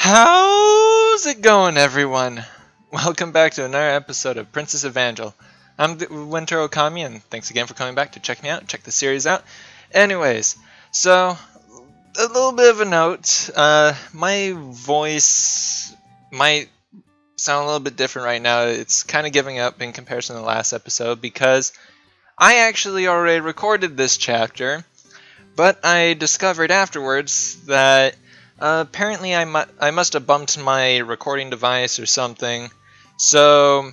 How's it going, everyone? Welcome back to another episode of Princess Evangile. I'm Winter Okami, and thanks again for coming back to check me out, check the series out. Anyways, so a little bit of a note. My voice might sound a little bit different right now. It's kind of giving up in comparison to the last episode because I actually already recorded this chapter, but I discovered afterwards that apparently I must have bumped my recording device or something, so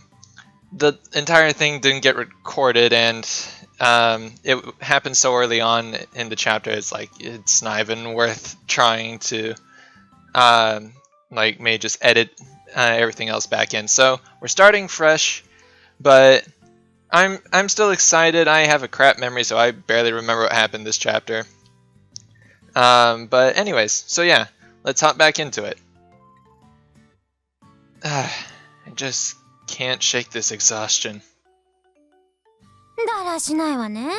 the entire thing didn't get recorded, and it happened so early on in the chapter. It's like it's not even worth trying to maybe just edit everything else back in. So we're starting fresh, but I'm still excited. I have a crap memory, so I barely remember what happened this chapter. But anyways, so yeah, let's hop back into it. I just can't shake this exhaustion. だらしないわね。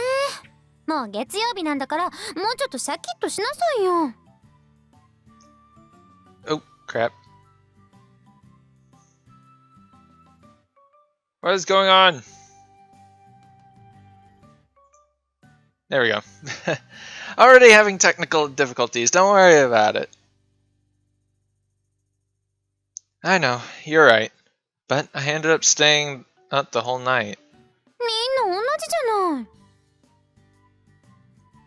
もう月曜日なんだから、もうちょっとシャキッとしなさいよ。Oh, crap. What is going on? There we go. Already having technical difficulties. Don't worry about it. I know, you're right. But I ended up staying up the whole night. みんな同じじ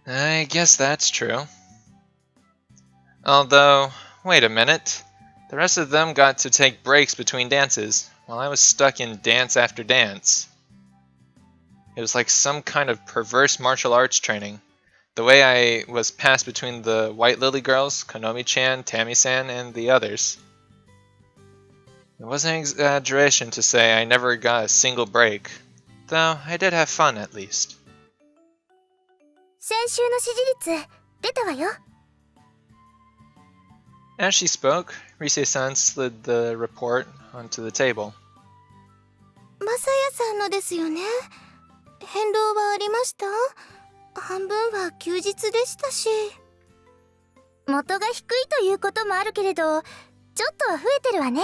ゃない。 I guess that's true. Although, wait a minute. The rest of them got to take breaks between dances, while I was stuck in dance after dance. It was like some kind of perverse martial arts training. The way I was passed between the White Lily girls, Konomi-chan, Tammy-san, and the others. It wasn't an exaggeration to say I never got a single break, though I did have fun at least. 先週の支持率出たわよ。 As she spoke, Rise-san slid the report onto the table. マサヤさんのですよね。変動はありました？半分は休日でしたし。元が低いということもあるけれど、ちょっとは増えてるわね。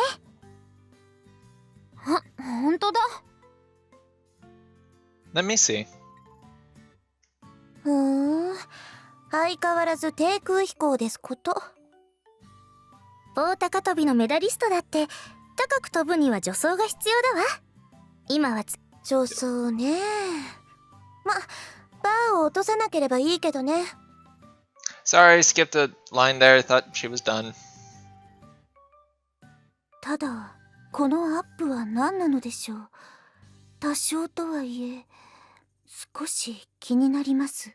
あ、ほんとだ。Let me see. 相変わらず低空飛行ですこと。棒高跳びのメダリストだって高く飛ぶには助走が必要だわ。今は助走ね。ま、バーを落とさなければいいけどね。Sorry, skipped a line there. Thought she was done. ただ、このアップは何なのでしょう。多少とはいえ、少し気になります。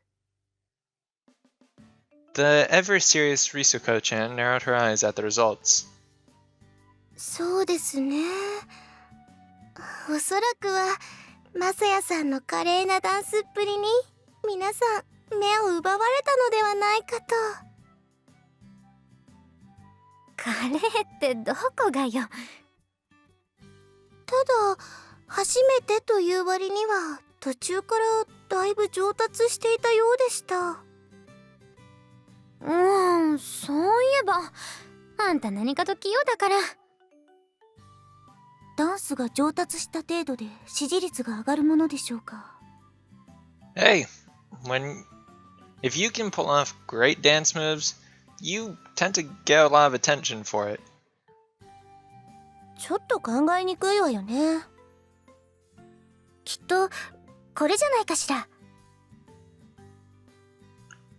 The ever-serious Risuko-chan narrowed her eyes at the results. そうですね。おそらくはマサヤさんの華麗なダンスっぷりに皆さん目を奪われたのではないかと。華麗ってどこがよ。ただ初めてという割には途中からだいぶ上達していたようでした。そういえばあんた何かと器用だから。ダンスが上達した程度で支持率が上がるものでしょうか。 Hey, if you can pull off great dance moves, you tend to get a lot of attention for it. ちょっと考えにくいわよね。きっとこれじゃないかしら。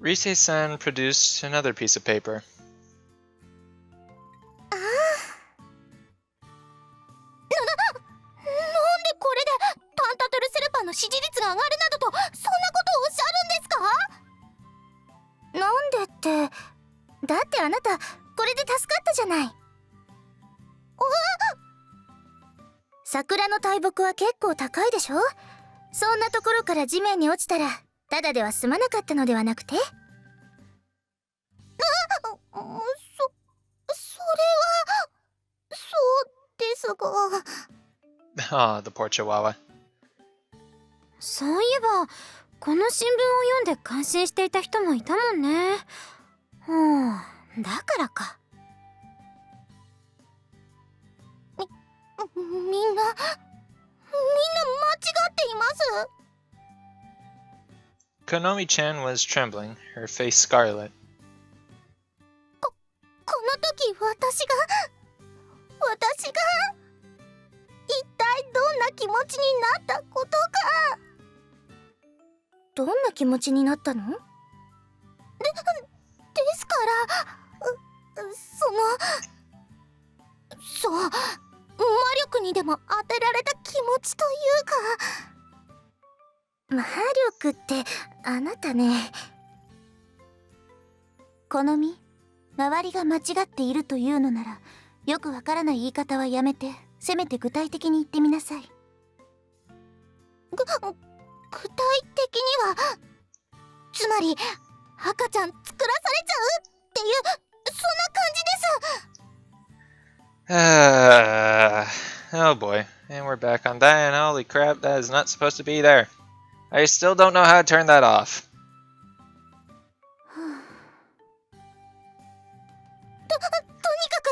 Rise-san produced another piece of paper. なんでこれでタンタトルセルパンの支持率が上がるなどとそんなことをおっしゃるんですか？なんでって、だってあなたこれで助かったじゃない。桜の大木は結構高いでしょ。そんなところから地面に落ちたらただでは済まなかったのではなくて。それはそうですが。Ah, the poor Chihuahua. そういえばこの新聞を読んで感心していた人もいたもんね。だからか。みんな間違っています。Konomi-chan was trembling, her face scarlet. この時私が一体どんな気持ちになったことか。どんな気持ちになったの？ですから、そう、魔力にでも当てられた気持ちというか。魔力ってあなたね。好み、周りが間違っているというのなら、よくわからない言い方はやめて、せめて具体的に言ってみなさい。具体的には、つまり赤ちゃん作らされちゃうっていう、そんな感じです。Oh boy, and we're back on that, and holy crap, that is not supposed to be there. I still don't know how to turn that off. とにかく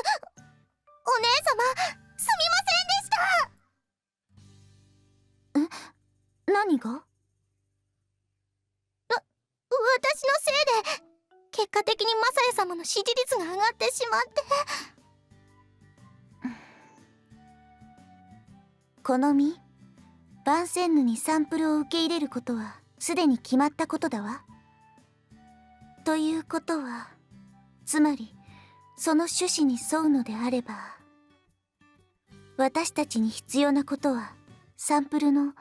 お姉様、すみませんでした。何が？私のせいで結果的にマサヤ様の支持率が上がってしまって。好み、バンセンヌにサンプルを受け入れることはすでに決まったことだわ。ということは、つまりその趣旨に沿うのであれば、私たちに必要なことはサンプルの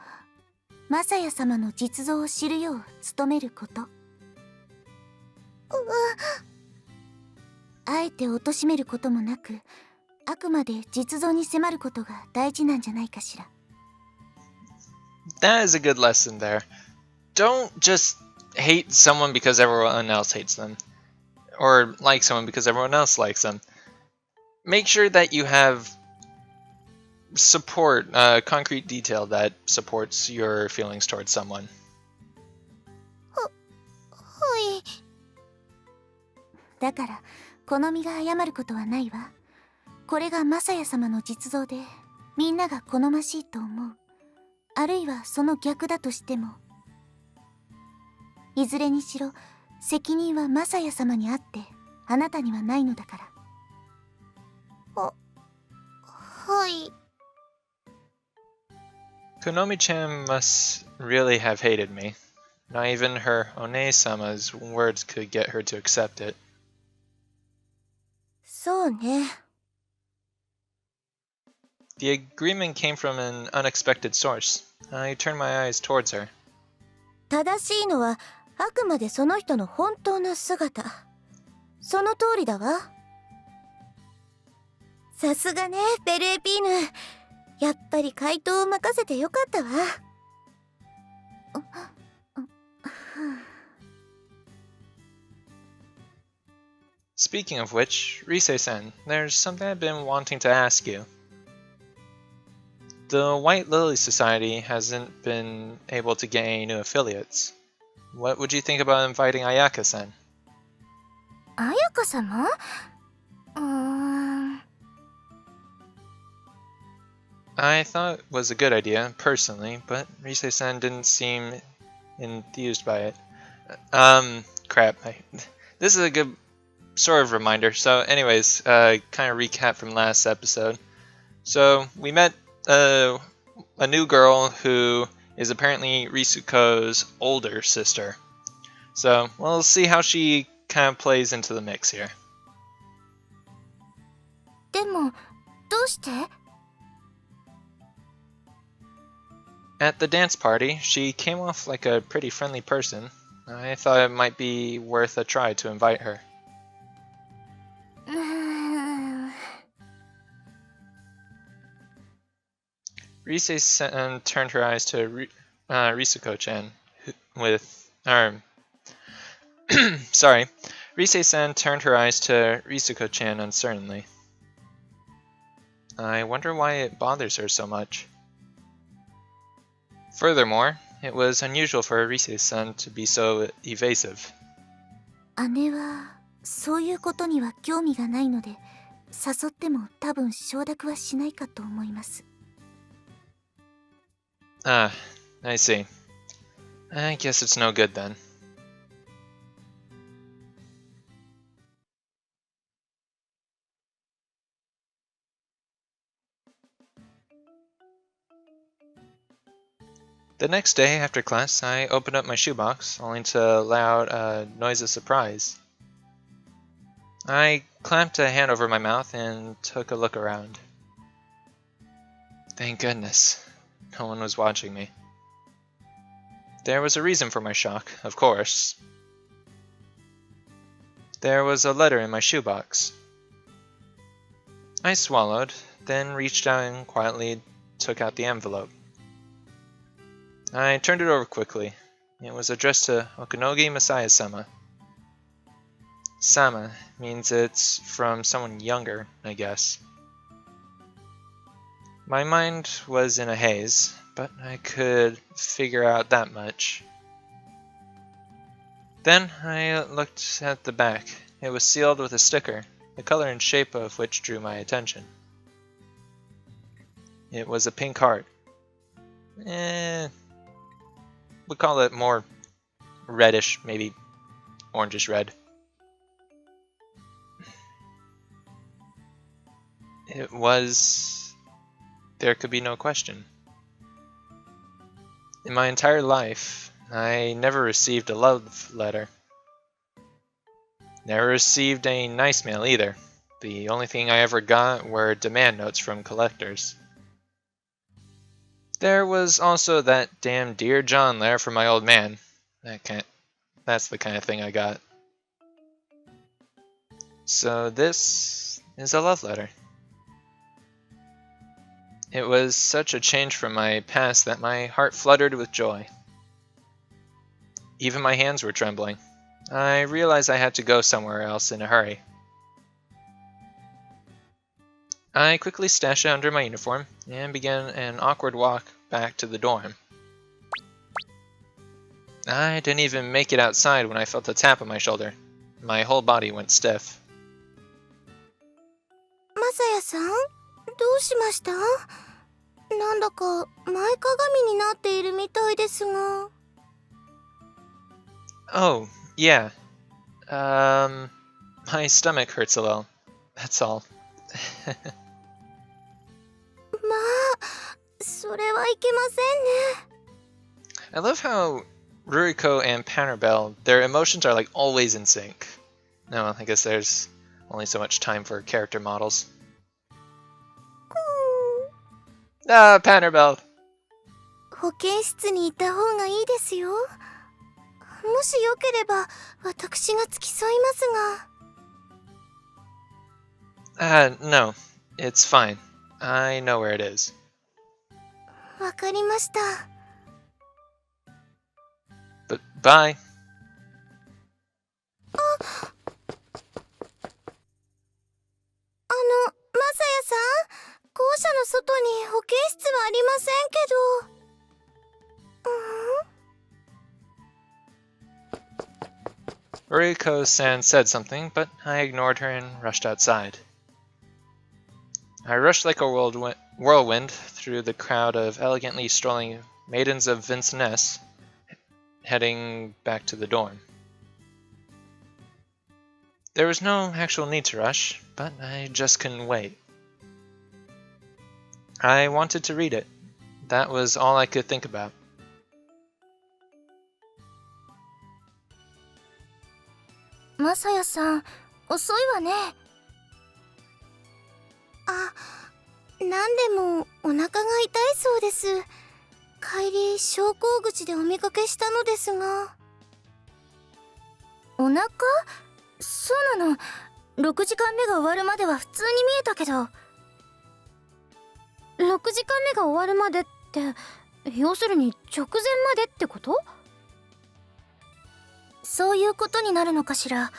マサヤ様の実像を知るよう努めること。あえて貶めることもなく、あくまで実像に迫ることが大事なんじゃないかしら。That is a good lesson there. Don't just hate someone because everyone else hates them, or like someone because everyone else likes them. Make sure that you have support, concrete detail that supports your feelings towards someone. はい。だから、好みが謝ることはないわ。これがマサヤ様の実像で、みんなが好ましいと思う。あるいはその逆だとしても。いずれにしろ、責任はマサヤ様にあって、あなたにはないのだから。はい。Konomi-chan must really have hated me. Not even her One-sama's words could get her to accept it. そうね。The agreement came from an unexpected source. I turned my eyes towards her. 正しいのはあくまでその人の本当の姿。その通りだわ。さすがね、ペルエピーヌ。やっぱり回答を任せてよかったわ。Speaking of which, Rise-san, there's something I've been wanting to ask you. The White Lily Society hasn't been able to get any new affiliates. What would you think about inviting Ayaka-san? 綾香様？I thought it was a good idea, personally, but Rise-san didn't seem enthused by it. Crap. This is a good sort of reminder. So anyways, kind of recap from last episode. So we met a new girl who is apparently Risuko's older sister. So we'll see how she kind of plays into the mix here. でも、どうして？ At the dance party, she came off like a pretty friendly person. I thought it might be worth a try to invite her. Rise-san turned her eyes to Risuko-chan sorry. Rise-san turned her eyes to Risuko-chan uncertainly. I wonder why it bothers her so much. Furthermore, it was unusual for Rise-san to be so evasive. 姉はそういうことには興味がないので、誘っても多分承諾はしないかと思います。Ah, I see. I guess it's no good then. The next day after class, I opened up my shoebox, only to loud noise of surprise. I clamped a hand over my mouth and took a look around. Thank goodness, no one was watching me. There was a reason for my shock, of course. There was a letter in my shoebox. I swallowed, then reached out and quietly took out the envelope. I turned it over quickly. It was addressed to Okanogi Masaya-sama. Sama means it's from someone younger, I guess. My mind was in a haze, but I could figure out that much. Then I looked at the back. It was sealed with a sticker, the color and shape of which drew my attention. It was a pink heart. We'll call it more reddish, maybe orangish red. It was... There could be no question. In my entire life, I never received a love letter. Never received a nice mail either. The only thing I ever got were demand notes from collectors. There was also that damn Dear John letter from my old man. That's the kind of thing I got. So this is a love letter. It was such a change from my past that my heart fluttered with joy. Even my hands were trembling. I realized I had to go somewhere else in a hurry. I quickly stashed it under my uniform and began an awkward walk back to the dorm. I didn't even make it outside when I felt a tap on my shoulder. My whole body went stiff. Masaya-san? どうしました？なんだか前かがみになっているみたいですが。Oh, yeah. My stomach hurts a little. That's all. まあ、それはいけませんね。I love how Ruriko and Pannerbell, their emotions are like always in sync. No, I guess there's only so much time for character models. Ah, Pannerbell! 保健室にいた方がいいですよ。もしよければ、私が付き添いますが。No. It's fine. I know where it is. わかりました。But bye. マサヤさん、校舎の外に保健室はありませんけど。Ruriko-san said something, but I ignored her and rushed outside. I rushed like a whirlwind through the crowd of elegantly strolling maidens of Vincennes, heading back to the dorm. There was no actual need to rush, but I just couldn't wait. I wanted to read it. That was all I could think about. マサヤさん、遅いわね。あ、なんでもお腹が痛いそうです。帰り昇降口でお見かけしたのですが。お腹？そうなの。6時間目が終わるまでは普通に見えたけど。6時間目が終わるまでって、要するに直前までってこと？そういうことになるのかしら。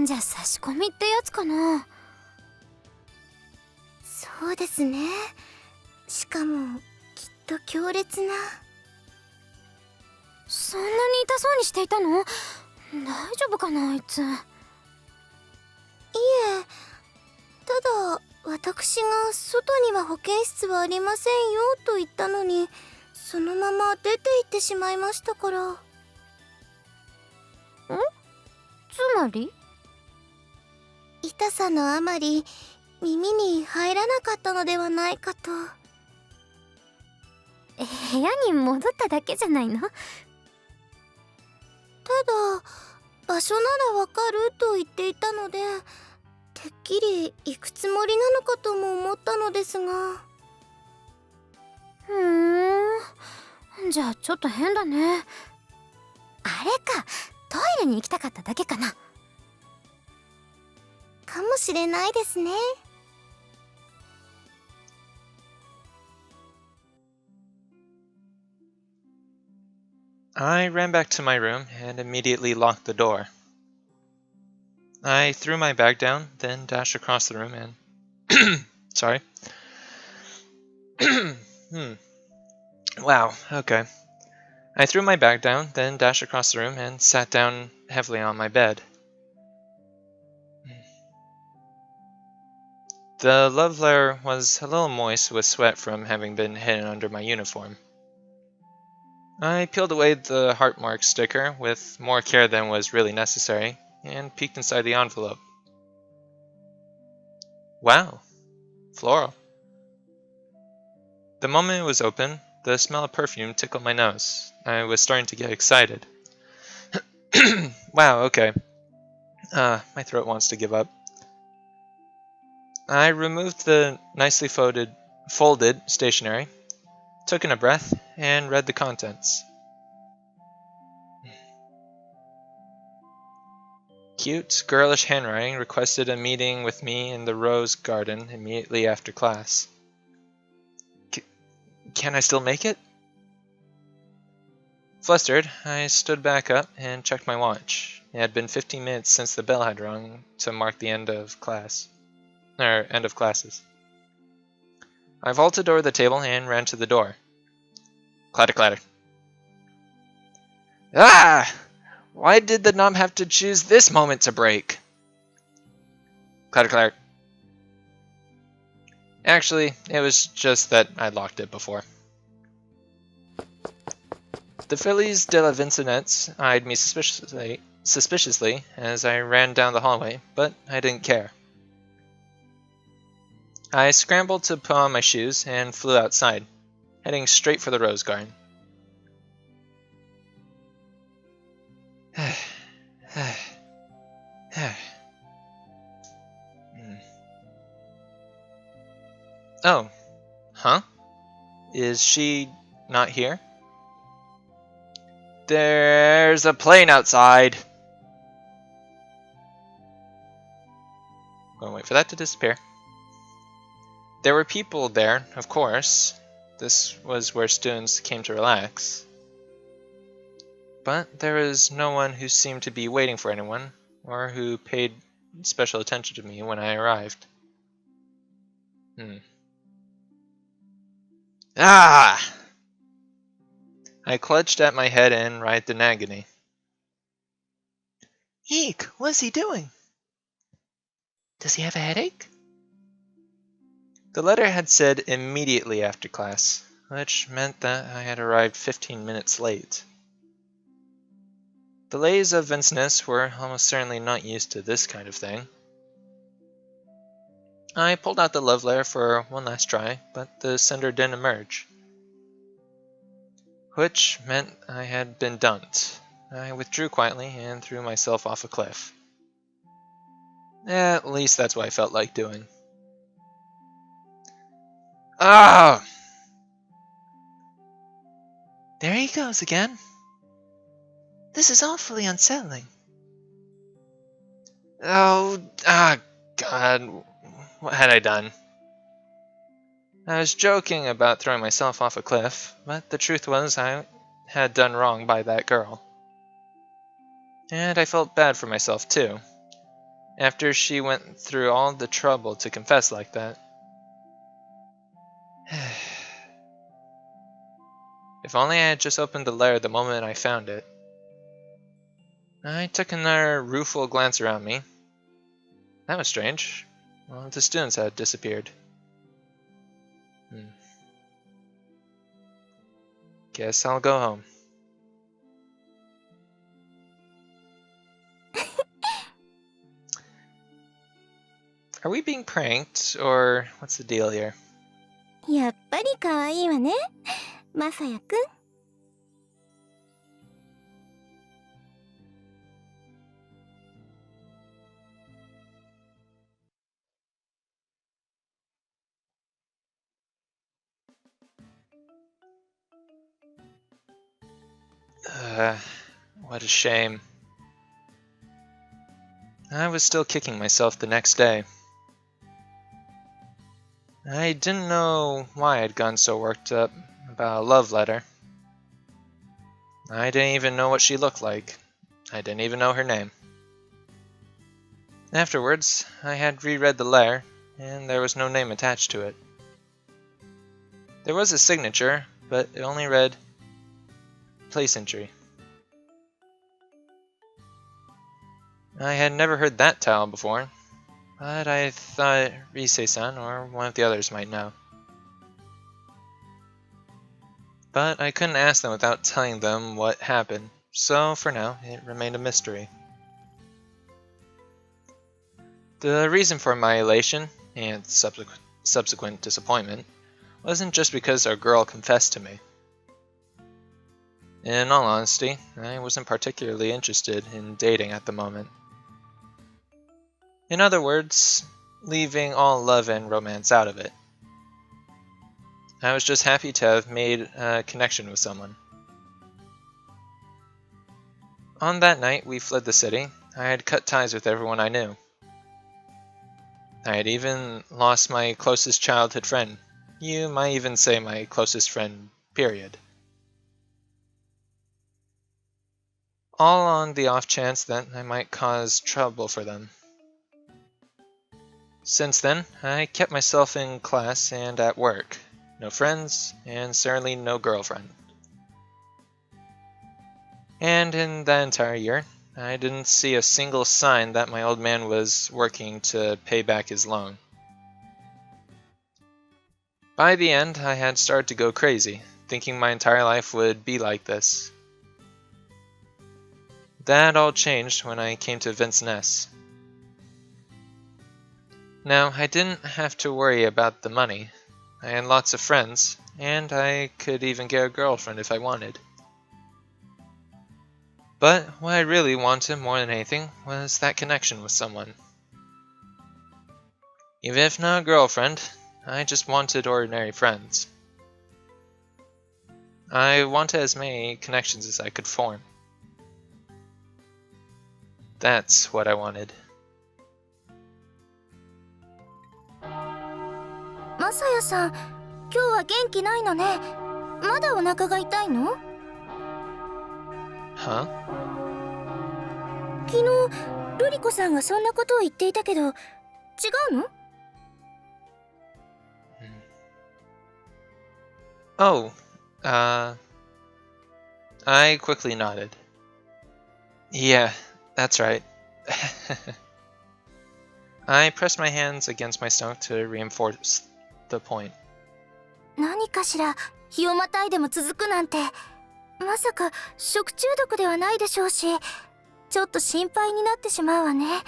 じゃあ差し込みってやつかな。そうですね。しかもきっと強烈な。そんなに痛そうにしていたの？大丈夫かなあいつ。いえ、ただ私私が外には保健室はありませんよと言ったのに、そのまま出て行ってしまいましたから。つまり？痛さのあまり耳に入らなかったのではないかと。部屋に戻っただけじゃないの？ただ場所ならわかると言っていたので、てっきり行くつもりなのかとも思ったのですが。じゃあちょっと変だね。あれか、トイレに行きたかっただけかな。かもしれないですね。I ran back to my room and immediately locked the door. I threw my bag down, then dashed across the room and... Sorry. Wow, okay. I threw my bag down, then dashed across the room and sat down heavily on my bed. The love letter was a little moist with sweat from having been hidden under my uniform. I peeled away the heart mark sticker with more care than was really necessary and peeked inside the envelope. Wow, floral. The moment it was open, the smell of perfume tickled my nose. I was starting to get excited. Wow, okay. My throat wants to give up. I removed the nicely folded stationery, took in a breath, and read the contents. Cute, girlish handwriting requested a meeting with me in the rose garden immediately after class. Can I still make it? Flustered, I stood back up and checked my watch. It had been 15 minutes since the bell had rung to mark the end of classes. I vaulted over the table and ran to the door. Clatter, clatter. Ah! Why did the knob have to choose this moment to break? Clatter, clatter. Actually, it was just that I'd locked it before. The fillies de la Vincennes eyed me suspiciously as I ran down the hallway, but I didn't care. I scrambled to put on my shoes and flew outside, heading straight for the rose garden. Oh, huh? Is she not here? There's a plane outside! Gonna wait for that to disappear. There were people there, of course. This was where students came to relax. But there was no one who seemed to be waiting for anyone, or who paid special attention to me when I arrived. Ah! I clutched at my head and writhed in agony. Eek, what's he doing? Does he have a headache? The letter had said immediately after class, which meant that I had arrived 15 minutes late. The ladies of Vincennes were almost certainly not used to this kind of thing. I pulled out the love letter for one last try, but the sender didn't emerge. Which meant I had been dumped. I withdrew quietly and threw myself off a cliff. At least that's what I felt like doing. Ah! There he goes again. This is awfully unsettling. Oh, God. What had I done? I was joking about throwing myself off a cliff, but the truth was I had done wrong by that girl. And I felt bad for myself, too, after she went through all the trouble to confess like that. If only I had just opened the letter the moment I found it. I took another rueful glance around me. That was strange. All of the students had disappeared. Hmm. Guess I'll go home. Are we being pranked, or what's the deal here? やっぱり可愛いわね、マサヤくん。What a shame. I was still kicking myself the next day. I didn't know why I'd gotten so worked up about a love letter. I didn't even know what she looked like. I didn't even know her name. Afterwards, I had reread the letter, and there was no name attached to it. There was a signature, but it only read, place entry. I had never heard that tale before, but I thought Rise-san or one of the others might know. But I couldn't ask them without telling them what happened, so for now, it remained a mystery. The reason for my elation, and subsequent disappointment, wasn't just because our girl confessed to me. In all honesty, I wasn't particularly interested in dating at the moment. In other words, leaving all love and romance out of it. I was just happy to have made a connection with someone. On that night we fled the city, I had cut ties with everyone I knew. I had even lost my closest childhood friend. You might even say my closest friend, period. All on the off chance that I might cause trouble for them. Since then, I kept myself in class and at work. No friends, and certainly no girlfriend. And in that entire year, I didn't see a single sign that my old man was working to pay back his loan. By the end, I had started to go crazy, thinking my entire life would be like this. That all changed when I came to Vincennes. Now, I didn't have to worry about the money. I had lots of friends, and I could even get a girlfriend if I wanted. But what I really wanted more than anything was that connection with someone. Even if not a girlfriend, I just wanted ordinary friends. I wanted as many connections as I could form. That's what I wanted. マサヤさん、今日は元気ないのね。まだお腹が痛いの？ Huh? 昨日、ルリコさんがそんなことを言っていたけど、違うの？ Oh, I quickly nodded. Yeah, that's right. I pressed my hands against my stomach to reinforce the point. 何かしら、日をまたいでも続くなんて、まさか食中毒ではないでしょうし、ちょっと心配になってしまうわね。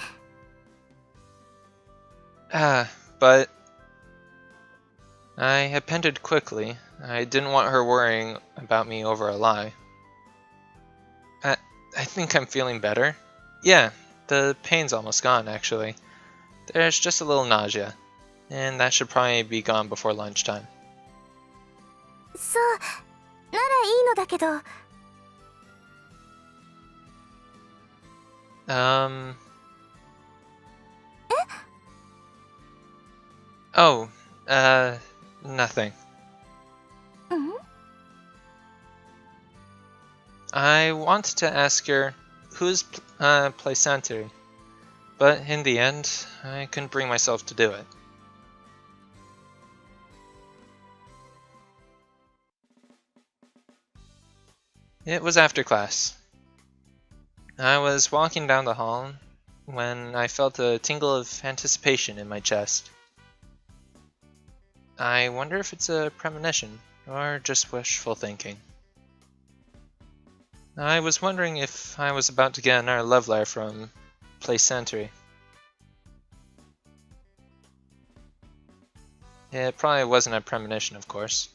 But I appended quickly. I didn't want her worrying about me over a lie. I think I'm feeling better. Yeah, the pain's almost gone, actually. There's just a little nausea, and that should probably be gone before lunchtime. そう、ならいいのだけど。Oh, nothing. うん？ I wanted to ask her who's placentary, but in the end, I couldn't bring myself to do it. It was after class. I was walking down the hall when I felt a tingle of anticipation in my chest. I wonder if it's a premonition, or just wishful thinking. I was wondering if I was about to get another love letter from Placentary. It probably wasn't a premonition, of course.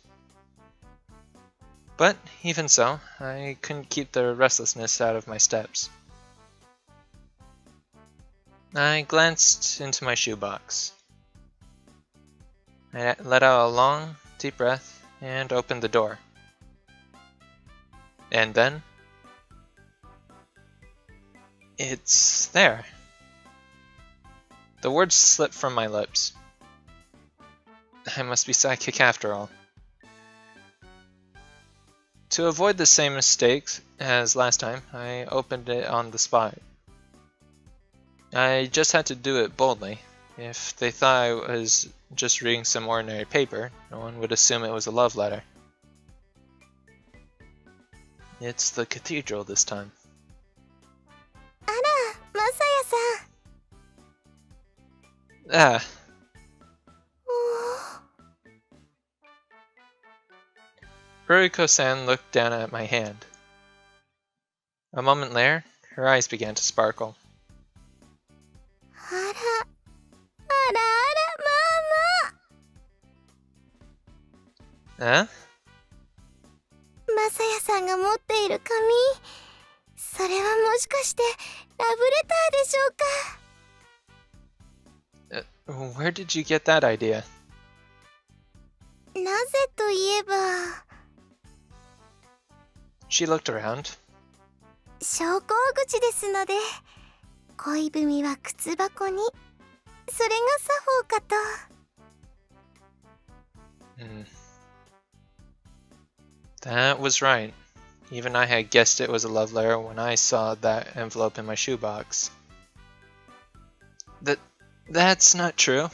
But even so, I couldn't keep the restlessness out of my steps. I glanced into my shoebox. I let out a long, deep breath and opened the door. And then, it's there. The words slipped from my lips. I must be psychic after all. To avoid the same mistakes as last time, I opened it on the spot. I just had to do it boldly. If they thought I was just reading some ordinary paper, no one would assume it was a love letter. It's the cathedral this time. あら、マサヤさん。Ah, Ruriko-san looked down at my hand. A moment later, her eyes began to sparkle. あら、あらあら、ママ。 Huh? マサヤさんが持っている紙、それはもしかしてラブレターでしょうか。 Where did you get that idea? なぜといえば、 She looked around. 昇降口ですので、恋文は靴箱に、それが作法かと。 That was right. Even I had guessed it was a love letter when I saw that envelope in my shoebox. That's not true.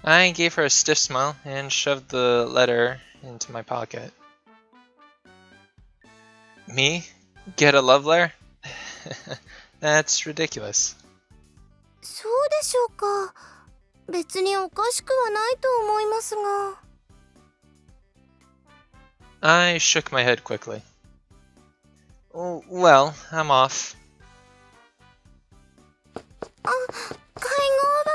I gave her a stiff smile and shoved the letter into my pocket. Me? Get a love letter? That's ridiculous. そうでしょうか。別におかしくはないと思いますが。 I shook my head quickly. Oh, well, I'm off. あ、会合だ。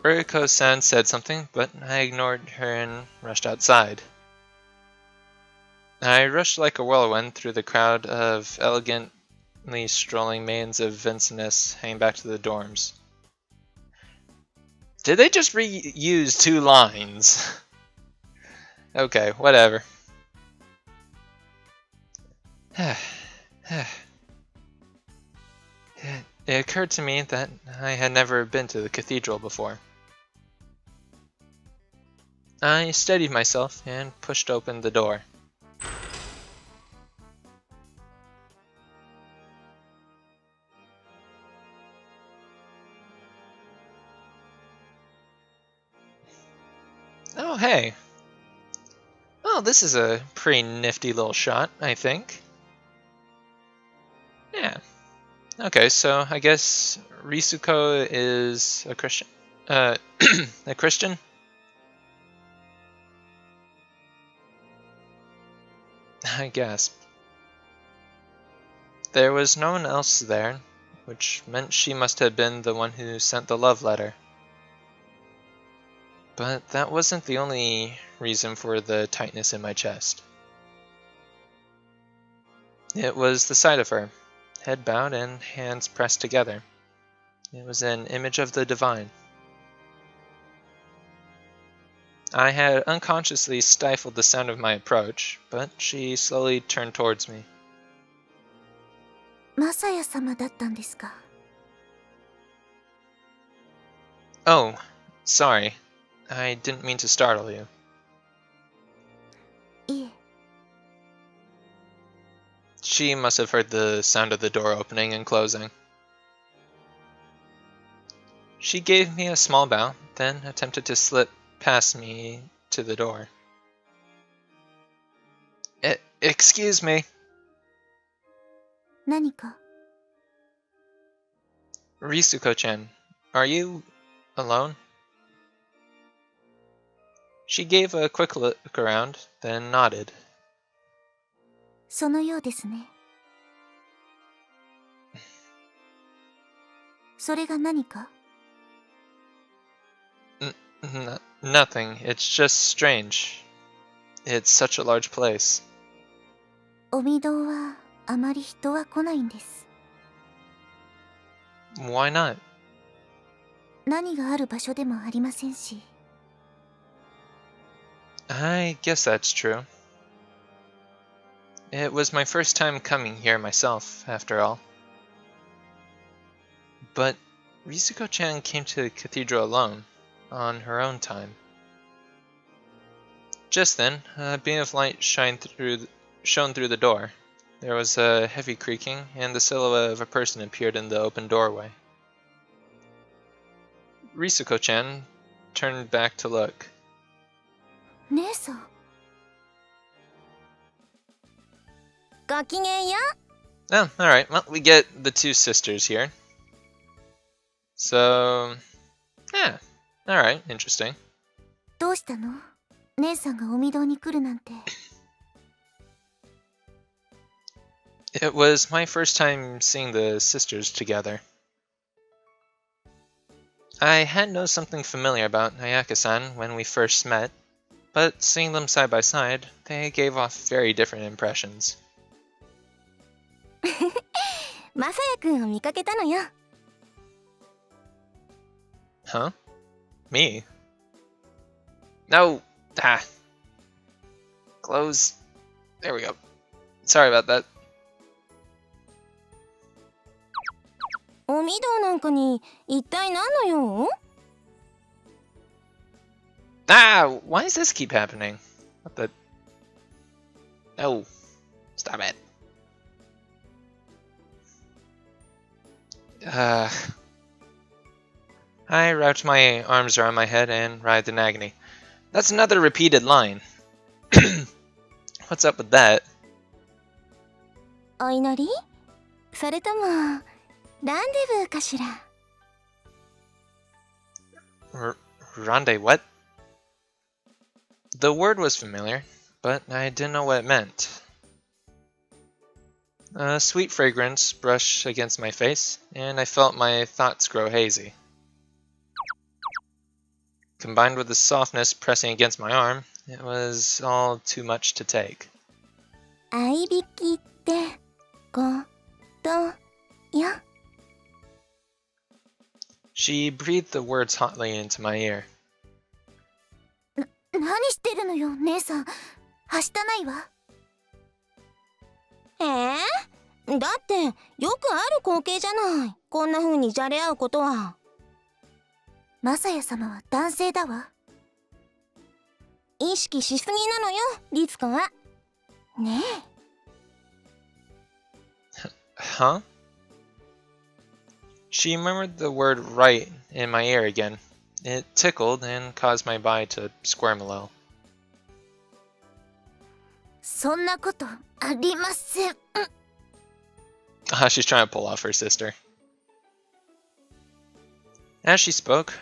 Ruriko-san said something, but I ignored her and rushed outside. I rushed like a whirlwind through the crowd of elegantly strolling maidens of Vincennes heading back to the dorms. Did they just reuse 2 lines? Okay, whatever. It occurred to me that I had never been to the cathedral before. I steadied myself and pushed open the door. Oh, hey. Oh, this is a pretty nifty little shot, I think. Yeah. Okay, so I guess Risuko is a Christian? A Christian? I gasped. There was no one else there, which meant she must have been the one who sent the love letter. But that wasn't the only reason for the tightness in my chest. It was the sight of her, head bowed and hands pressed together. It was an image of the divine. I had unconsciously stifled the sound of my approach, but she slowly turned towards me. マサヤ様だったんですか。 Oh, sorry. I didn't mean to startle you. いえ。 She must have heard the sound of the door opening and closing. She gave me a small bow, then attempted to slip past me to the door. Excuse me. 何か。Risuko-chan, are you alone? She gave a quick look around, then nodded. そのようですね。それが何か？ Nothing, it's just strange. It's such a large place. お御堂はあまり人は来ないんです。Why not? 何がある場所でもありませんし。I guess that's true. It was my first time coming here myself, after all. But Risuko-chan came to the cathedral alone, on her own time. Just then, a beam of light shone through the door. There was a heavy creaking, and the silhouette of a person appeared in the open doorway. Risuko-chan turned back to look. 姉さん。ごきげんよう。 Oh, alright, well, we get the two sisters here. So, yeah, alright, interesting. どうしたの？姉さんがお御堂に来るなんて。It was my first time seeing the sisters together. I had noticed something familiar about Ayaka-san when we first met, but seeing them side by side, they gave off very different impressions. マサヤくんを見かけたのよ。 Huh? Me? No! Ah! Close. There we go. Sorry about that. お御堂なんかに一体何の用？ Ah! Why does this keep happening? What the... No. Stop it. I wrapped my arms around my head and writhed in agony. That's another repeated line. What's up with that? お祈り？それともランデブーかしら？ Rande what? The word was familiar, but I didn't know what it meant. A sweet fragrance brushed against my face, and I felt my thoughts grow hazy. Combined with the softness pressing against my arm, it was all too much to take. 合びきってことよ。 She breathed the words hotly into my ear. 何してるのよ、姉さん。はしたないわ。だってよくある光景じゃない。こんな風にじゃれ合うことは。マサヤ様は男性だわ。意識しすぎなのよ、律子は。ねえ。Huh? She murmured the word right in my ear again. It tickled and caused my body to squirm a little. そんなことありません。Ah, she's trying to pull off her sister. As she spoke,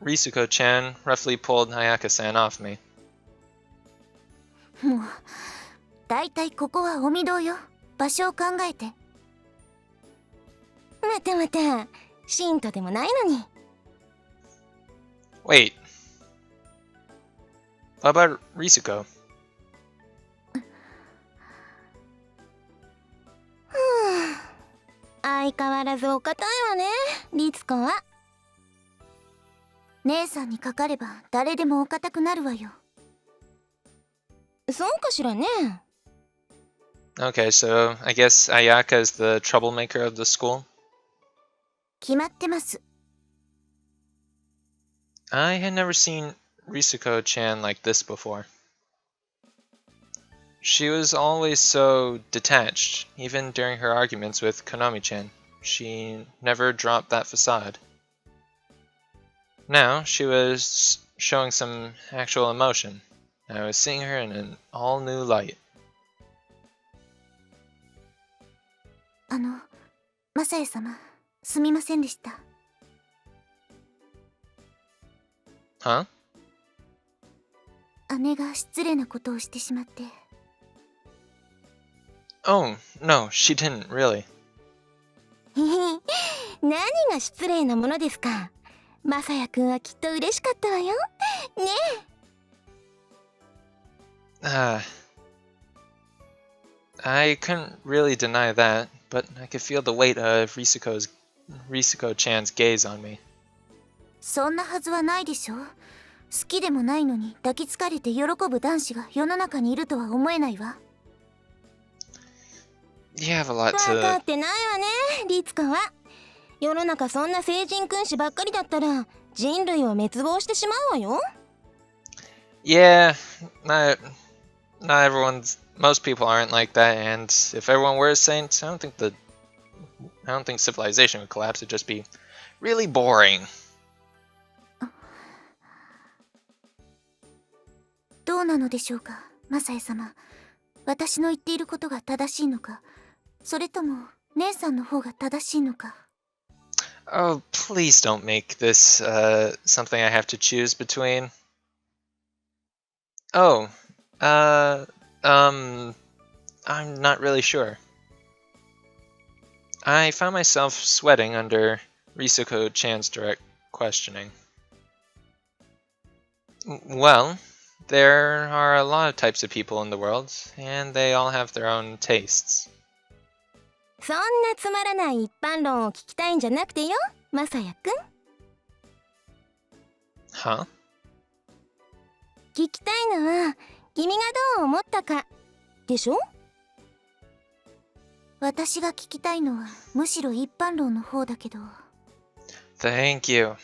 Risuko-chan roughly pulled Ayaka-san off me. もう、だいたいここはお御堂よ。場所を考えて。またまた、信徒でもないのに。Wait. What about Risuko? 相変わらずお堅いわね、律子は。姉さんにかかれば誰でもお堅くなるわよ。そうかしらね。Okay, so I guess Ayaka is the troublemaker of the school? 決まってます。I had never seen Risuko-chan like this before. She was always so detached, even during her arguments with Konami-chan. She never dropped that facade. Now, she was showing some actual emotion. I was seeing her in an all-new light. マサヤ様、すみませんでした。Huh? 姉が失礼なことをしてしまって。Oh, no, she didn't really. 何が失礼なものですか。マサヤくんはきっと嬉しかったわよ。ねえ。I couldn't really deny that, but I could feel the weight of Risuko-chan's gaze on me. そんなはずはないでしょ。好きでもないのに抱きつかれて喜ぶ男子が世の中にいるとは思えないわ。You have a lot 分か to... ってないわね、律子は。世の中そんな聖人君子ばっかりだったら人類は滅亡してしまうわよ。Yeah, not everyone's... Most people aren't like that, and if everyone were a saint, I don't think civilization would collapse. It'd just be really boring. どうなのでしょうか、マサエ様。私の言っていることが正しいのか、それとも姉さんの方が正しいのか。Oh, please don't make this something I have to choose between. Oh, I'm not really sure. I found myself sweating under Risuko-chan's direct questioning. Well, there are a lot of types of people in the world, and they all have their own tastes. そんなつまらない一般論を聞きたいんじゃなくてよ、マサヤくん。Huh? 聞きたいのは君がどう思ったかでしょ。私が聞きたいのはむしろ一般論の方だけど。 Thank you.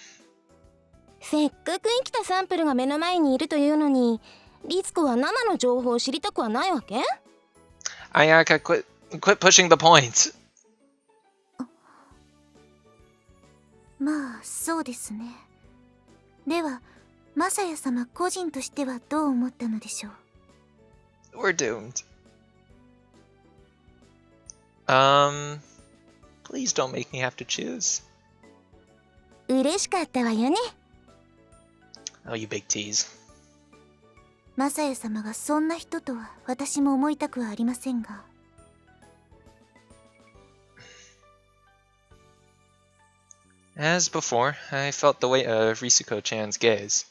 せっかく生きたサンプルが目の前にいるというのに、律子は生の情報を知りたくはないわけ？ Ayaka, quit pushing the point. まあそうですね。ではマサヤ様個人としてはどう思ったのでしょう。 We're doomed. Please don't make me have to choose. 嬉しかったわよね。Oh, you big tease. マサヤ様がそんな人とは私も思いたくはありませんが。As before, I felt the weight of Risuko-chan's gaze.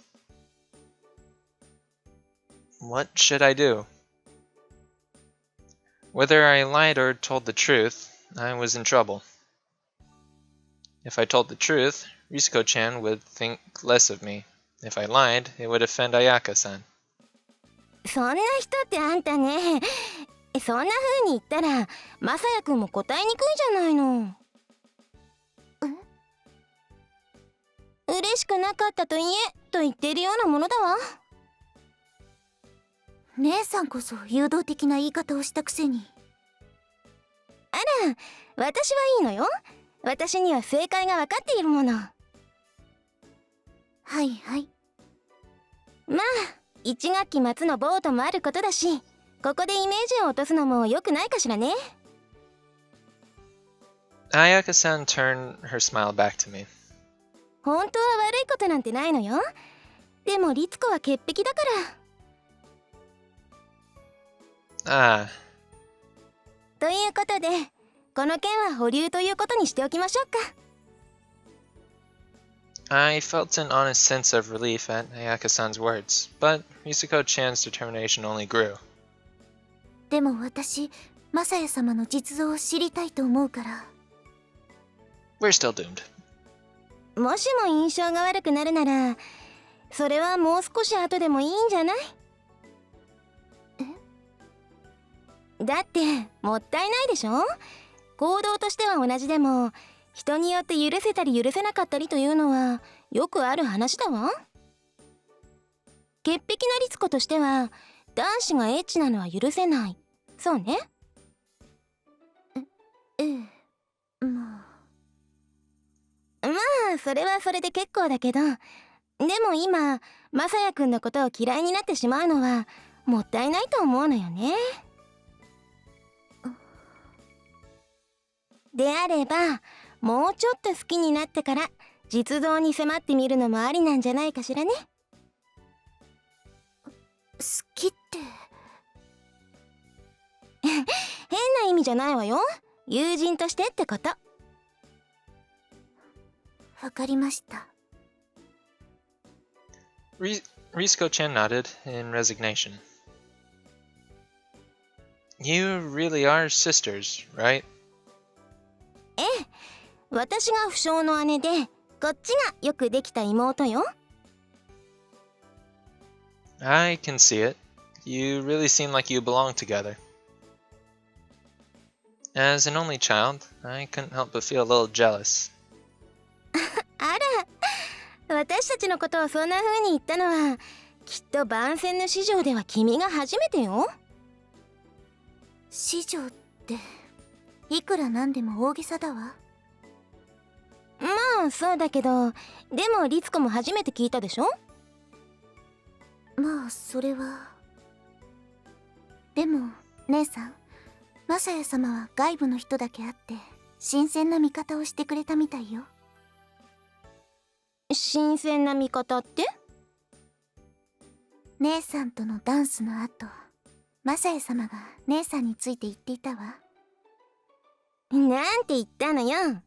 What should I do? Whether I lied or told the truth, I was in trouble. If I told the truth, Risuko-chan would think less of me. If I lied, it would offend Ayaka-san. そんな人ってあんたね。そんな風に言ったらマサヤくんも答えにくいじゃないの。嬉しくなかったと言えと言っているようなものだわ。姉さんこそ誘導的な言い方をしたくせに。あら、私はいいのよ。私には正解が分かっているもの。はいはい。まあ1学期末のボートもあることだし、ここでイメージを落とすのも良くないかしらね。Ayaka-san turned her smile back to me. 本当は悪いことなんてないのよ。でも律子は潔癖だから。Ah. ということで、この件は保留ということにしておきましょうか。I felt an honest sense of relief at Ayaka-san's words, but Risuko-chan's determination only grew. でも私、マサヤ様の実像を知りたいと思うから。We're still doomed. もしも印象が悪くなるなら、それはもう少し後でもいいんじゃない？だってもったいないでしょ。行動としては同じでも人によって許せたり許せなかったりというのはよくある話だわ。潔癖な律子としては男子がエッチなのは許せない。そうね。ええ、まあそれはそれで結構だけど、でも今マサヤくんのことを嫌いになってしまうのはもったいないと思うのよね。であればもうちょっと好きになってから実像に迫ってみるのもありなんじゃないかしらね。好きって。変な意味じゃないわよ。友人としてってこと。わかりました。Risco-chan nodded in resignation. You really are sisters, right? ええ、私が不詳の姉で、こっちがよくできた妹よ。I can see it. You really seem like you belong together. As an only child, I couldn't help but feel a little jealous. あら、私たちのことをそんな風に言ったのは、きっと番宣の市場では君が初めてよ。市場っていくらなんでも大げさだわ。まあそうだけど、でも律子も初めて聞いたでしょ。まあそれは。でも姉さん、マサヤ様は外部の人だけあって新鮮な見方をしてくれたみたいよ。新鮮な見方って？姉さんとのダンスの後、マサヤ様が姉さんについて言っていたわ。なんて言ったのよ。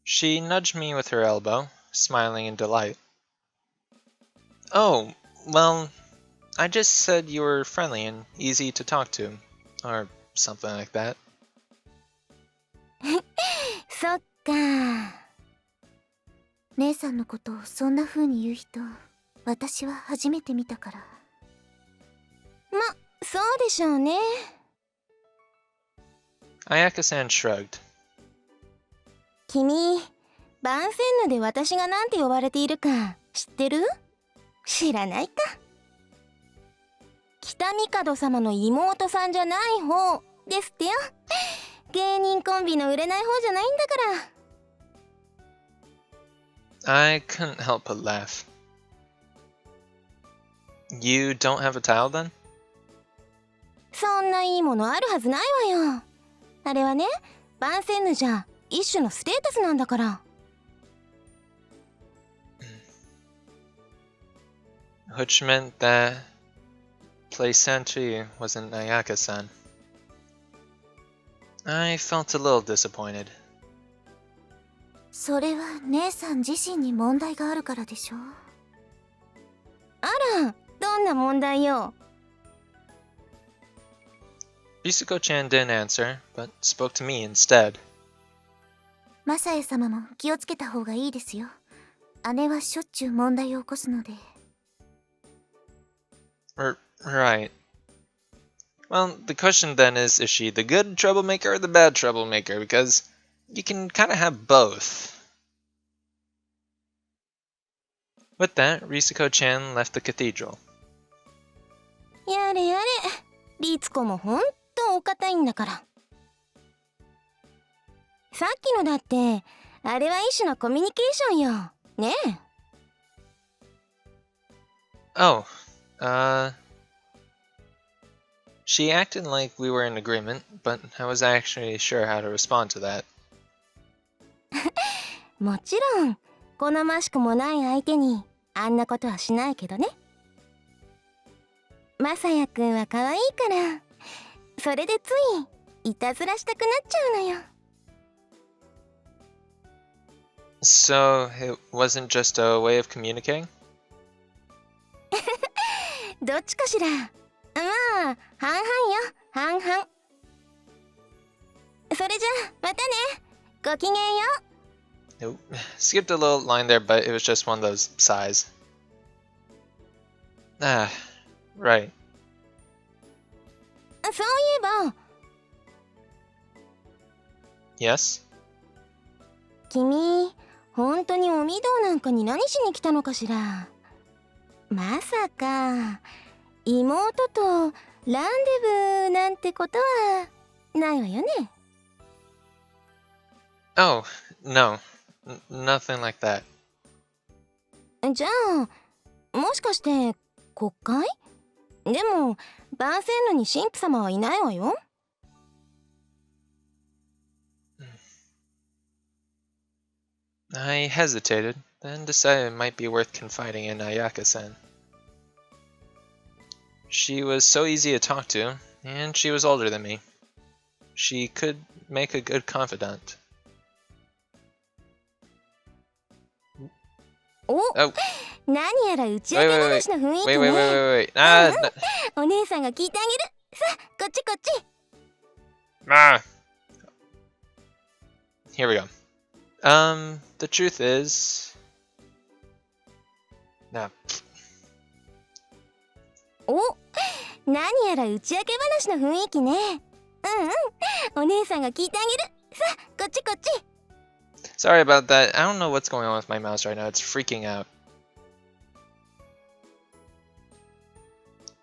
She nudged me with her elbow, smiling in delight. Oh, well, I just said you were friendly and easy to talk to, or something like that. そっか。姉さんのことをそんな風に言う人、私は初めて見たから。ま、そうでしょうね。Ayaka-san shrugged. 君、番宣ので私がなんて呼ばれているか知ってる？知らないか。北帝様の妹さんじゃない方ですってよ。芸人コンビの売れない方じゃないんだから。I couldn't help but laugh. You don't have a tile then? そんないいものあるはずないわよ。あれはね、番宣のじゃ一種のステータスなんだから。Which meant that Play Sentry wasn't Ayaka-san. I felt a little disappointed. それは姉さん自身に問題があるからでしょ。あら、どんな問題よ。Risuko-chan didn't answer, but spoke to me instead. マサヤ様も気をつけた方がいいですよ。姉はしょっちゅう問題を起こすので。Right. Well, the question then is she the good troublemaker or the bad troublemaker? Because you can kind of have both. With that, Risuko-chan left the cathedral. やれやれ、律子もほんとお堅いんだから。さっきのだって、あれは一種のコミュニケーションよ。ねえ。Oh, she acted like we were in agreement, but I was actually sure how to respond to that. もちろん、好ましくもない相手にあんなことはしないけどね。まさやくんは可愛いから、それでついいたずらしたくなっちゃうのよ。So, it wasn't just a way of communicating? どっちかしら。まあ、半々よ、半々。それじゃあ、またね。ごきげんよう。It skipped a little line there, but it was just one of those sighs. Ah, right. そういえば、Yes? 君、本当にお御堂なんかに何しに来たのかしら。まさか、妹とランデブーなんてことはないわよね。Oh, no. Nothing like that. じゃあ、もしかして国会？でも番宣のに神父様はいないわよ。I hesitated, then decided it might be worth confiding in Ayaka-san. She was so easy to talk to, and she was older than me. She could make a good confidant. お、 Oh, 何やら打ち上 wait, げ wait, 話の雰囲 wait, 気 wait, wait, ね。 wait, wait, wait.お姉さんが聞いてあげる。さあ、こっちこっち。 Here we go. The truth is... Nah. お、何やら打ち明け話の雰囲気ね。うんうん、お姉さんが聞いてあげる。さあ、こっちこっち。 Sorry about that. I don't know what's going on with my mouse right now. It's freaking out.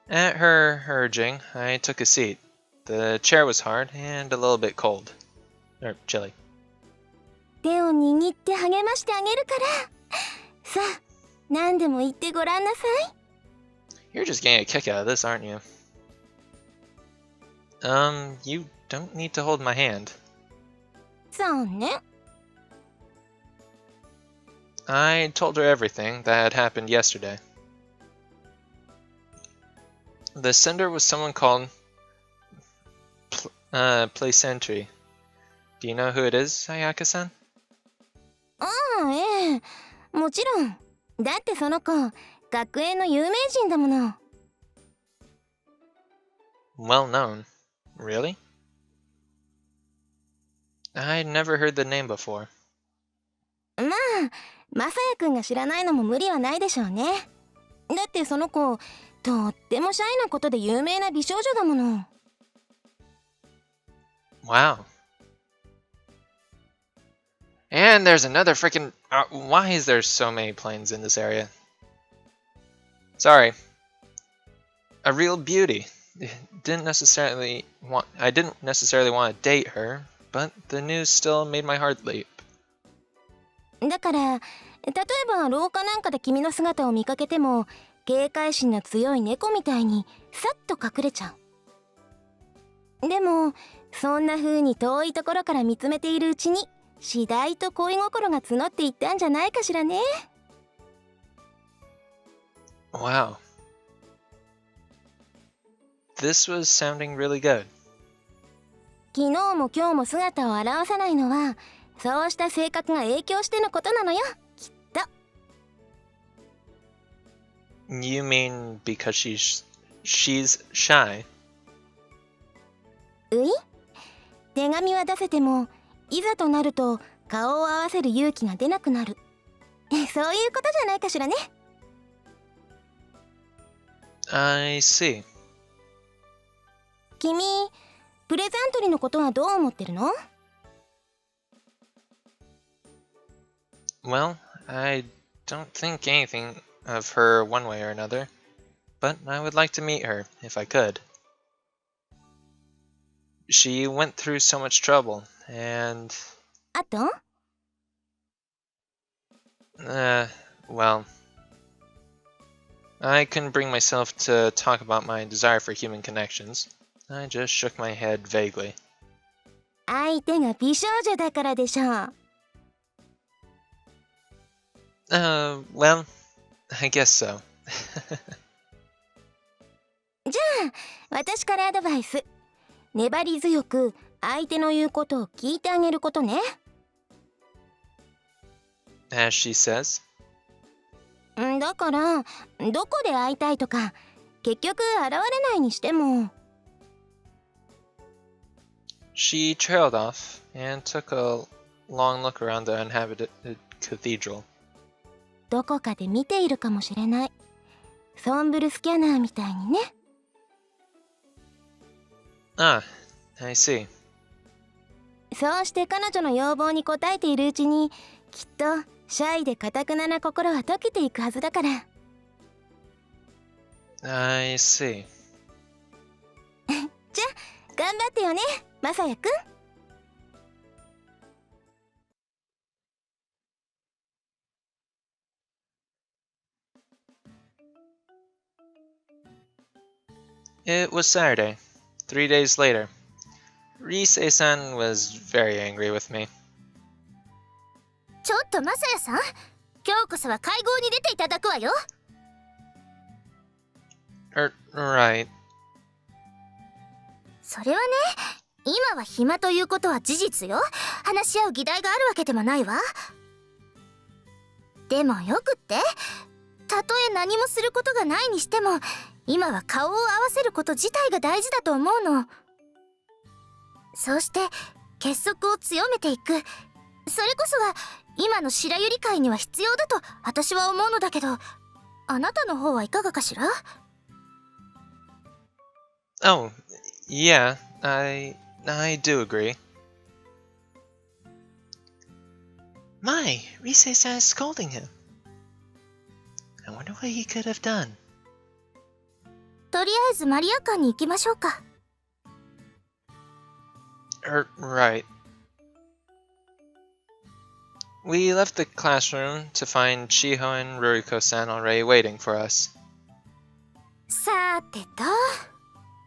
At her urging, I took a seat. The chair was hard and a little bit cold. Or chilly. 手を握って励ましてあげるから。さあ、何でも言ってごらんなさい。 You're just getting a kick out of this, aren't you? You don't need to hold my hand. そうね。 I told her everything that had happened yesterday. The sender was someone called Placentry. Do you know who it is, Ayaka-san? ああ、ええ。もちろん。だってその子、学園の有名人だもの。 Well known. Really? I'd never heard the name before. まあ、まさやくんが知らないのも無理はないでしょうね。だってその子、とってもシャイなことで有名な美少女だもの。 Wow. And there's another freaking... why is there so many planes in this area? Sorry. A real beauty. I didn't necessarily want to date her, but the news still made my heart leap. だから、例えば廊下なんかで君の姿を見かけても、警戒心の強い猫みたいにさっと隠れちゃう。でも、そんな風に遠いところから見つめているうちに、次第と恋心が募っていったんじゃないかしらね。 Wow. This was sounding really good. 昨日も今日も姿を現さないのは、そうした性格が影響してのことなのよ、きっと。 You mean because she's shy? うい？手紙は出せても、いざとなると顔を合わせる勇気が出なくなる。そういうことじゃないかしらね。 I see. 君、プレゼントリーのことはどう思ってるの？ Well, I don't think anything of her one way or another, but I would like to meet her if I could. She went through so much trouble, and あと？ well, I couldn't bring myself to talk about my desire for human connections. I just shook my head vaguely. 相手が美少女だからでしょう。 Well, I guess so. じゃあ、私からアドバイス。粘り強く相手の言うことを聞いてあげることね。 As she says. だから、どこで会いたいとか、結局現れないにしても。 She trailed off and took a long look around the uninhabited cathedral. どこかで見ているかもしれない。ソンブルスキャナーみたいにね。 Ah, I see. そうして彼女の要望に応えているうちに、きっとシャイで堅くなな心は溶けていくはずだから。 I see. じゃあ頑張ってよね、まさやくん。 It was Saturday, 3 days later. Rise-san was very angry with me. ちょっとマサヤさん、今日こそは会合に出ていただくわよ。Right. それはね、今は暇ということは事実よ。話し合う議題があるわけでもないわ。でもよくって、たとえ何もすることがないにしても、今は顔を合わせること自体が大事だと思うの。そうして結束を強めていく、それこそが今の白百合会には必要だと私は思うのだけど、あなたの方はいかがかしら？ Oh, yeah, I do agree. My, Rise-san is scolding him. I wonder what he could have done. とりあえずマリア館に行きましょうか。Right. We left the classroom to find Chiho and Ruriko-san already waiting for us. さてと、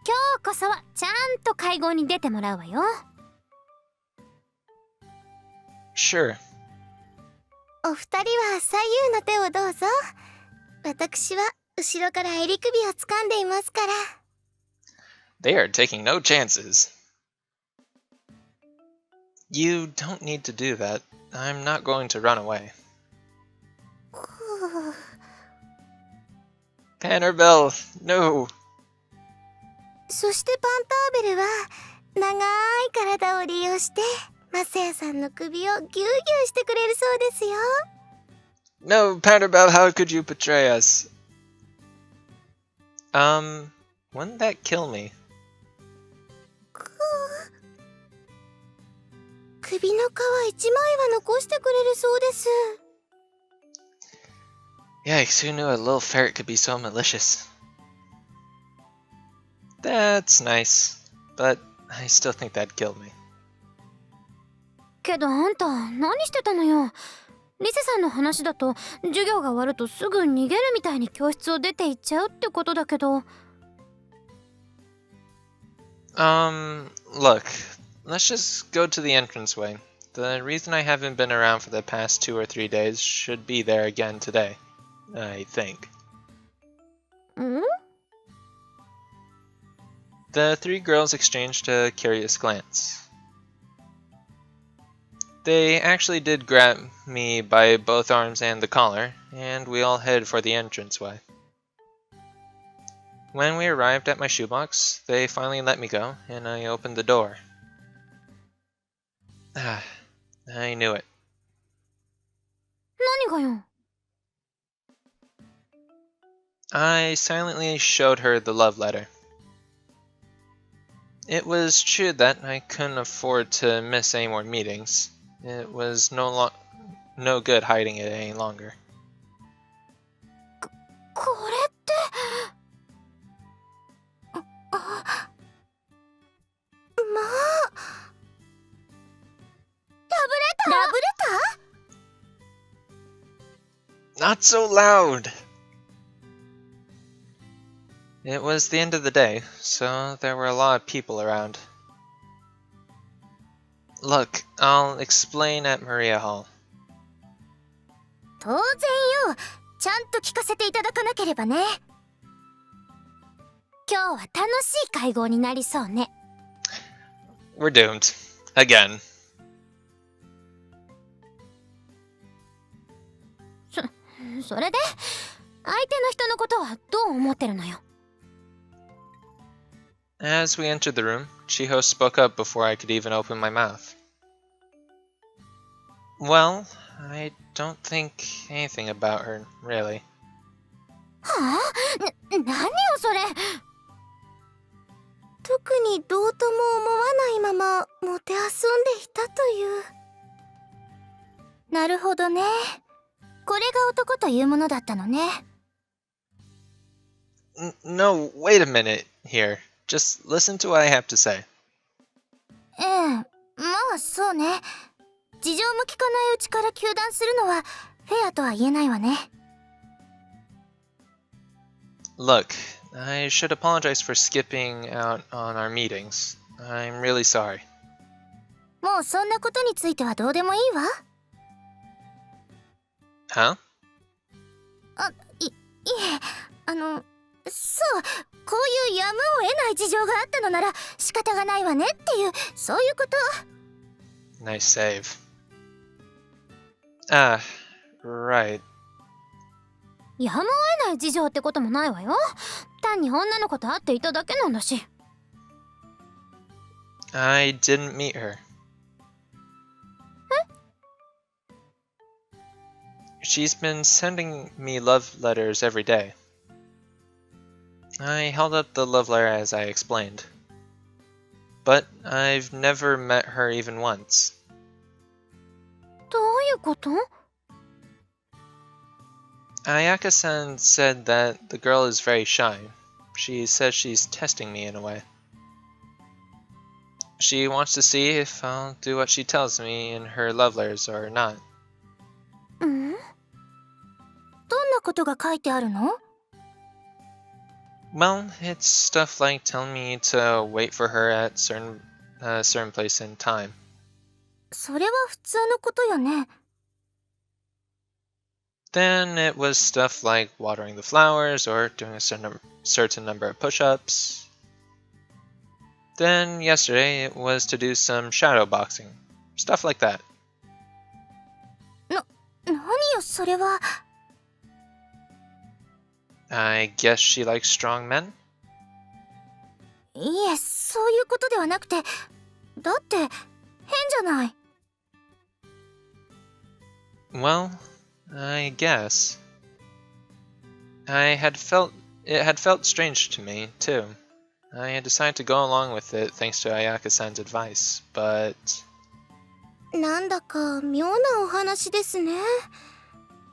今日こそはちゃんと会合に出てもらうわよ。Sure. お二人は左右の手をどうぞ。私は後ろから襟首を掴んでいますから。They are taking no chances. You don't need to do that. I'm not going to run away. Panerbell, no. そしてパンターベルは長い体を利用してマサヤさんの首をギュウギュウしてくれるそうですよ。No, Panerbell, how could you betray us? Wouldn't that kill me? 首の皮一枚は残してくれるそうです。Yikes, who knew a little ferret could be so malicious? That's nice, but I still think that'd kill me. けどあんた何してたのよ。リセさんの話だと授業が終わるとすぐ逃げるみたいに教室を出て行っちゃうってことだけど。Look, let's just go to the entranceway. The reason I haven't been around for the past 2 or 3 days should be there again today, I think. ん？ The three girls exchanged a curious glance. They actually did grab me by both arms and the collar, and we all headed for the entranceway. When we arrived at my shoebox, they finally let me go, and I opened the door. I knew it. 何がよ。I silently showed her the love letter. It was true that I couldn't afford to miss any more meetings. It was no good hiding it any longer. これってまあラブレター？ Not so loud! It was the end of the day, so there were a lot of people around. Look, I'll explain at Maria Hall. 当然よ。ちゃんと聞かせていただかなければね。今日は楽しい会合になりそうね。We're doomed. Again. それで相手の人のことはどう思ってるのよ。As we entered the room, Chiho spoke up before I could even open my mouth. Well, I don't think anything about her, really. はあ？何よそれ。特にどうとも思わないままもてあそんでいたという。なるほどね。これが男というものだったのね。No, wait a minute here. Just listen to what I have to say. ええ、まあそうね。事情も聞かないうちから糾弾するのはフェアとは言えないわね。Look, I should apologize for skipping out on our meetings. I'm really sorry. もうそんなことについてはどうでもいいわ。Huh? いえ、そう、こういうやむを得ない事情があったのなら仕方がないわねっていう、そういうこと。 Nice save. Ah, right. やむを得ない事情ってこともないわよ。単に女の子と会っていただけなんだし。I didn't meet her. She's been sending me love letters every day. I held up the love letter as I explained. But I've never met her even once. どういうこと？ Ayaka-san said that the girl is very shy. She says she's testing me in a way. She wants to see if I'll do what she tells me in her love letters or not. どんなことが書いてあるの？ Well, it's stuff like telling me to wait for her at certain place and time. それは普通のことよね。 Then it was stuff like watering the flowers or doing a certain number of push-ups. Then yesterday it was to do some shadow boxing. Stuff like that. 何よそれは。 I guess she likes strong men? いえ、そういうことではなくて、だって変じゃない。 Well, I guess. It had felt strange to me, too. I had decided to go along with it thanks to Ayaka-san's advice, but... なんだか妙なお話ですね。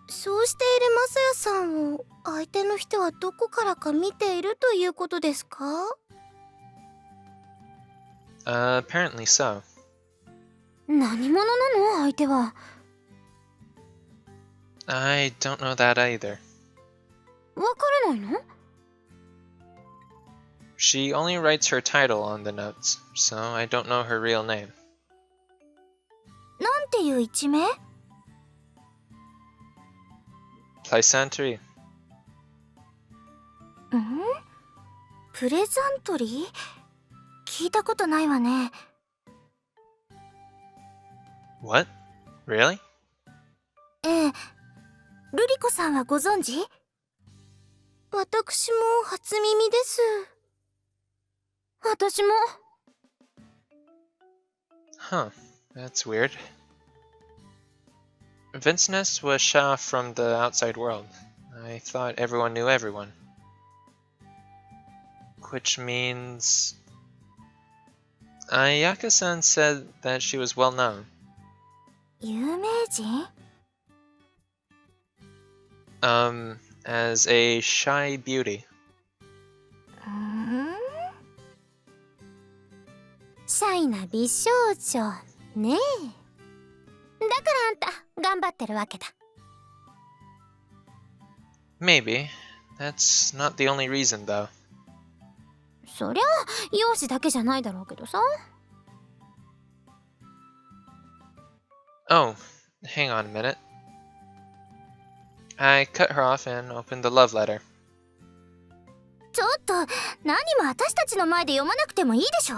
そうしているマサヤさんを相手の人はどこからか見ているということですか？ apparently so. 何者なの相手は。I don't know that either. わからないの？ She only writes her title on the notes, so I don't know her real name. なんていう一名？ Plaisanterie. プレザントリー？聞いたことないわね。 What? Really? ええ、ルリコさんはご存知？私も初耳です。私も。Huh, that's weird. Vincennes was shut off from the outside world. I thought everyone knew everyone. Which means... Ayaka-san said that she was well known. 有名人？ As a shy beauty. シャイな美少女ねえ。だからあんた頑張ってるわけだ。Maybe. That's not the only reason, though. そりゃ容姿だけじゃないだろうけどさ。Oh, hang on a minute. I cut her off and opened the love letter. ちょっと、何も私たちの前で読まなくてもいいでしょ？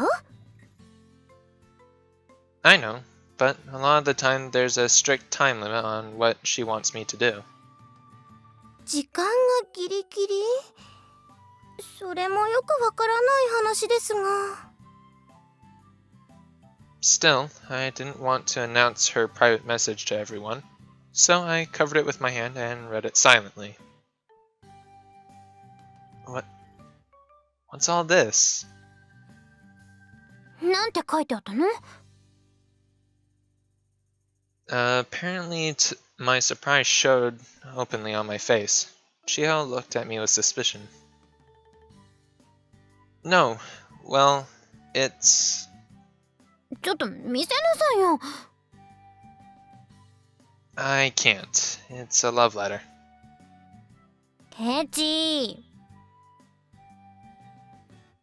I know, but a lot of the time there's a strict time limit on what she wants me to do. 時間がギリギリ？それもよくわからない話ですが。 Still, I didn't want to announce her private message to everyone, so I covered it with my hand and read it silently. What's all this? なんて書いてあったの？ Apparently, my surprise showed openly on my face. Chiho looked at me with suspicion. No, well, it's... ちょっと見せなさいよ。I can't. It's a love letter. ケチ。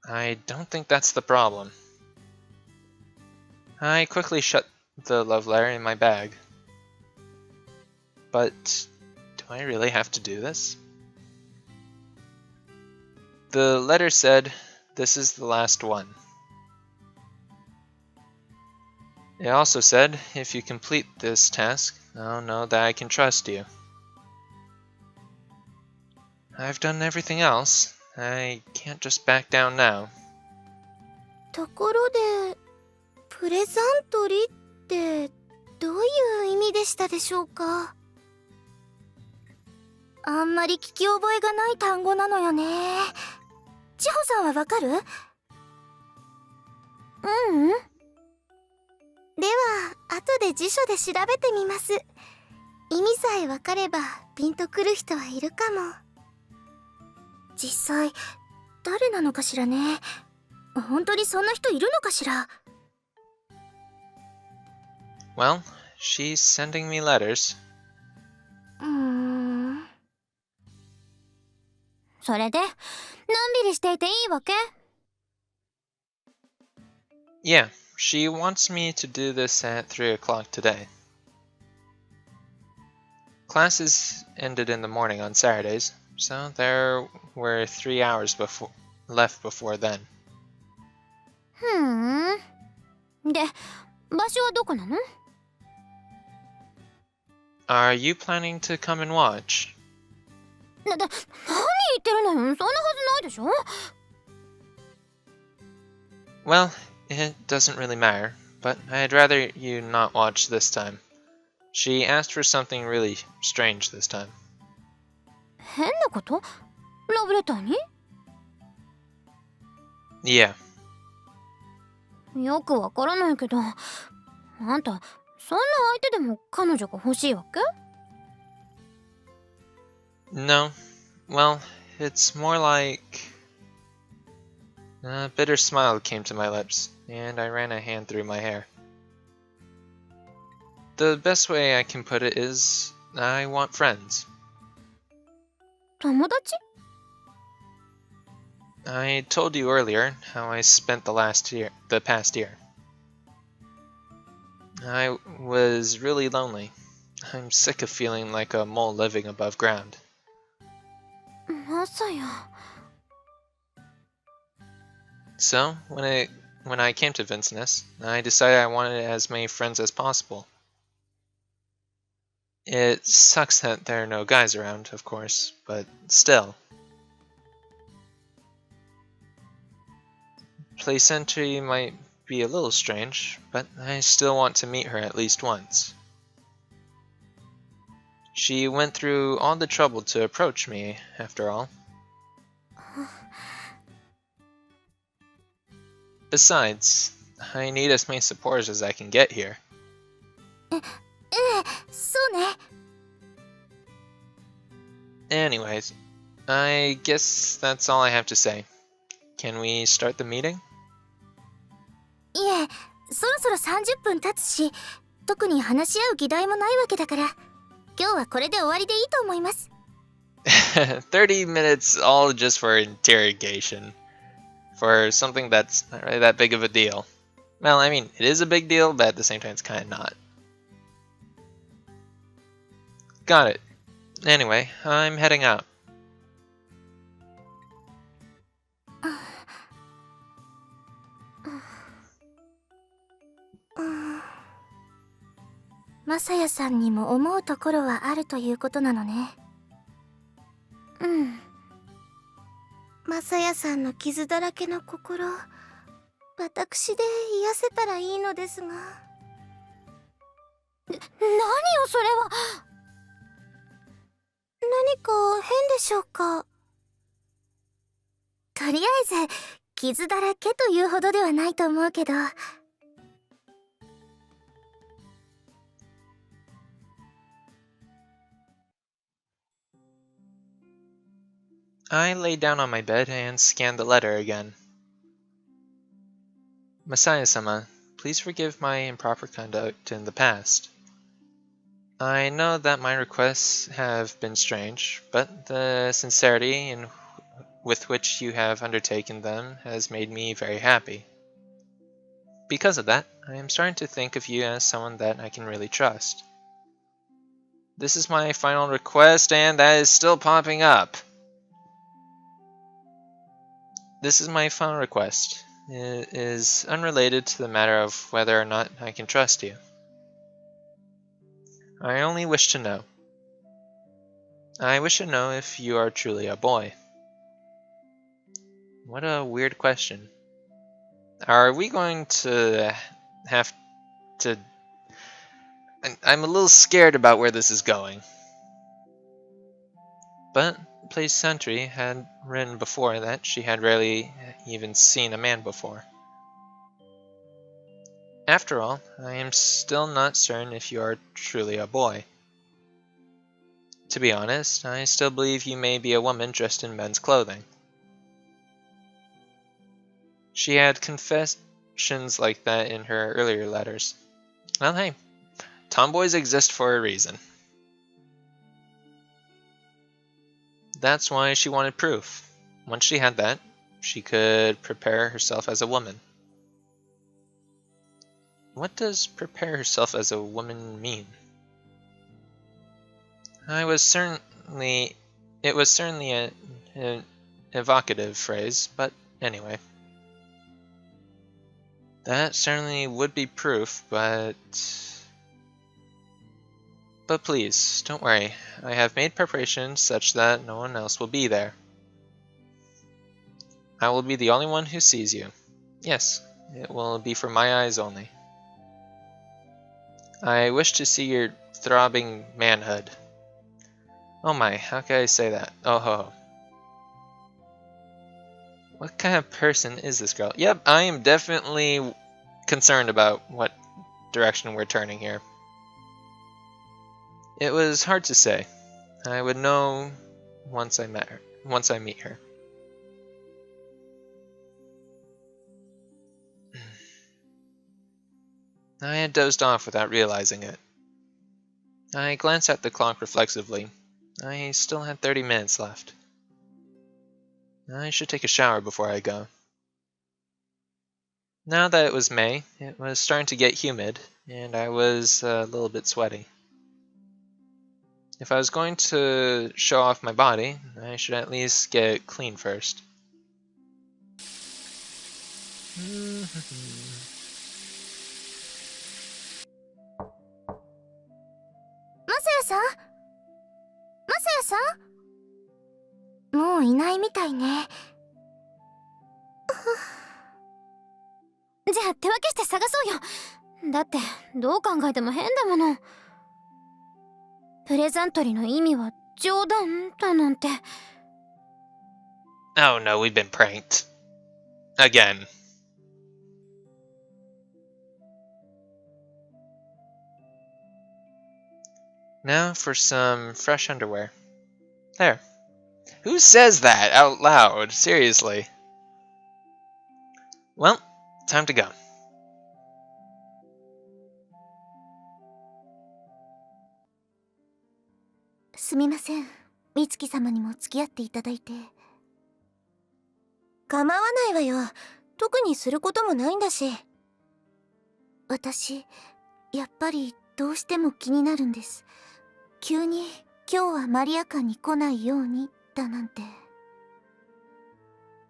I don't think that's the problem. I quickly shut the love letter in my bag. But I really have to do this? The letter said, "This is the last one." It also said, "If you complete this task, I'll know that I can trust you." I've done everything else. I can't just back down now. ところで、プレザントリーってどういう意味でしたでしょうか？あんまり聞き覚えがない単語なのよね。千穂さんはわかる？ううん。では、後で辞書で調べてみます。意味さえわかればピンとくる人はいるかも。実際、誰なのかしらね。本当にそんな人いるのかしら。Well, she's sending me letters. それで、のんびりしていていいわけ？ Yeah, she wants me to do this at 3 o'clock today. Classes ended in the morning on Saturdays, so there were 3 hours left before then. で、場所はどこなの？ Are you planning to come and watch? 何言ってるのよ。そんなはずないでしょ？ Well, it doesn't really matter, but I'd rather you not watch this time. She asked for something really strange this time. 変なこと？ラブレターに？ Yeah. よくわからないけど、あんた、そんな相手でも彼女が欲しいわけ？ No. Well, it's more like... A bitter smile came to my lips, and I ran a hand through my hair. The best way I can put it is, I want friends. 友達？ I told you earlier how I spent the past year. I was really lonely. I'm sick of feeling like a mole living above ground. まさや。So, when I came to Vincennes, I decided I wanted as many friends as possible. It sucks that there are no guys around, of course, but still. Place entry might be a little strange, but I still want to meet her at least once. She went through all the trouble to approach me, after all. Besides, I need as many supporters as I can get here. そうね。 Anyways, I guess that's all I have to say. Can we start the meeting? いえ、そろそろ30分経つし、特に話し合う議題もないわけだから、今日はこれで終わりでいいと思います。30 minutes all just for interrogation. For something that's not really that big of a deal. Well, I mean, it is a big deal, but at the same time it's kind of not. Got it. Anyway, I'm heading out. マサヤさんにも思うところはあるということなのね。うん。マサヤさんの傷だらけの心、私で癒せたらいいのですが。何よそれは。何か変でしょうか。とりあえず傷だらけというほどではないと思うけど。I lay down on my bed and scanned the letter again. Masaya-sama, please forgive my improper conduct in the past. I know that my requests have been strange, but the sincerity with which you have undertaken them has made me very happy. Because of that, I am starting to think of you as someone that I can really trust. This is my final request, and that is still popping up. This is my final request. It is unrelated to the matter of whether or not I can trust you. I only wish to know. I wish to know if you are truly a boy. What a weird question. Are we going to have to... I'm a little scared about where this is going. But Place Sentry had written before that she had rarely even seen a man before. After all, I am still not certain if you are truly a boy. To be honest, I still believe you may be a woman dressed in men's clothing. She had confessions like that in her earlier letters. Well, hey, tomboys exist for a reason. That's why she wanted proof. Once she had that, she could prepare herself as a woman. What does prepare herself as a woman mean? It was certainly an evocative phrase, but anyway. That certainly would be proof, but please, don't worry. I have made preparations such that no one else will be there. I will be the only one who sees you. Yes, it will be for my eyes only. I wish to see your throbbing manhood. Oh my, how can I say that? Oh ho. What kind of person is this girl? Yep, I am definitely concerned about what direction we're turning here. It was hard to say. I would know once I meet her. I had dozed off without realizing it. I glanced at the clock reflexively. I still had 30 minutes left. I should take a shower before I go. Now that it was May, it was starting to get humid, and I was a little bit sweaty. If I was going to show off my body, I should at least get it clean first. Masaya-san? Masaya-san? もういないみたいね。じゃあ手分けして探そうよ。だってどう考えても変だもの。プレゼントリーの意味は冗談だなんて。Oh no, we've been pranked. Again. Now for some fresh underwear. There. Who says that out loud? Seriously. Well, time to go. すみません。美月様にも付き合っていただいて。構わないわよ。特にすることもないんだし。私、やっぱりどうしても気になるんです。急に今日はマリア館に来ないようにだなんて。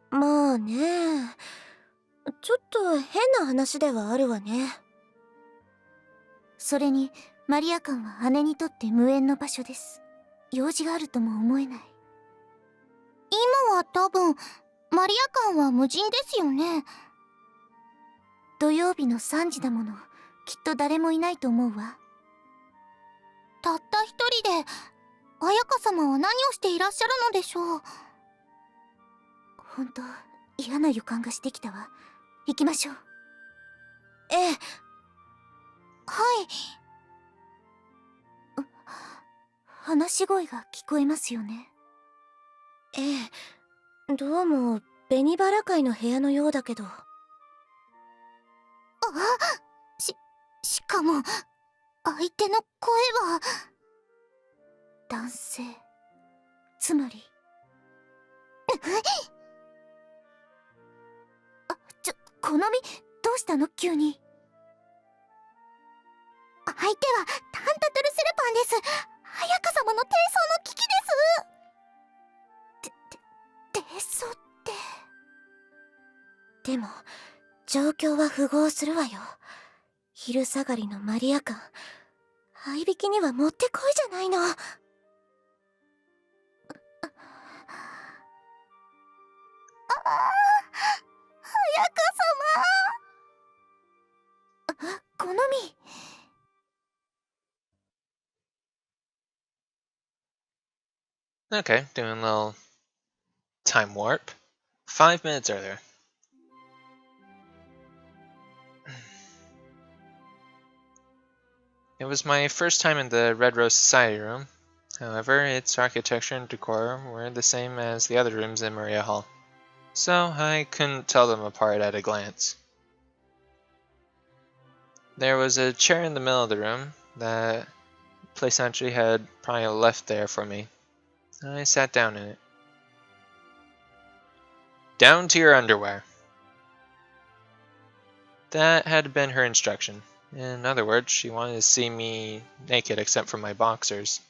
まあね、ちょっと変な話ではあるわね。それにマリア館は姉にとって無縁の場所です。用事があるとも思えない。今は多分マリア館は無人ですよね。土曜日の3時だもの。きっと誰もいないと思うわ。たった一人で綾香様は何をしていらっしゃるのでしょう。ほんと嫌な予感がしてきたわ。行きましょう。ええ。はい。話し声が聞こえますよね。ええ。どうも紅バラ会の部屋のようだけど。しかも相手の声は男性。つまりこのみどうしたの急に。相手はタンタトルスルパンです。綾香様の低層の危機です。低層って。でも、状況は符合するわよ。昼下がりのマリア感。合いびきにはもってこいじゃないの。綾香様。好み。Okay, doing a little time warp. 5 minutes earlier. It was my first time in the Red Rose Society room. However, its architecture and decor were the same as the other rooms in Maria Hall, so I couldn't tell them apart at a glance. There was a chair in the middle of the room that Place Entry had probably left there for me. I sat down in it. Down to your underwear. That had been her instruction. In other words, she wanted to see me naked except for my boxers.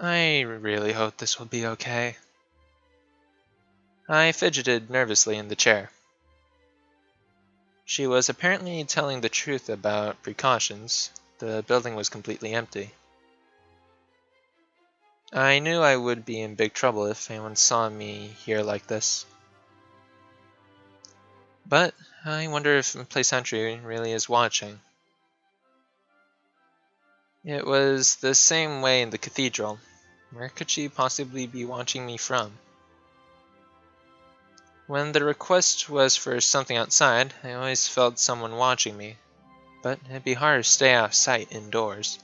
I really hope this will be okay. I fidgeted nervously in the chair. She was apparently telling the truth about precautions. The building was completely empty. I knew I would be in big trouble if anyone saw me here like this. But I wonder if Place Entry really is watching. It was the same way in the cathedral. Where could she possibly be watching me from? When the request was for something outside, I always felt someone watching me, but it'd be hard to stay out of sight indoors.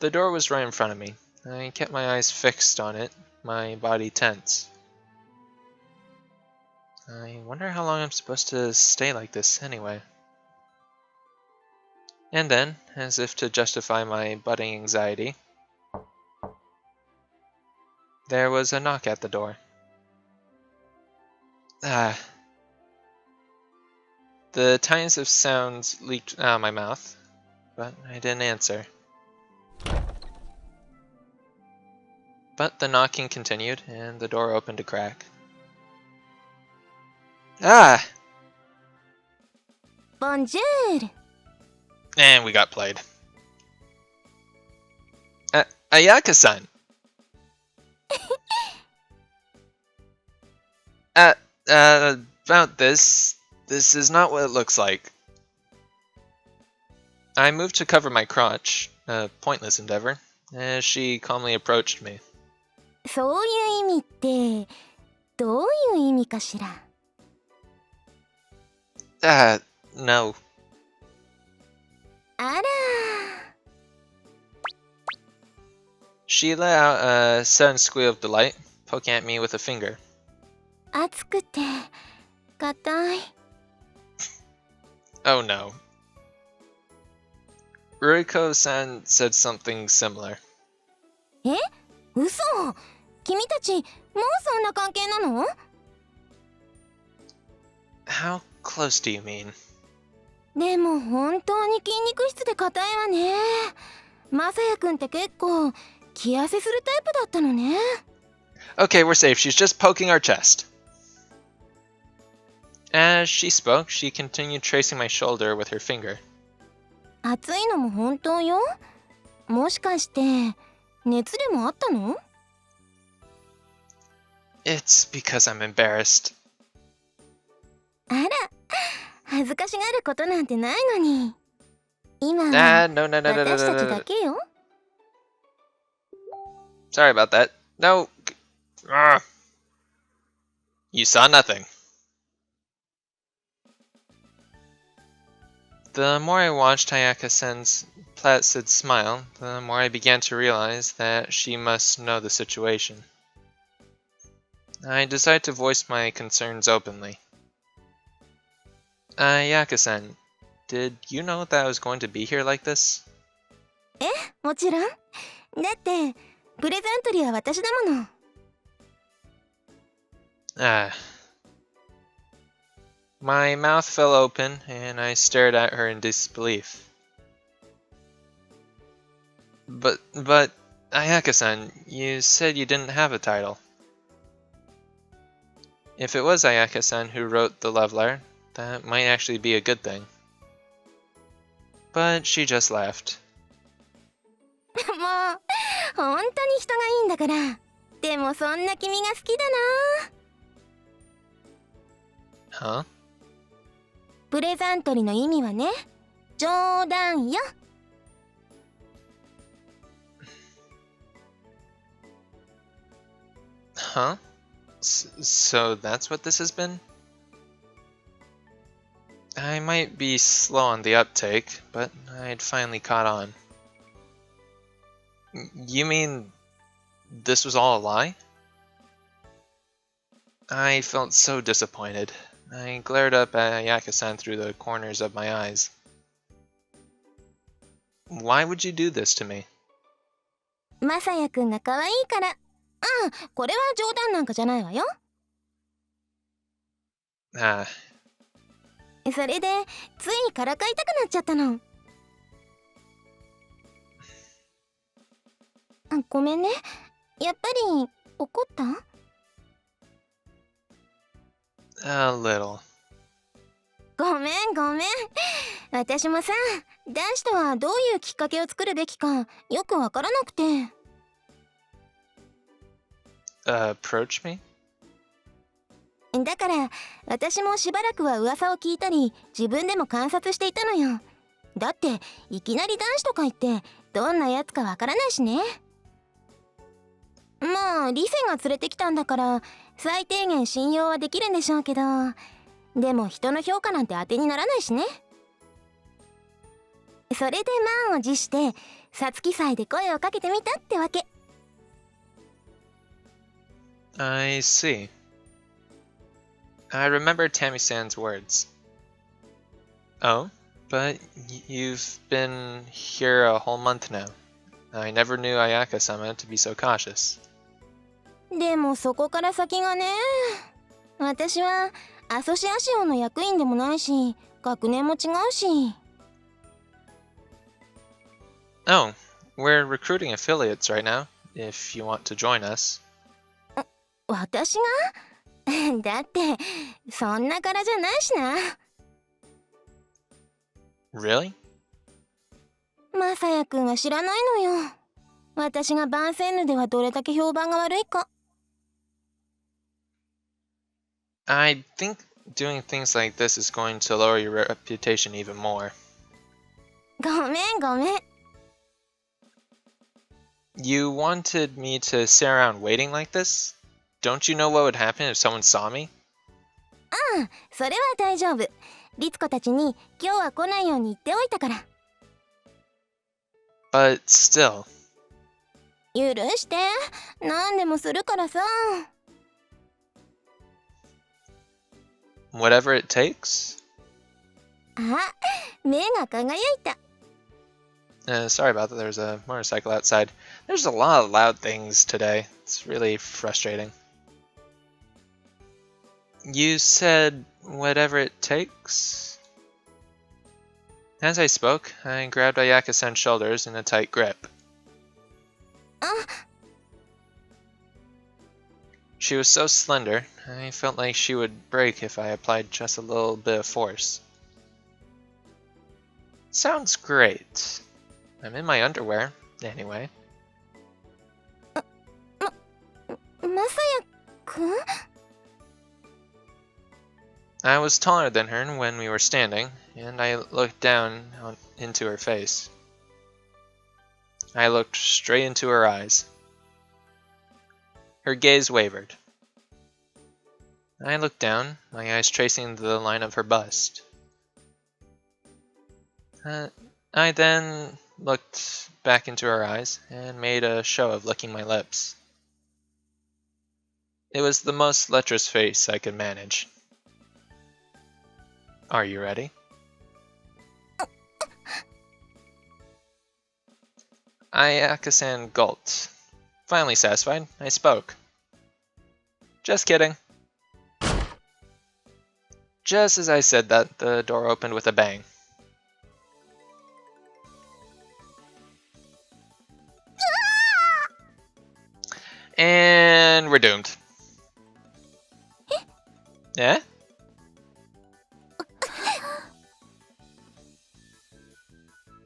The door was right in front of me. I kept my eyes fixed on it, my body tense. I wonder how long I'm supposed to stay like this anyway. And then, as if to justify my budding anxiety, there was a knock at the door. The tiniest of sounds leaked out of my mouth, but I didn't answer. But the knocking continued, and the door opened a crack. Bonjour! And we got played. Ayaka-san! About this is not what it looks like. I moved to cover my crotch, a pointless endeavor, as she calmly approached me. そういう意味ってどういう意味かしら。No. あら。 She let out a sudden squeal of delight, poking at me with a finger. 熱くて硬い。 Oh no. Ruriko-san said something similar. え？嘘？君たちもうそんな関係なの？ How close do you mean? でも本当に筋肉質で硬いわね。マサヤくんって結構気痩せするタイプだったのね。 Okay, we're safe. She's just poking our chest. As she spoke, she continued tracing my shoulder with her finger. 暑いのも本当よ。もしかして熱でもあったの？ It's because I'm embarrassed. あら、恥ずかしがることなんてないのに。今は No. 私たちだけよ。 Sorry about that. No. You saw nothing. The more I watched Ayaka-sen's placid smile, the more I began to realize that she must know the situation. I decided to voice my concerns openly. Ayaka-sen, did you know that I was going to be here like this? もちろん。だってプレゼントリーは私だもの。 My mouth fell open and I stared at her in disbelief. But, Ayaka-san, you said you didn't have a title. If it was Ayaka-san who wrote the love letter, that might actually be a good thing. But she just laughed. もう本当に人がいいんだから。でもそんな君が好きだな。 Huh? プレザントリの意味はね、冗談よ。Huh? So that's what this has been? I might be slow on the uptake, but I'd finally caught on. You mean this was all a lie? I felt so disappointed. I glared up at Ayaka-san through the corners of my eyes. Why would you do this to me? マサヤくんが可愛いから。これは冗談なんかじゃないわよ。Ah, それでついからかいたくなっちゃったの。ごめんね。やっぱり怒った？ a little. ごめんごめん。私もさ、男子とはどういうきっかけを作るべきかよくわからなくて。Approach me? だから私もしばらくは噂を聞いたり自分でも観察していたのよ。だっていきなり男子とか言ってどんなやつかわからないしね。まあ理性が連れてきたんだから最低限信用はできるんでしょうけど、でも人の評価なんて当てにならないしね。それで満を持して皐月祭で声をかけてみたってわけ。 I see. I remember Tammy-san's words. Oh, but you've been here a whole month now. I never knew Ayaka-sama to be so cautious. でもそこから先がね、私はアソシアシオンの役員でもないし学年も違うし。 Oh, we're recruiting affiliates right now, if you want to join us. 私がだってそんな柄じゃないしな。 Really? マサヤくんは知らないのよ。私がバンセンヌではどれだけ評判が悪いか。 I think doing things like this is going to lower your reputation even more. ごめんごめん。 You wanted me to sit around waiting like this? Don't you know what would happen if someone saw me? それは大丈夫。律子たちに今日は来ないように言っておいたから。 But still, 許して。何でもするからさ。 whatever it takes? 目が輝いた。 Sorry about that, there's a motorcycle outside. There's a lot of loud things today. It's really frustrating. You said whatever it takes? As I spoke, I grabbed Ayaka-san's shoulders in a tight grip. She was so slender, I felt like she would break if I applied just a little bit of force. Sounds great. I'm in my underwear, anyway. マサヤくん？ I was taller than her when we were standing, and I looked down into her face. I looked straight into her eyes. Her gaze wavered. I looked down, my eyes tracing the line of her bust. I then looked back into her eyes and made a show of licking my lips. It was the most lecherous face I could manage. Are you ready? Ayaka-san gulped. Finally satisfied, I spoke. Just kidding. Just as I said that, the door opened with a bang. And we're doomed. Yeah?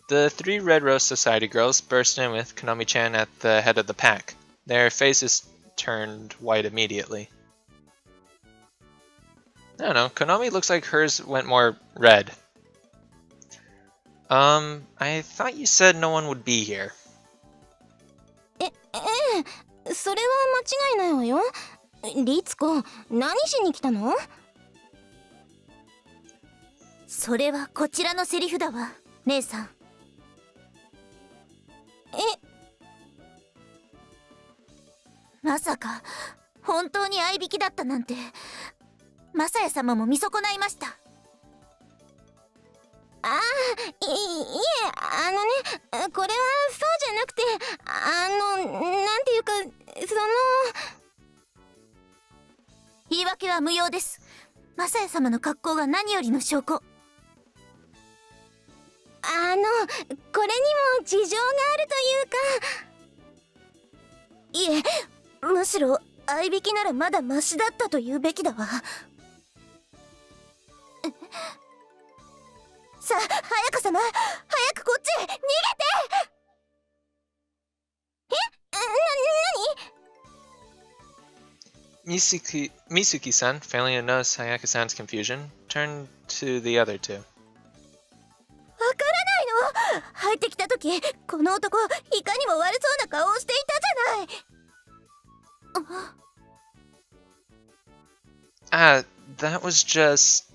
The three Red Rose Society girls burst in with Konomi-chan at the head of the pack. Their faces turned white immediately. I don't know, Konomi looks like hers went more red. I thought you said no one would be here. それは間違いないわよ。律子、何しに来たの？それはこちらのセリフだわ、姉さん。まさか本当に合いびきだったなんて、マサヤ様も見損ないました。いえ、これはそうじゃなくて、なんていうか、言い訳は無用です。マサヤ様の格好が何よりの証拠。これにも事情があるというか。いえ、むしろ合いびきならまだマシだったと言うべきだわ。さあ、早香様、早くこっちへ逃げて。Misuki-san, failing to notice Sayaka-san's confusion, turned to the other two. わからないの？入ってきた時、この男、いかにも悪そうな顔をしていたじゃない。That was just...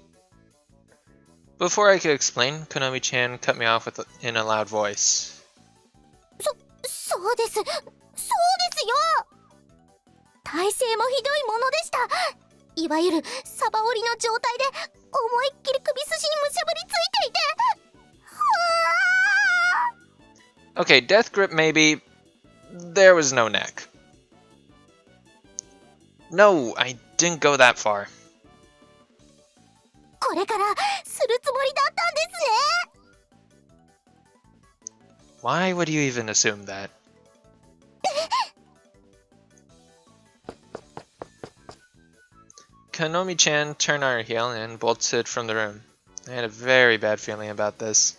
Before I could explain, Konomi-chan cut me off in a loud voice. そうです。そうですよ。体勢もひどいものでした。いわゆるサバ折りの状態で思いっきり首筋にむしゃぶりついていて。Okay, death grip maybe. There was no neck. No, I didn't go that far. これからするつもりだったんですね。 Why would you even assume that? Konomi-chan turned on her heel and bolted from the room. I had a very bad feeling about this.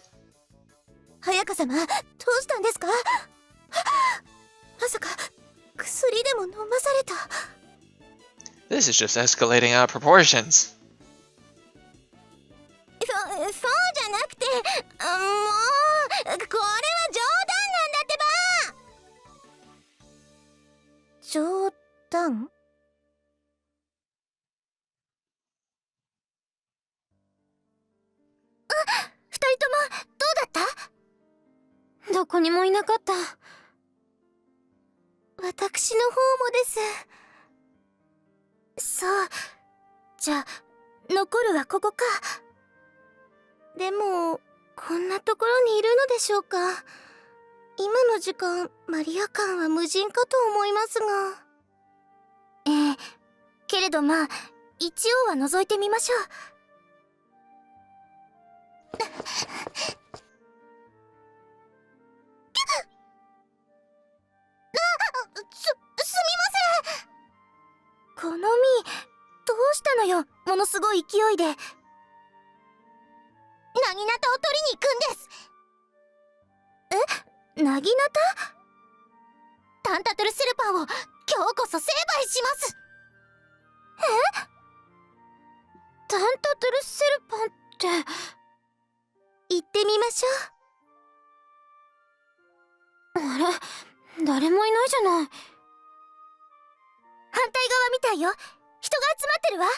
早香様、どうしたんですか？まさか薬でも飲まされた？ This is just escalating out of proportions. そうじゃなくて、もう、これは冗談なんだってば。冗談？二人ともどうだった？どこにもいなかった。私の方もです。そう。じゃあ残るはここか。でもこんなところにいるのでしょうか。今の時間マリア館は無人かと思いますが。けれどまあ一応は覗いてみましょう。すみません。この実、どうしたのよ、ものすごい勢いで。ナギナタを取りに行くんです。え？ナギナタ？タンタトゥルスルパンを今日こそ成敗します。タンタトゥルスルパンって行ってみましょう。あれ、誰もいないじゃない。反対側みたいよ。人が集まってるわ。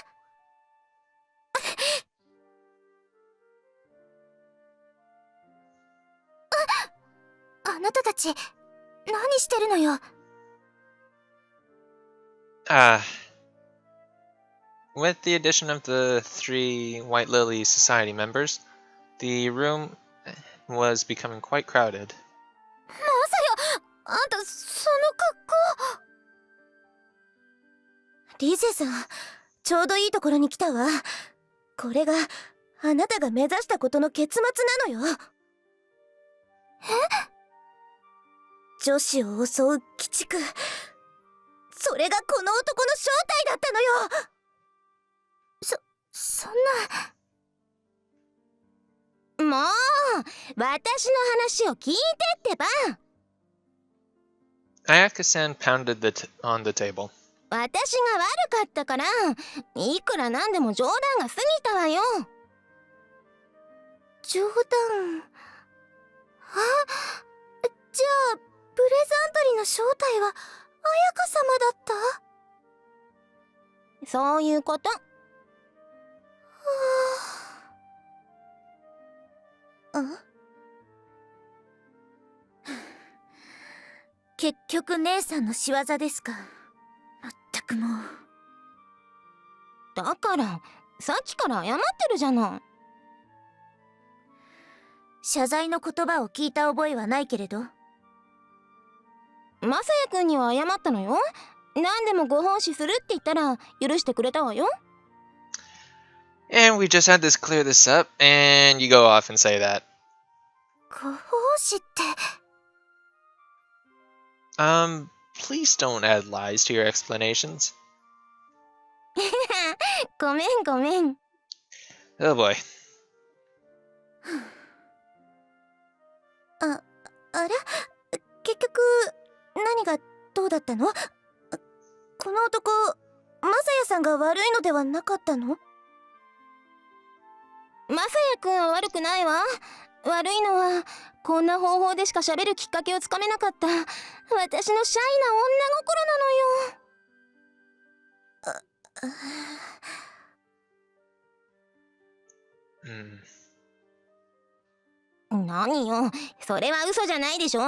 あなたたち何してるのよ。With the addition of the three White Lily Society members, the room was becoming quite crowded. まさや、あんたその格好。リゼさん、ちょうどいいところに来たわ。これがあなたが目指したことの結末なのよ。女子を襲う鬼畜。それがこの男の正体だったのよ。そんな。もう私の話を聞いてってば。Ayaka-san pounded on the table. 私が悪かったから、いくらなんでも冗談が過ぎたわよ。冗談。じゃあブレザントリの正体は綾香様だった？そういうこと。結局姉さんの仕業ですか。まったくもう。だからさっきから謝ってるじゃない。謝罪の言葉を聞いた覚えはないけれど。マサヤくんには謝ったのよ。何でもご奉仕するって言ったら許してくれたわよ。And we just had to clear this up, and you go off and say that. ご奉仕って。Please don't add lies to your explanations. ごめんごめん。Oh boy. あれ結局何がどうだったの？この男マサヤさんが悪いのではなかったの？マサヤくんは悪くないわ。悪いのはこんな方法でしか喋るきっかけをつかめなかった私のシャイな女心なのよ。何よ、それは嘘じゃないでしょ。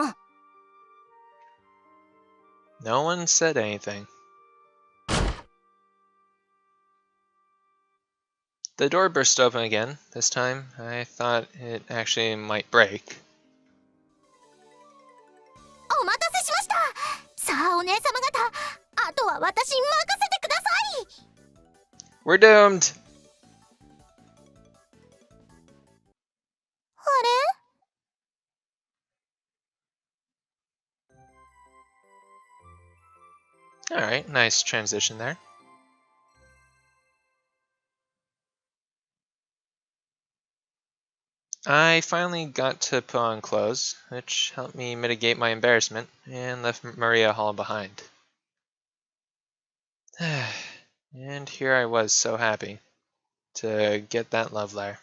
No one said anything. The door burst open again. This time, I thought it actually might break. お待たせしました。さあお姉様方、あとは私に任せてください。We're doomed! あれ？ Alright, nice transition there. I finally got to put on clothes, which helped me mitigate my embarrassment, and left Maria Hall behind. And here I was so happy to get that love letter.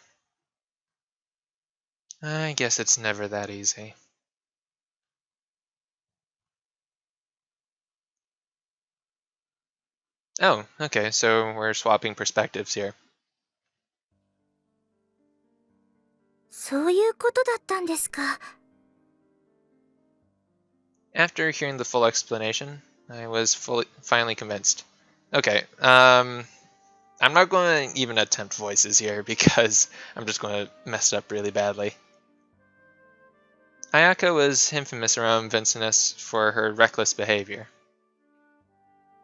I guess it's never that easy. Oh, okay, so we're swapping perspectives here. そういうことだったんですか。After hearing the full explanation, I was finally convinced. Okay, I'm not going to even attempt voices here because I'm just going to mess it up really badly. Ayaka was infamous around Vincennes for her reckless behavior.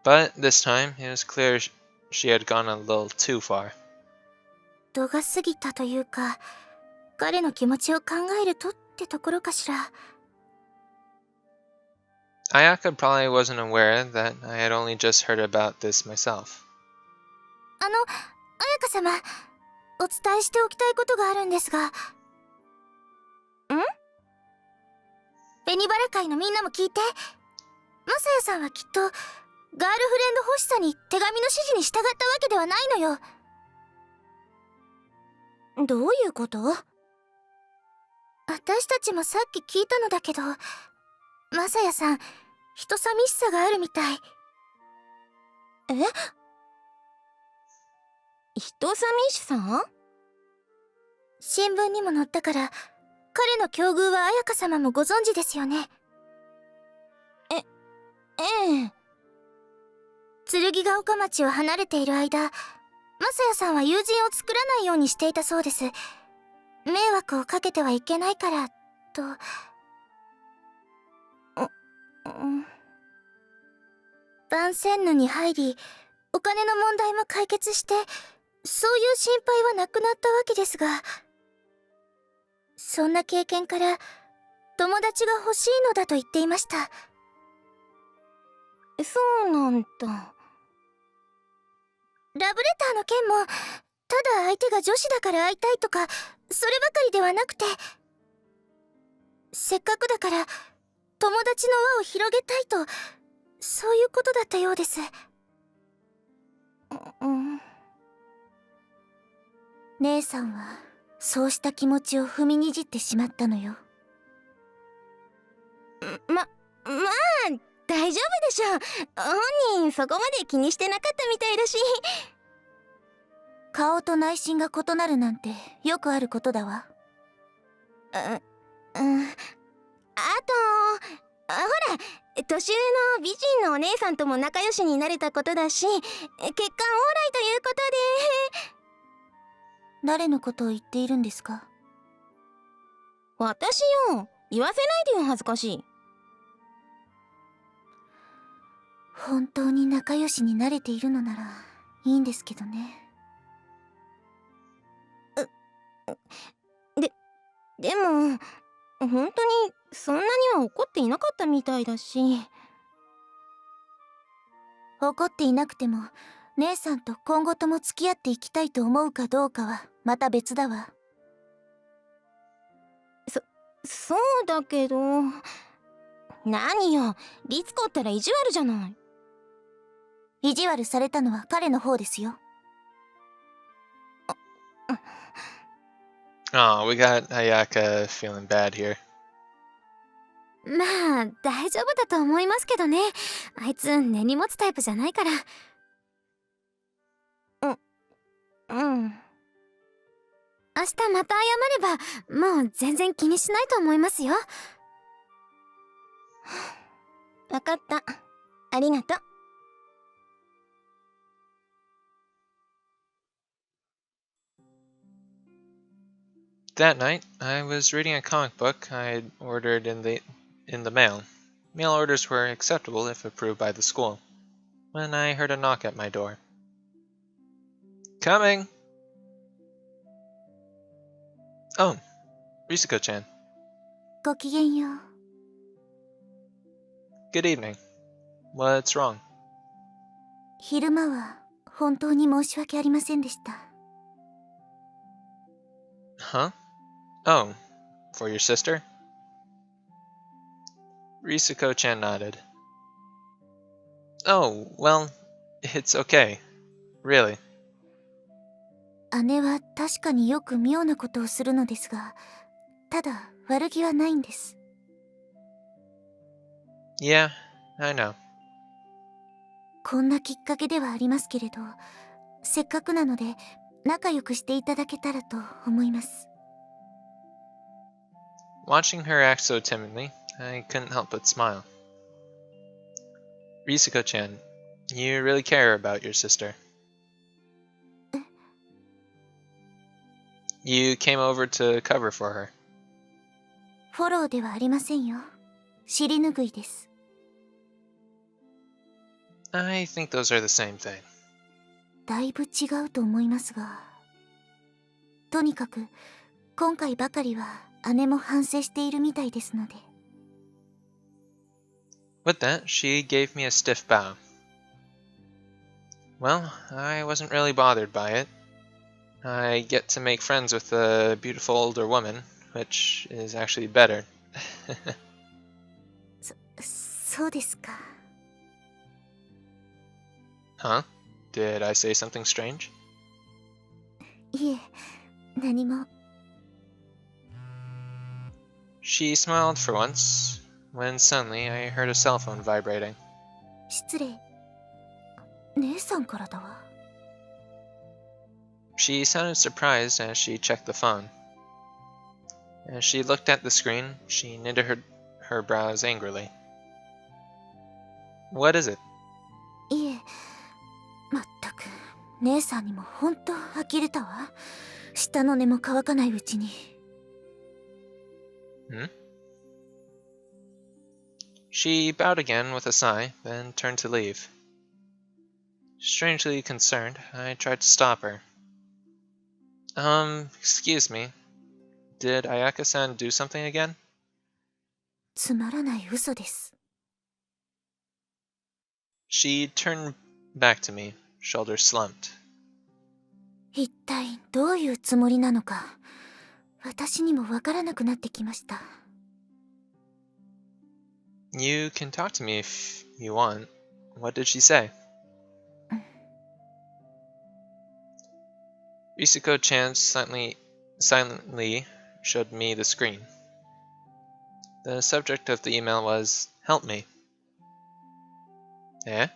But this time, it was clear she had gone a little too far. 度が過ぎたというか、彼の気持ちを考えるとってところかしら。Ayaka probably wasn't aware that I had only just heard about this myself. 彩香様、お伝えしておきたいことがあるんですが。紅バラ会のみんなも聞いて。マサヤさんはきっとガールフレンド欲しさに手紙の指示に従ったわけではないのよ。どういうこと？私たちもさっき聞いたのだけど、マサヤさん人寂しさがあるみたい。え？人寂しさ？新聞にも載ったから、彼の境遇は彩香様もご存知ですよね。ええ。剣ヶ丘町を離れている間、マサヤさんは友人を作らないようにしていたそうです。迷惑をかけてはいけないからと。ヴァンセンヌに入り、お金の問題も解決して、そういう心配はなくなったわけですが、そんな経験から友達が欲しいのだと言っていました。そうなんだ。ラブレターの件も、ただ相手が女子だから会いたいとか、そればかりではなくて、せっかくだから友達の輪を広げたいと、そういうことだったようです。うん。姉さんはそうした気持ちを踏みにじってしまったのよ。まあ大丈夫でしょ。本人そこまで気にしてなかったみたいだし。顔と内心が異なるなんてよくあることだわ。うん。あとほら、年上の美人のお姉さんとも仲良しになれたことだし、結果オーライということ誰のことを言っているんですか？で。私よ。言わせないでよ、恥ずかしい。本当に仲良しになれているのならいいんですけどね。でも本当にそんなには怒っていなかったみたいだし。怒っていなくても姉さんと今後とも付き合っていきたいと思うかどうかはまた別だわ。そうだけど。何よ、リツコったら意地悪じゃない。意地悪されたのは彼の方ですよ。Oh, we got Ayaka feeling bad here. まあ大丈夫だと思いますけどね。あいつ根に持つタイプじゃないから。うん。明日また謝ればもう全然気にしないと思いますよ。わかった。ありがとう。That night, I was reading a comic book I'd ordered in the mail. Mail orders were acceptable if approved by the school. When I heard a knock at my door. Coming! Oh, Risako-chan. ごきげんよう。Good evening. What's wrong? 昼間は本当に申し訳ありませんでした。Huh? Oh, for your sister? Risako-chan nodded. Oh, well, it's okay. Really. 姉は確かによく妙なことをするのですが、ただ悪気はないんです。Yeah, I know. こんなきっかけではありますけれど、せっかくなので仲良くしていただけたらと思います。Watching her act so timidly, I couldn't help but smile. Risako-chan, you really care about your sister. You came over to cover for her. フォローではありませんよ。尻拭いです。I think those are the same thing. だいぶ違うと思いますが、とにかく今回ばかりは姉も反省しているみたいですので。With that, she gave me a stiff bow. Well, I wasn't really bothered by it. I get to make friends with a beautiful older woman, which is actually better. そうですか。Huh? Did I say something strange? いえ、何も。She smiled for once, when suddenly I heard a cell phone vibrating. 失礼。姉さんからだわ。She sounded surprised as she checked the phone. As she looked at the screen, she knitted her brows angrily. What is it? いえ、まったく姉さんにもほんと呆れたわ。下の根も乾かないうちに。Hmm? She bowed again with a sigh, then turned to leave. Strangely concerned, I tried to stop her. Excuse me. Did Ayaka-san do something again? つまらない嘘です。She turned back to me, shoulder slumped. 一体どういうつもりなのか、私にもわからなくなってきました。You can talk to me if you want. What did she say? Risuko-chan silently showed me the screen. The subject of the email was, "Help me." Eh?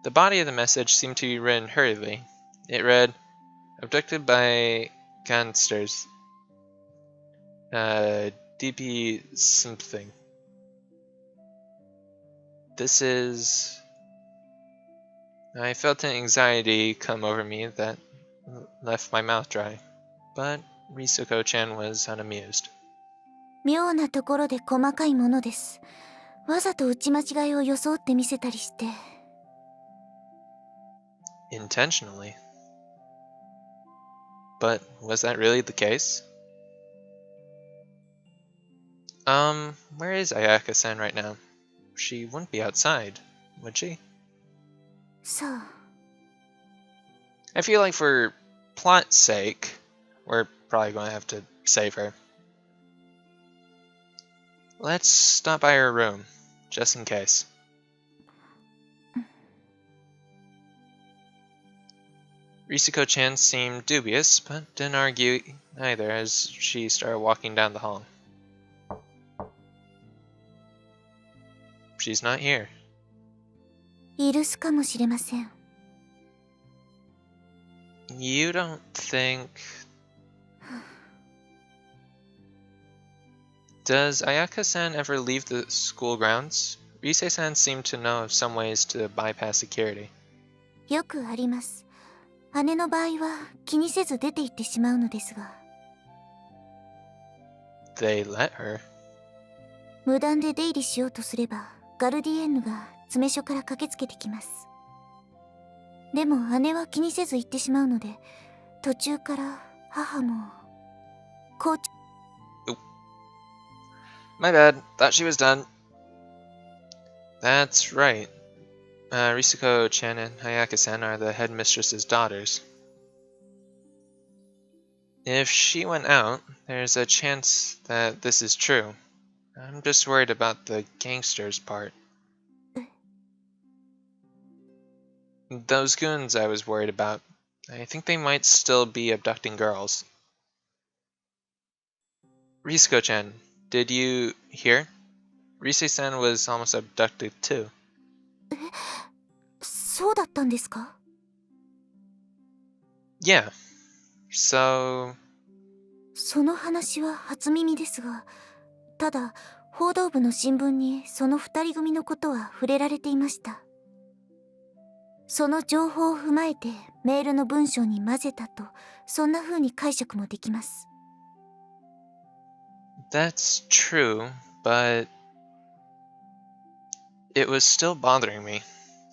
The body of the message seemed to be written hurriedly. It read, "Abducted by gangsters. DP something." This is... I felt an anxiety come over me that left my mouth dry, but Risuko-chan was unamused. 妙なところで細かいものです。わざと打ち間違いを装って見せたりして。Intentionally. But was that really the case? Where is Ayaka-san right now? She wouldn't be outside, would she? さあ。 I feel like for plot's sake, we're probably going to have to save her. Let's stop by her room, just in case. Risuko-chan seemed dubious, but didn't argue either as she started walking down the hall. She's not here. イルスかもしれません。 You don't think... Does Ayaka-san ever leave the school grounds? Rise-san seemed to know of some ways to bypass security. よくあります。姉の場合は気にせず出て行ってしまうのですが。 They let her. 無断で出入りしようとすれば、ガルディエンヌが詰め所から駆けつけてきます。でも姉は気にせず行ってしまうので、途中から母も校長。 My bad. Thought she was done. That's right. Risuko-chan and Ayaka-san are the headmistress's daughters. If she went out, there's a chance that this is true. I'm just worried about the gangsters part. Those goons I was worried about. I think they might still be abducting girls. Risuko-chan, did you hear? Rise-san was almost abducted too. そうだったんですか？ Yeah. So... その話は初耳ですが、ただ報道部の新聞にその二人組のことは触れられていました。その情報を踏まえてメールの文章に混ぜたと、そんな風に解釈もできます。 That's true, but it was still bothering me.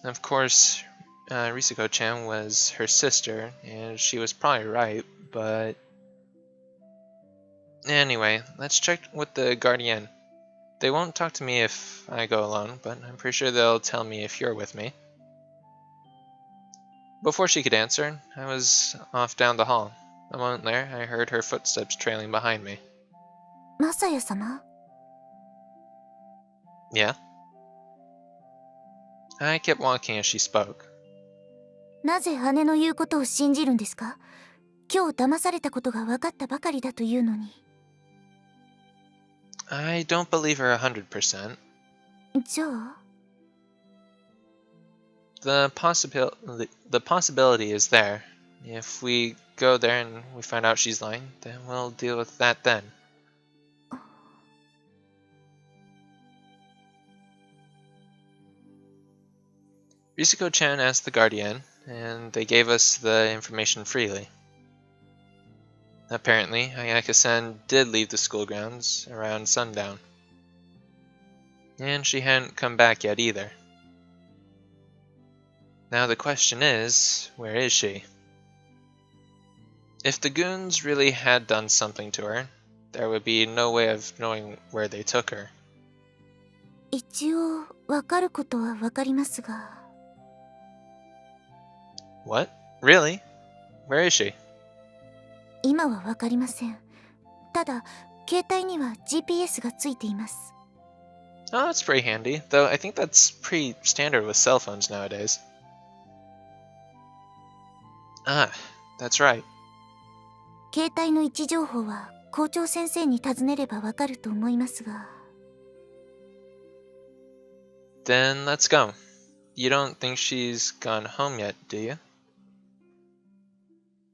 Of course, Risuko-chan was her sister, and she was probably right, but... Anyway, let's check with the Guardian. They won't talk to me if I go alone, but I'm pretty sure they'll tell me if you're with me. Before she could answer, I was off down the hall. A moment later, I heard her footsteps trailing behind me. マサヤ様？ Yeah? I kept walking as she spoke. なぜ姉の言うことを信じるんですか？今日騙されたことが分かったばかりだというのに。 I don't believe her 100%. じゃあ？ The possibility is there. If we go there and we find out she's lying, then we'll deal with that then. Risuko-chan asked the Guardian, and they gave us the information freely. Apparently, Ayaka-san did leave the school grounds around sundown. And she hadn't come back yet either. Now the question is, where is she? If the goons really had done something to her, there would be no way of knowing where they took her. 一応わかることはわかりますが。What? Really? Where is she? 今はわかりません。ただ携帯には GPS がついています。Oh, that's pretty handy, though I think that's pretty standard with cell phones nowadays. Ah, that's right. 携帯の位置情報は校長先生に尋ねればわかると思いますが。Then let's go. You don't think she's gone home yet, do you?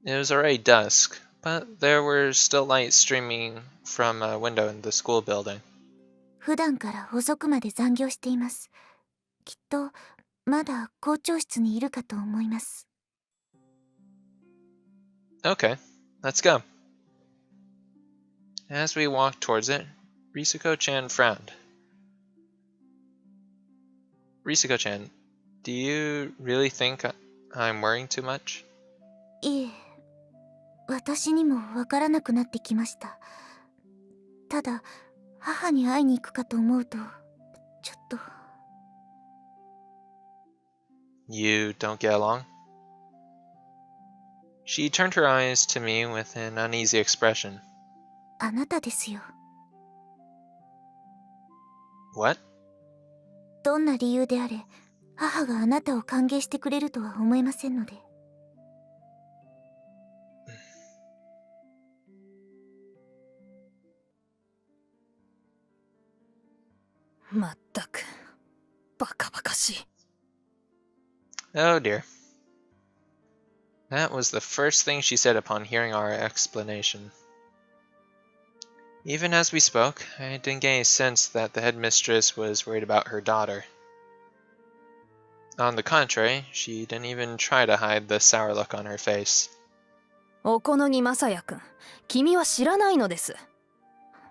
It was already dusk, but there were still lights streaming from a window in the school building. 普段から遅くまで残業しています。きっとまだ校長室にいるかと思います。Okay, let's go. As we walked towards it, Risuko-chan frowned. Risuko-chan, do you really think I'm worrying too much? いえ、私にもわからなくなってきました。ただ母に会いに行くかと思うとちょっと。You don't get along? She turned her eyes to me with an uneasy expression. あなたですよ。What? どんな理由であれ母があなたを歓迎してくれるとは思えませんので。まったくバカバカしい。Oh dear. That was the first thing she said upon hearing our explanation. Even as we spoke, I didn't get any sense that the headmistress was worried about her daughter. On the contrary, she didn't even try to hide the sour look on her face. おこのぎまさやくん、君は知らないのです。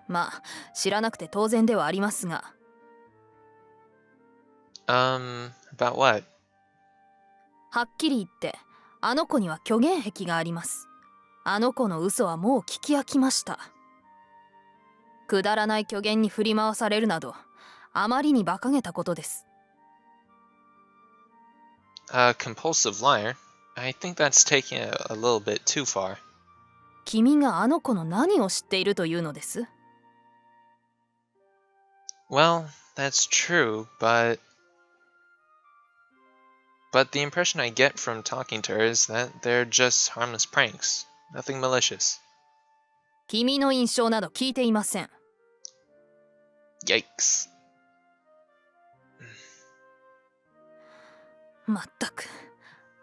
まあ知らなくて当然ではありますが。About what? はっきり言ってあの子には虚言癖があります。あの子の嘘はもう聞き飽きました。くだらない虚言に振り回されるなどあまりに馬鹿げたことです。A compulsive liar? I think that's taking it a little bit too far. 君があの子の何を知っているというのです？ Well, that's true, but the impression I get from talking to her is that they're just harmless pranks, nothing malicious. 君の印象など聞いていません。Yikes. まったく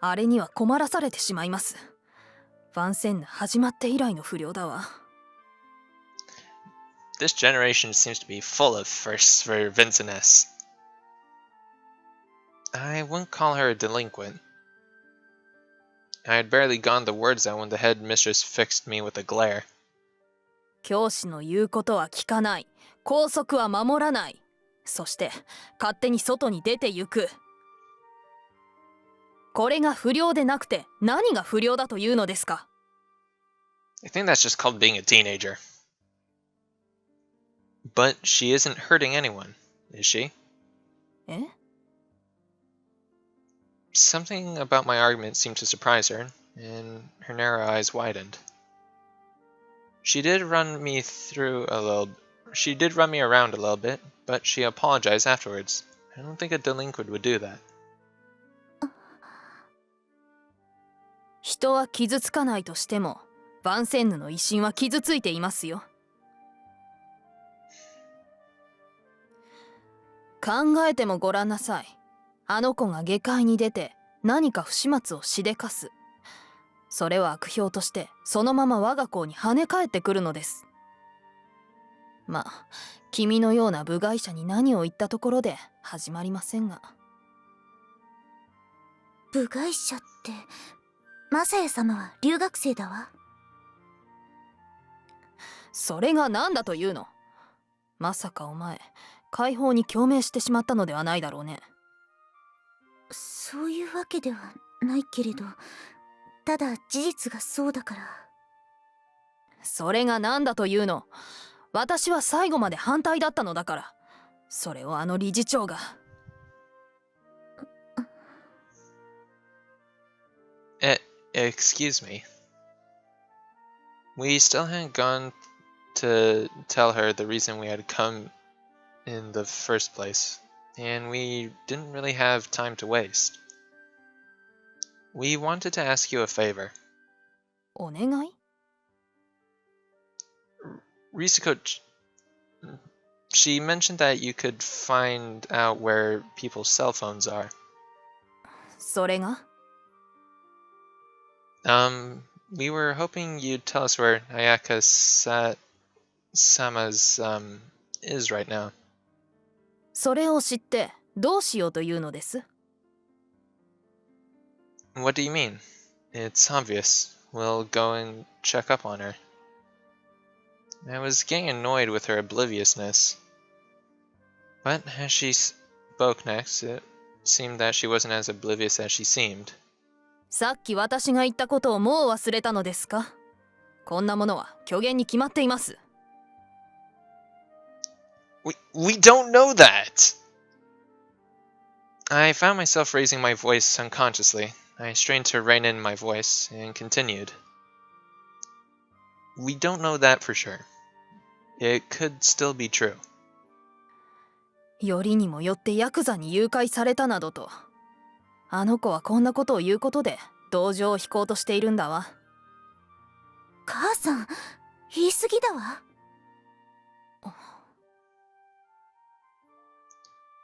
あれには困らされてしまいます。ヴァンセンヌ始まって以来の不良だわ。This generation seems to be full of firsts for Vincennes. I wouldn't call her a delinquent. I had barely gotten the words out when the headmistress fixed me with a glare. 教師の言うことは聞かない。校則は守らない。そして勝手に外に出て行く。これが不良でなくて何が不良だというのですか？ I think that's just called being a teenager. But she isn't hurting anyone, is she? え？ Something about my argument seemed to surprise her, and her narrow eyes widened. She did run me around a little bit, but she apologized afterwards. I don't think a delinquent would do that. 人は傷つかないとしてもヴァンセンヌの威信は傷ついていますよ。考えてもごらんなさい。あの子が下界に出て何か不始末をしでかす。それは悪評としてそのまま我が校に跳ね返ってくるのです。まあ君のような部外者に何を言ったところで始まりませんが。部外者ってマサヤ様は留学生だわ。それが何だというの？まさかお前解放に共鳴してしまったのではないだろうね。そういうわけではないけれど、ただ事実がそうだから。それが何だというの？私は最後まで反対だったのだから。それをあの理事長が。Excuse me. We still hadn't gone to tell her the reason we had come in the first place, and we didn't really have time to waste. We wanted to ask you a favor. お願い？ Risako, she mentioned that you could find out where people's cell phones are. それが？ We were hoping you'd tell us where Ayaka Sama's is right now. それを知ってどうしようというのです？ What do you mean? It's obvious. We'll go and check up on her. I was getting annoyed with her obliviousness. But as she spoke next, it seemed that she wasn't as oblivious as she seemed. さっき私が言ったことをもう忘れたのですか？こんなものは虚言に決まっています。We don't know that! I found myself raising my voice unconsciously. I strained to rein in my voice and continued. We don't know that for sure. It could still be true. よりにもよってヤクザに誘拐されたなどと。あの子はこんなことを言うことで同情を引こうとしているんだわ。母さん、言い過ぎだわ。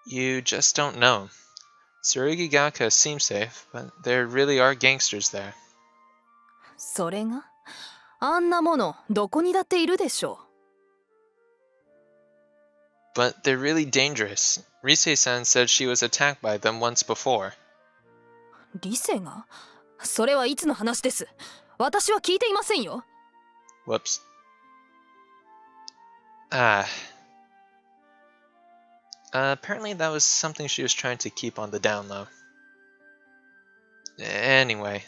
You just don't know. Surigigaka seems safe, but there really are gangsters there. それが？あんなものどこにだっているでしょう。But they're really dangerous. Rise-san said she was attacked by them once before. リセが？それはいつの話です？私は聞いていませんよ。Whoops. Apparently that was something she was trying to keep on the down low. Anyway,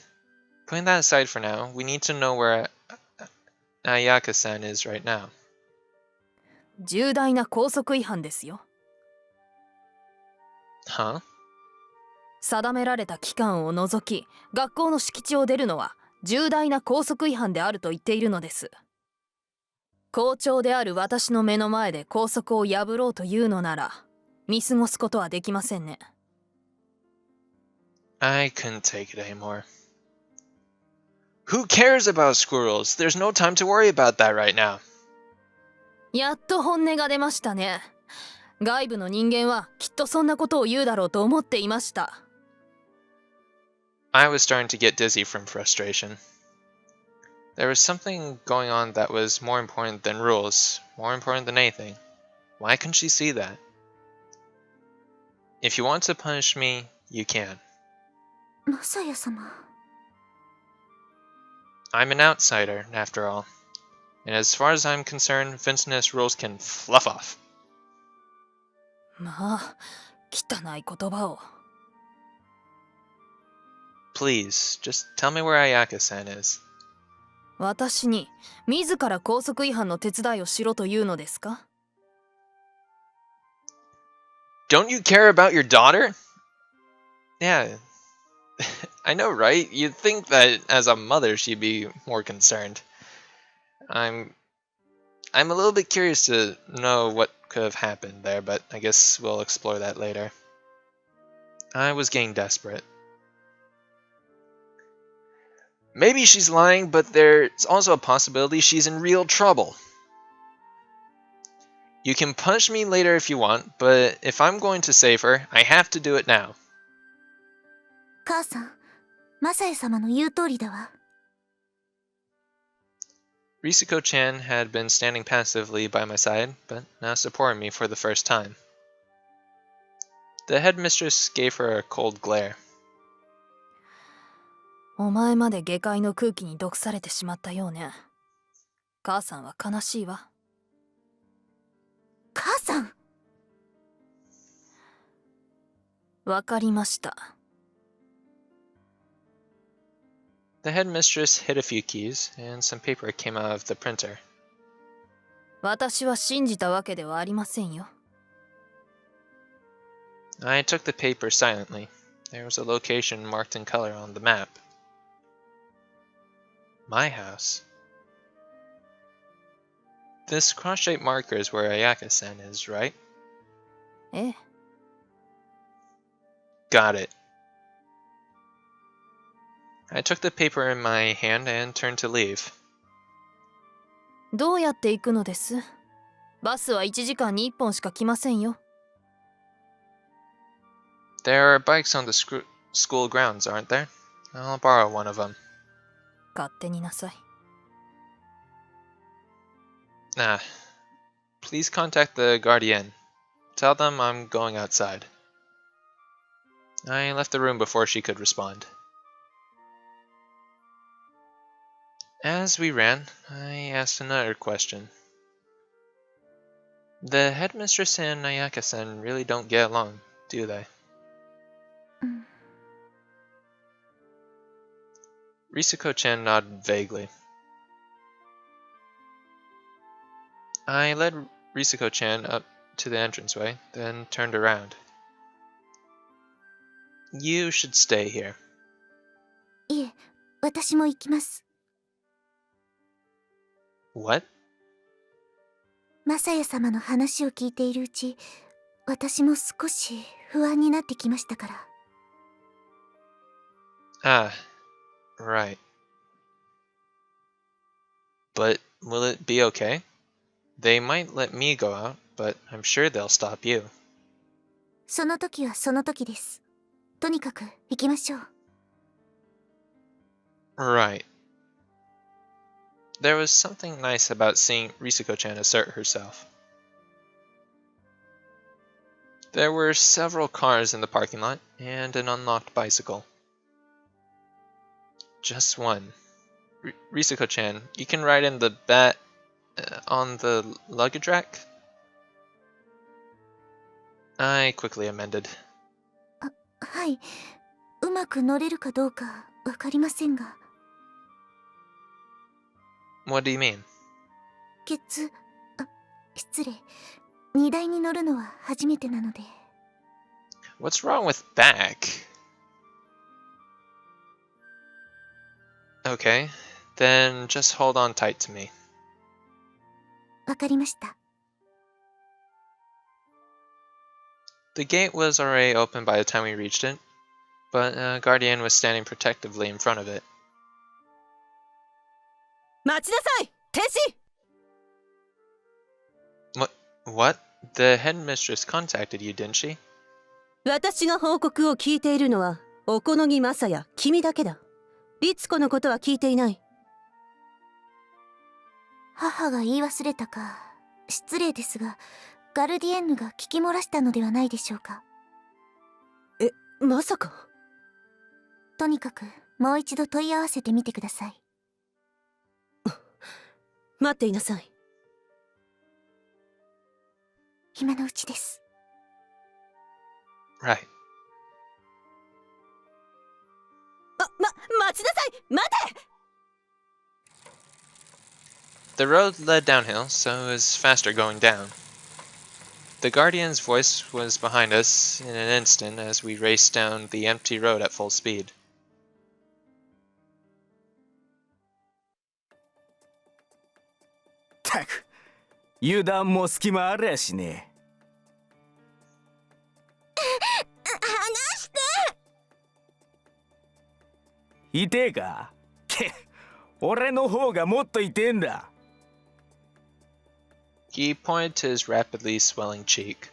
putting that aside for now, we need to know where Ayaka-san is right now. 重大な校則違反ですよ。Huh? 定められた期間を除き、学校の敷地を出るのは重大な校則違反であると言っているのです。校長である私の目の前で校則を破ろうというのなら、見過ごすことはできませんね。I couldn't take it anymore. Who cares about squirrels? There's no time to worry about that right now. やっと本音が出ましたね。外部の人間はきっとそんなことを言うだろうと思っていました。I was starting to get dizzy from frustration. There was something going on that was more important than rules, more important than anything. Why couldn't she see that? If you want to punish me, you can. Masaya様。I'm an outsider, after all. And as far as I'm concerned, Vincennes rules can fluff off. まあ、汚い言葉を。Please, just tell me where Ayaka-san is. 私に自ら校則違反の手伝いをしろというのですか？ Don't you care about your daughter? Yeah, I know, right? You'd think that as a mother she'd be more concerned. I'm a little bit curious to know what could have happened there, but I guess we'll explore that later. I was getting desperate. Maybe she's lying, but there's also a possibility she's in real trouble. You can punish me later if you want, but if I'm going to save her, I have to do it now. 母さん、マサヤ様の言う通りだわ。Risako-chan had been standing passively by my side, but now supported me for the first time. The headmistress gave her a cold glare. お前まで下界の空気に毒されてしまったようね。母さんは悲しいわ。母さん。わかりました。The headmistress hit a few keys, and some paper came out of the printer. 私は信じたわけではありませんよ。I took the paper silently. There was a location marked in color on the map. My house. This cross-shaped marker is where Ayaka-sen is, right? ええ。 Got it. I took the paper in my hand and turned to leave. どうやって行くのです？バスは1時間に1本しか来ませんよ。There are bikes on the school grounds, aren't there? I'll borrow one of them. 勝手になさい。 Ah, please contact the guardian. Tell them I'm going outside. I left the room before she could respond. As we ran, I asked another question. The headmistress and Ayaka-sen really don't get along, do they? Risuko-chan nodded vaguely. I led Risuko-chan up to the entranceway, then turned around. You should stay here. いえ、私も行きます。 What? マサヤ様の話を聞いているうち、私も少し不安になってきましたから。Ah, right. But will it be okay? They might let me go out, but I'm sure they'll stop you. その時はその時です。とにかく行きましょう。 Right. There was something nice about seeing Risuko-chan assert herself. There were several cars in the parking lot and an unlocked bicycle. Just one. Risuko-chan, you can ride in the on the luggage rack? I quickly amended. はい。うまく乗れるかどうかわかりませんが。 What do you mean? 失礼。荷台に乗るのは初めてなので。 What's wrong with back? Okay, then just hold on tight to me. わかりました。 The gate was already open by the time we reached it, but a guardian was standing protectively in front of it. 待ちなさい、停止。 What? The headmistress contacted you, didn't she? 私が報告を聞いているのはおこのぎまさや君だけだ。律子のことは聞いていない。母が言い忘れたか失礼ですが、ガルディエンヌが聞き漏らしたのではないでしょうか。まさか。とにかくもう一度問い合わせてみてください。待っていなさい。今のうちです。 Right. 待ちなさい、待て。 The road led downhill, so it was faster going down. The guardian's voice was behind us in an instant as we raced down the empty road at full speed. ったく油断も隙間ありゃしね話して。え。痛えかけ俺の方がもっと痛えんだ。 He pointed to his rapidly swelling cheek.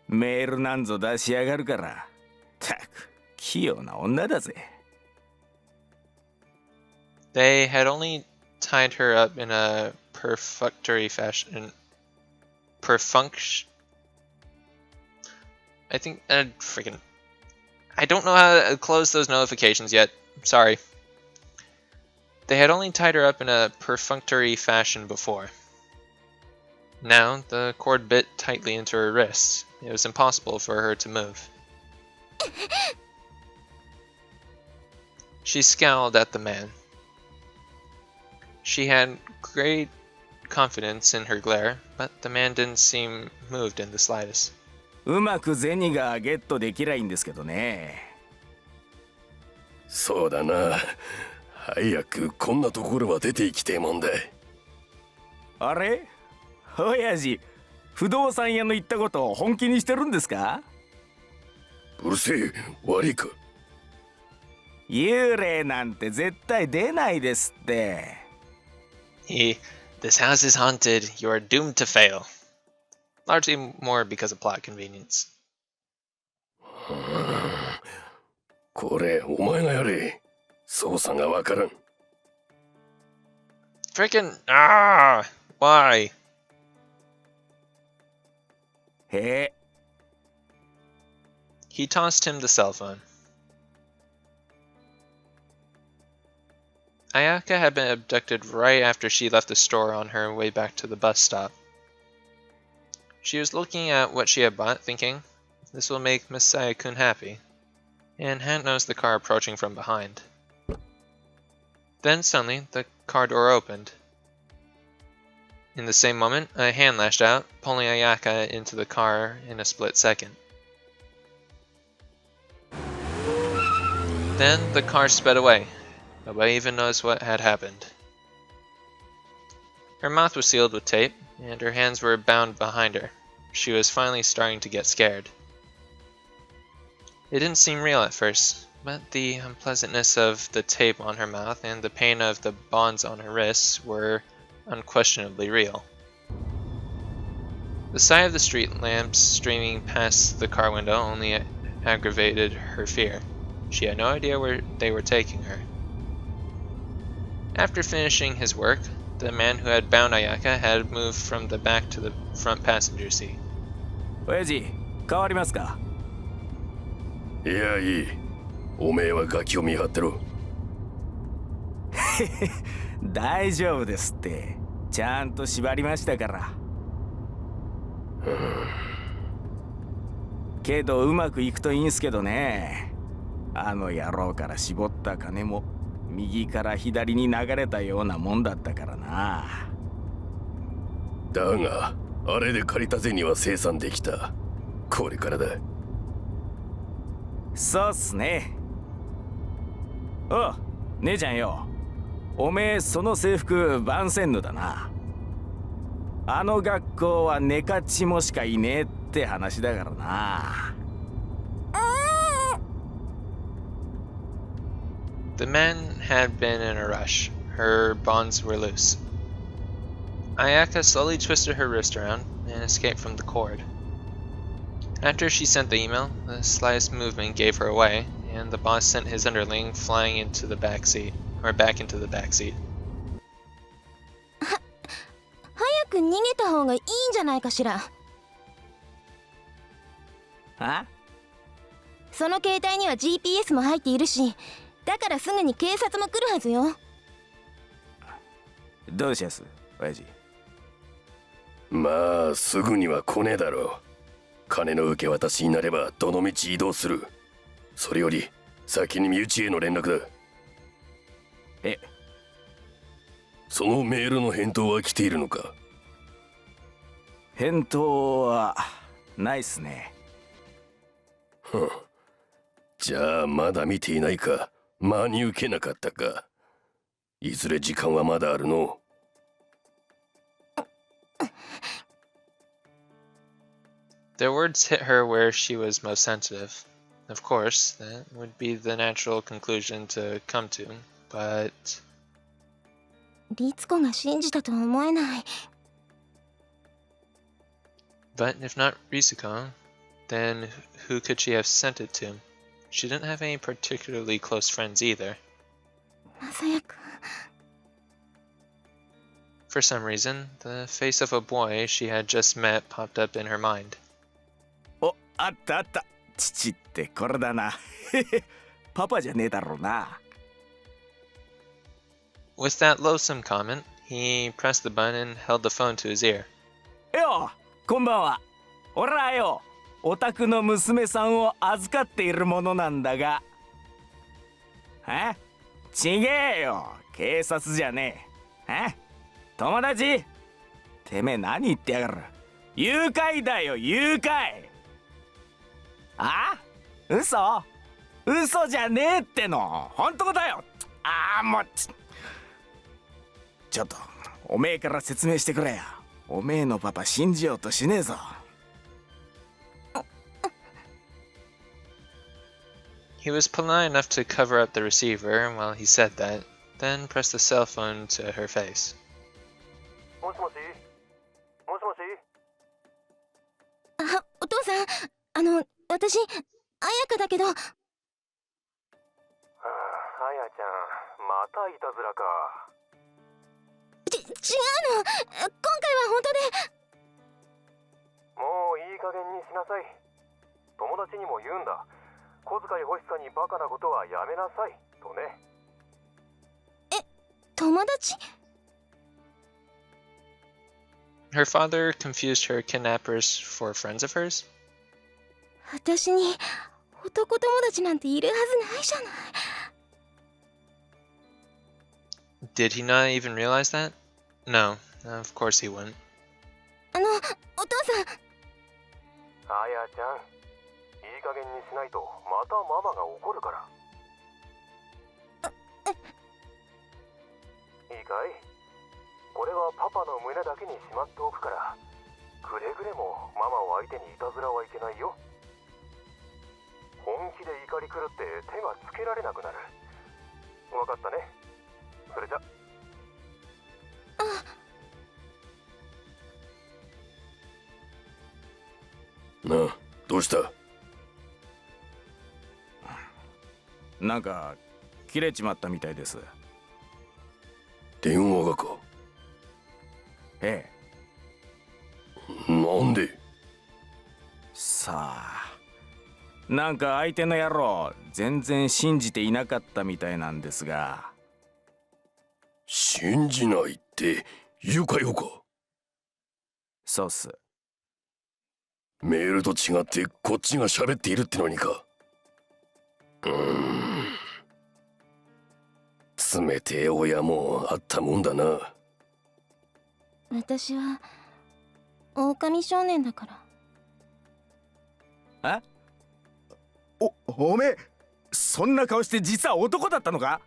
メールなんぞ出しやがるから。ったく器用な女だぜ。 They had only tied her up in a perfunctory fashion. I think, I don't know how to close those notifications yet. Sorry. They had only tied her up in a perfunctory fashion before. Now, the cord bit tightly into her wrists. It was impossible for her to move. She scowled at the man. She had great confidence in her glare, but the man didn't seem moved in the slightest. うまく銭がゲットできりゃいいんですけどね。そうだな。早くこんなところは出て行きてえもんだ。あれ、親父、不動産屋の言ったことを本気にしてるんですか？うるせえ、悪いか。幽霊なんて絶対出ないですって。This house is haunted. You are doomed to fail. Largely more because of plot convenience. これお前がやれ。操作がわからん。Freaking why? へえ。 He tossed him the cell phone. Ayaka had been abducted right after she left the store on her way back to the bus stop. She was looking at what she had bought, thinking, this will make Masaya-kun happy, and hadn't noticed the car approaching from behind. Then suddenly, the car door opened. In the same moment, a hand lashed out, pulling Ayaka into the car in a split second. Then the car sped away. Nobody even noticed what had happened. Her mouth was sealed with tape, and her hands were bound behind her. She was finally starting to get scared. It didn't seem real at first, but the unpleasantness of the tape on her mouth and the pain of the bonds on her wrists were unquestionably real. The sight of the street lamps streaming past the car window only aggravated her fear. She had no idea where they were taking her. After finishing his work, the man who had bound Ayaka had moved from the back to the front passenger seat. 親父、変わりますか？いや、いい。おめえはガキを見張ってろ。大丈夫ですって。ちゃんと縛りましたから。けどうまくいくといいんすけどね。あの野郎から絞った金も右から左に流れたようなもんだったからな。だがあれで借りた銭は清算できた。これからだ。そうっすね。おう、姉ちゃんよ。おめえその制服ヴァンセンヌだな。あの学校はネカチモしかいねえって話だからな。The man had been in a rush. Her bonds were loose. Ayaka slowly twisted her wrist around and escaped from the cord. After she sent the email, the slightest movement gave her away, and the boss sent his underling flying into the back seat, or back into the back seat. 早く逃げた方がいいんじゃないかしら。あ？その携帯には GPS も入っているし、だからすぐに警察も来るはずよ。どうしやす、親父。まあすぐには来ねえだろう。金の受け渡しになればどの道移動する。それより先に身内への連絡だ。え？そのメールの返答は来ているのか？返答はないっすね。じゃあまだ見ていないか。真に受けなかったか。いずれ時間はまだあるの。Their words hit her where she was most sensitive. Of course, that would be the natural conclusion to come to, but... 律子が信じたとは思えない。But if not Risuko, then who could she have sent it to? She didn't have any particularly close friends either. まさやくん。For some reason, the face of a boy she had just met popped up in her mind. お、あったあった。父ってこれだな。パパじゃねえだろうな。With that loathsome comment, he pressed the button and held the phone to his ear. よ、こんばんは。俺らよ、お宅の娘さんを預かっているものなんだが。え？ちげえよ、警察じゃねえ。え？友達？てめえ何言ってやがる。誘拐だよ、誘拐。あ嘘嘘じゃねえっての。本当だよ。もうちょっとおめえから説明してくれよ。おめえのパパ信じようとしねえぞ。He was polite enough to cover up the receiver while he said that, then pressed the cell phone to her face. もしもしもしもし。お父さん、私彩香だけど。あやちゃん、またいたずらか。違うの。今回は本当で。もういい加減にしなさい。友達にも言うんだ。小遣い欲しさにバカなことはやめなさいとね。友達？ Her father confused her kidnappers for friends of hers? 私に男友達なんているはずないじゃない。Did he not even realize that? No, of course he wouldn't. お父さん。あやちゃん、いい加減にしないとまたママが怒るから。いいかい？これはパパの胸だけにしまっておくから、くれぐれもママを相手にいたずらはいけないよ。本気で怒り狂って手がつけられなくなる。わかったね。それじゃ。なあ、どうした？なんか切れちまったみたいです。電話がか？ええ。なんで？さあ、なんか相手の野郎全然信じていなかったみたいなんですが。信じないって言うかよか？そうっす。メールと違ってこっちが喋っているってのにか。冷てえ親もあったもんだな。私は狼少年だから。おめえそんな顔して実は男だったのか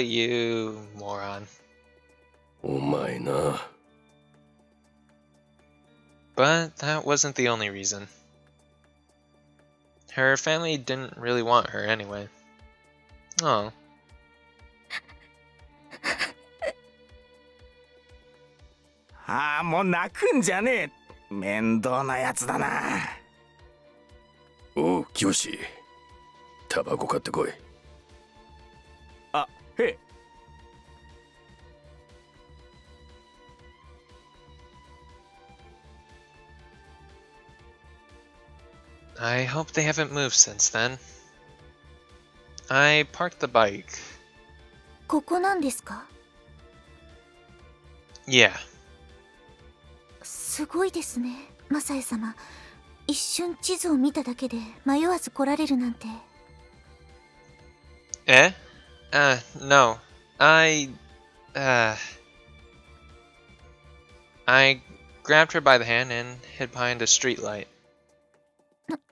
？You moron. お前な。But that wasn't the only reason. Her family didn't really want her anyway. Oh. もう泣くんじゃねえ。面倒なやつだな。おう、清志。タバコ買ってこい。へえ。I hope they haven't moved since then. I parked the bike. ここなんですか？ Yeah. すごいですね、マサヤ様。一瞬地図を見ただけで迷わず来られるなんて。Eh? No. I grabbed her by the hand and hid behind a street light.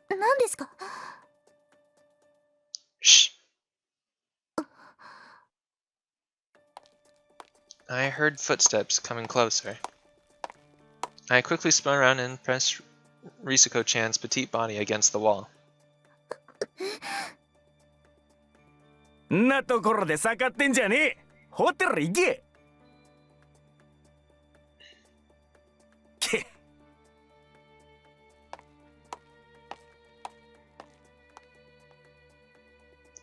何ですか？ Shh. I heard footsteps coming closer. I quickly spun around and pressed Risako-chan's petite body against the wall. んなところで盛ってんじゃねえ。ホテル行け。け。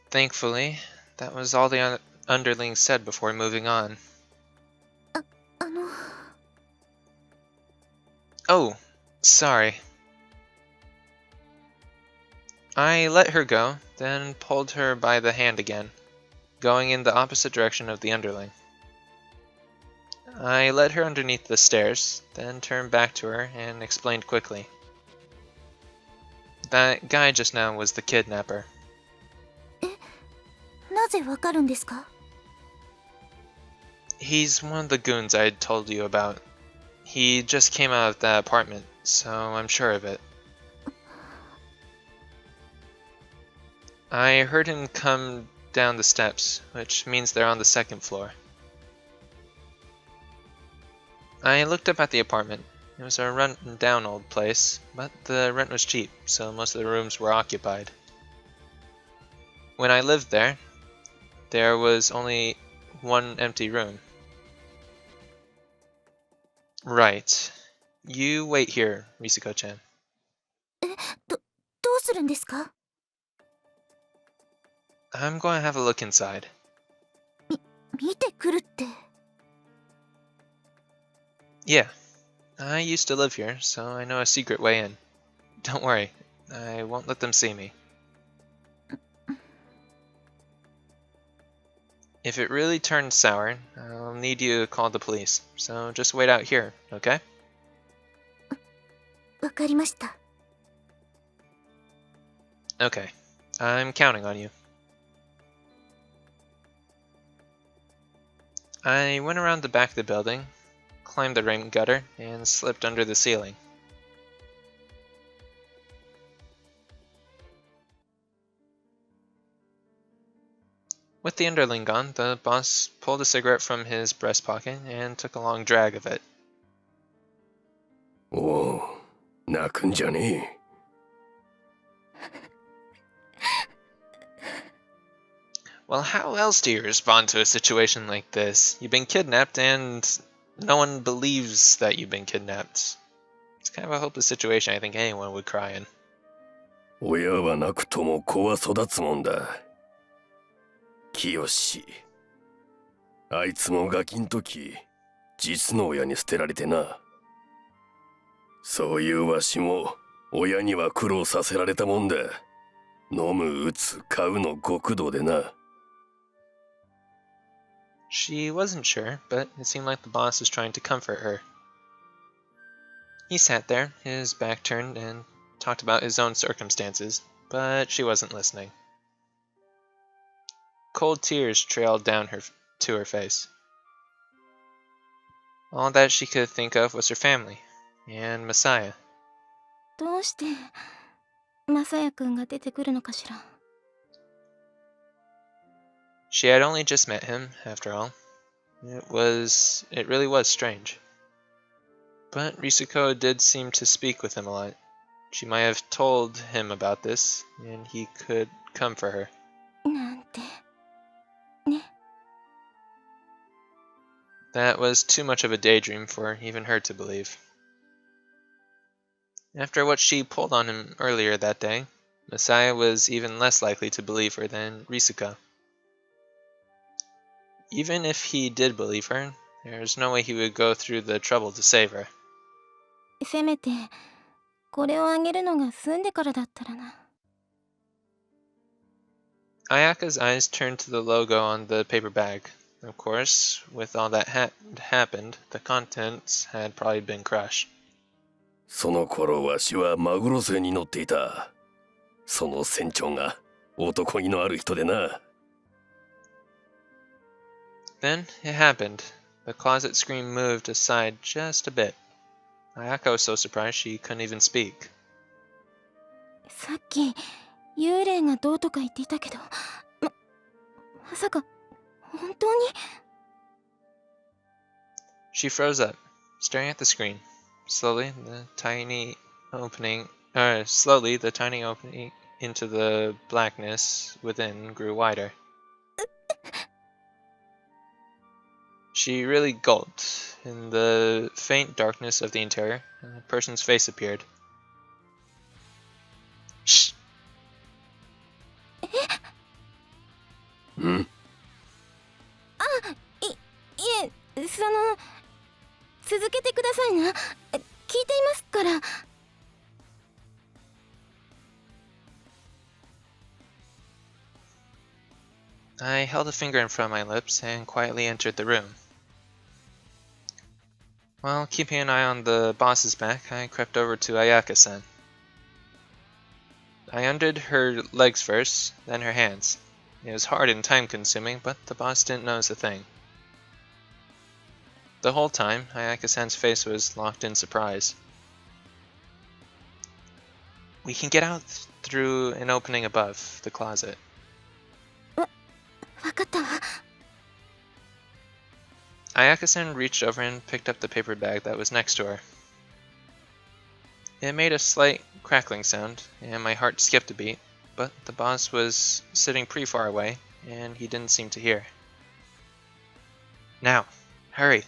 Thankfully, that was all the underlings said before moving on. あの。Oh, sorry. I let her go, then pulled her by the hand again, going in the opposite direction of the underling. I led her underneath the stairs, then turned back to her and explained quickly. That guy just now was the kidnapper. なぜわかるんですか？ He's one of the goons I told you about. He just came out of that apartment, so I'm sure of it. I heard him come down the steps, which means they're on the second floor. I looked up at the apartment. It was a run-down old place, but the rent was cheap, so most of the rooms were occupied. When I lived there, there was only one empty room. Right. You wait here, Risiko-chan. どうするんですか？ I'm going to have a look inside. 見てくるって。 Yeah, I used to live here, so I know a secret way in. Don't worry, I won't let them see me. If it really turns sour, I'll need you to call the police, so just wait out here, okay? わかりました。 Okay, I'm counting on you. I went around the back of the building, climbed the rain gutter, and slipped under the ceiling. With the underling gone, the boss pulled a cigarette from his breast pocket and took a long drag of it. おお、泣くんじゃねえ。Well, how else do you respond to a situation like this? You've been kidnapped and no one believes that you've been kidnapped. It's kind of a hopeless situation I think anyone would cry in. 親はなくとも子は育つもんだ。清。あいつもガキん時、実の親に捨てられてな。そういうわしも親には苦労させられたもんだ。飲む、打つ、買うの極道でな。She wasn't sure, but it seemed like the boss was trying to comfort her. He sat there, his back turned, and talked about his own circumstances, but she wasn't listening. Cold tears trailed down to her face. All that she could think of was her family, and Masaya. どうしてマサヤくんが出てくるのかしら。 She had only just met him, after all. It really was strange. But Risuko did seem to speak with him a lot. She might have told him about this, and he could come for her. なんて。 That was too much of a daydream for even her to believe. After what she pulled on him earlier that day, Masaya was even less likely to believe her than Risuko. Even if he did believe her, there's no way he would go through the trouble to save her. せめてこれをあげるのが済んでからだったらな。 Ayaka's eyes turned to the logo on the paper bag. Of course, with all that had happened, the contents had probably been crushed. その頃わしはマグロ船に乗っていた。その船長が男気のある人でな。Then it happened. The closet screen moved aside just a bit. Ayaka was so surprised she couldn't even speak. さっき幽霊がどうとか言っていたけど、まさか本当に。 She froze up, staring at the screen. Slowly, the tiny opening into the blackness within grew wider. She really gulped. In the faint darkness of the interior, a person's face appeared. Shh! ん？いえ、続けてくださいな。聞いていますから。 I held a finger in front of my lips and quietly entered the room. While keeping an eye on the boss's back, I crept over to Ayaka-san. I undid her legs first, then her hands. It was hard and time-consuming, but the boss didn't notice a thing. The whole time, Ayaka-san's face was locked in surprise. We can get out through an opening above the closet. わかったわ。 Ayaka-san reached over and picked up the paper bag that was next to her. It made a slight crackling sound, and my heart skipped a beat, but the boss was sitting pretty far away, and he didn't seem to hear. Now, hurry!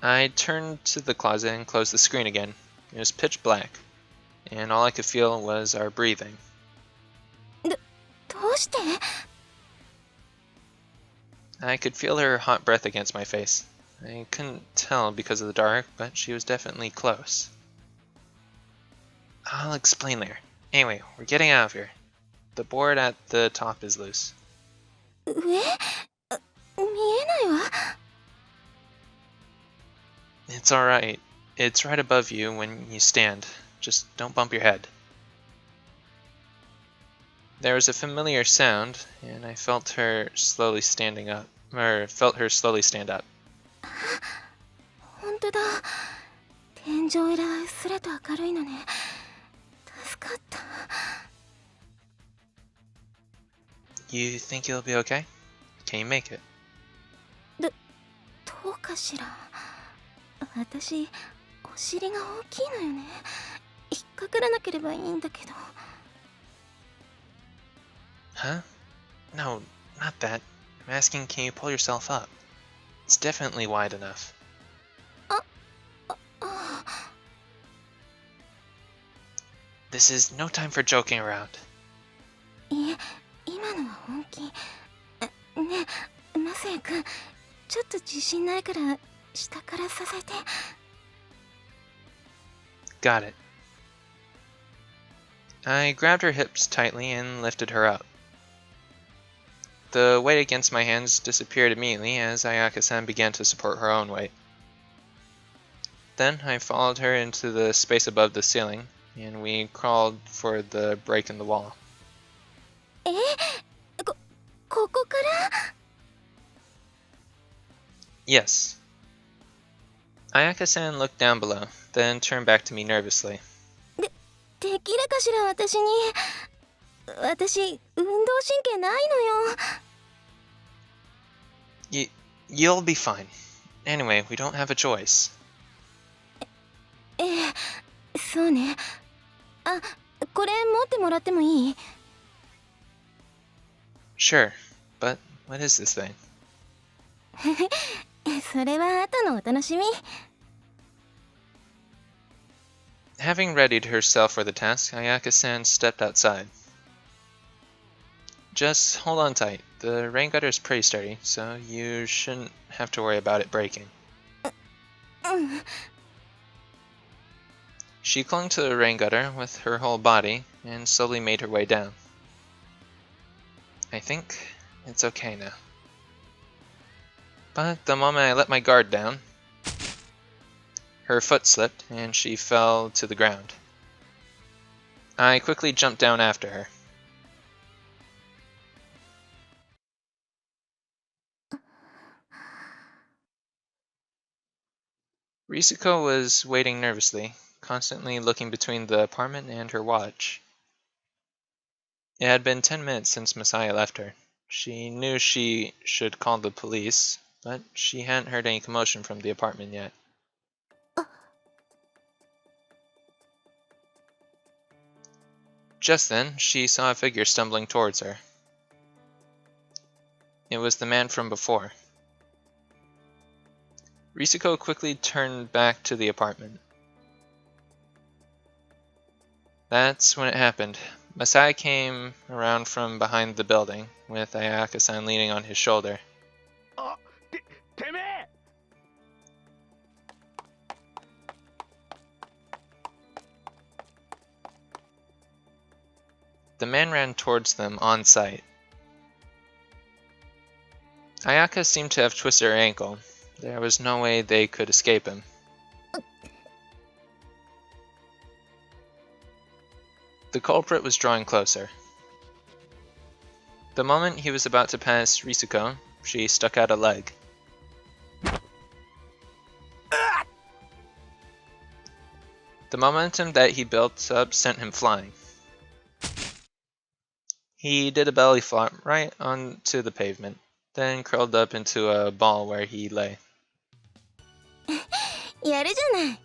I turned to the closet and closed the screen again. It was pitch black, and all I could feel was our breathing. どうして？ I could feel her hot breath against my face. I couldn't tell because of the dark, but she was definitely close. I'll explain later. Anyway, we're getting out of here. The board at the top is loose. 上？見えないわ。 It's alright. It's right above you when you stand. Just don't bump your head. There was a familiar sound, and I felt her slowly stand up. 本当だ。天井裏はうっすらと明るいのね。助かった。 You think you'll be okay? Can you make it? どうかしら。私、お尻が大きいのよね。引っかからなければいいんだけど。 Huh? No, not that. I'm asking, can you pull yourself up? It's definitely wide enough. This is no time for joking around. いえ、今のは本気。ねえ、マサヤくん、ちょっと自信ないから下から支えて。 Got it. I grabbed her hips tightly and lifted her up. The weight against my hands disappeared immediately as Ayaka-san began to support her own weight. Then I followed her into the space above the ceiling, and we crawled for the break in the wall. え、ここから？ Yes. Ayaka-san looked down below, then turned back to me nervously. できるかしら私に。私、運動神経ないのよ。 You'll be fine. Anyway, we don't have a choice. ええ、そうね。あ、これ持ってもらってもいい？ Sure, but what is this thing? それは後のお楽しみ。 Having readied herself for the task, Ayaka-san stepped outside. Just hold on tight. The rain gutter is pretty sturdy, so you shouldn't have to worry about it breaking. うん。 She clung to the rain gutter with her whole body and slowly made her way down. I think it's okay now. But the moment I let my guard down, her foot slipped and she fell to the ground. I quickly jumped down after her. Risuko was waiting nervously, constantly looking between the apartment and her watch. It had been 10 minutes since Masaya left her. She knew she should call the police, but she hadn't heard any commotion from the apartment yet. Just then, she saw a figure stumbling towards her. It was the man from before. Risuko quickly turned back to the apartment. That's when it happened. Masaya came around from behind the building, with Ayaka-san leaning on his shoulder. The man ran towards them on sight. Ayaka seemed to have twisted her ankle. There was no way they could escape him. The culprit was drawing closer. The moment he was about to pass Risuko, she stuck out a leg. The momentum that he built up sent him flying. He did a belly flop right onto the pavement, then curled up into a ball where he lay. やるじゃない。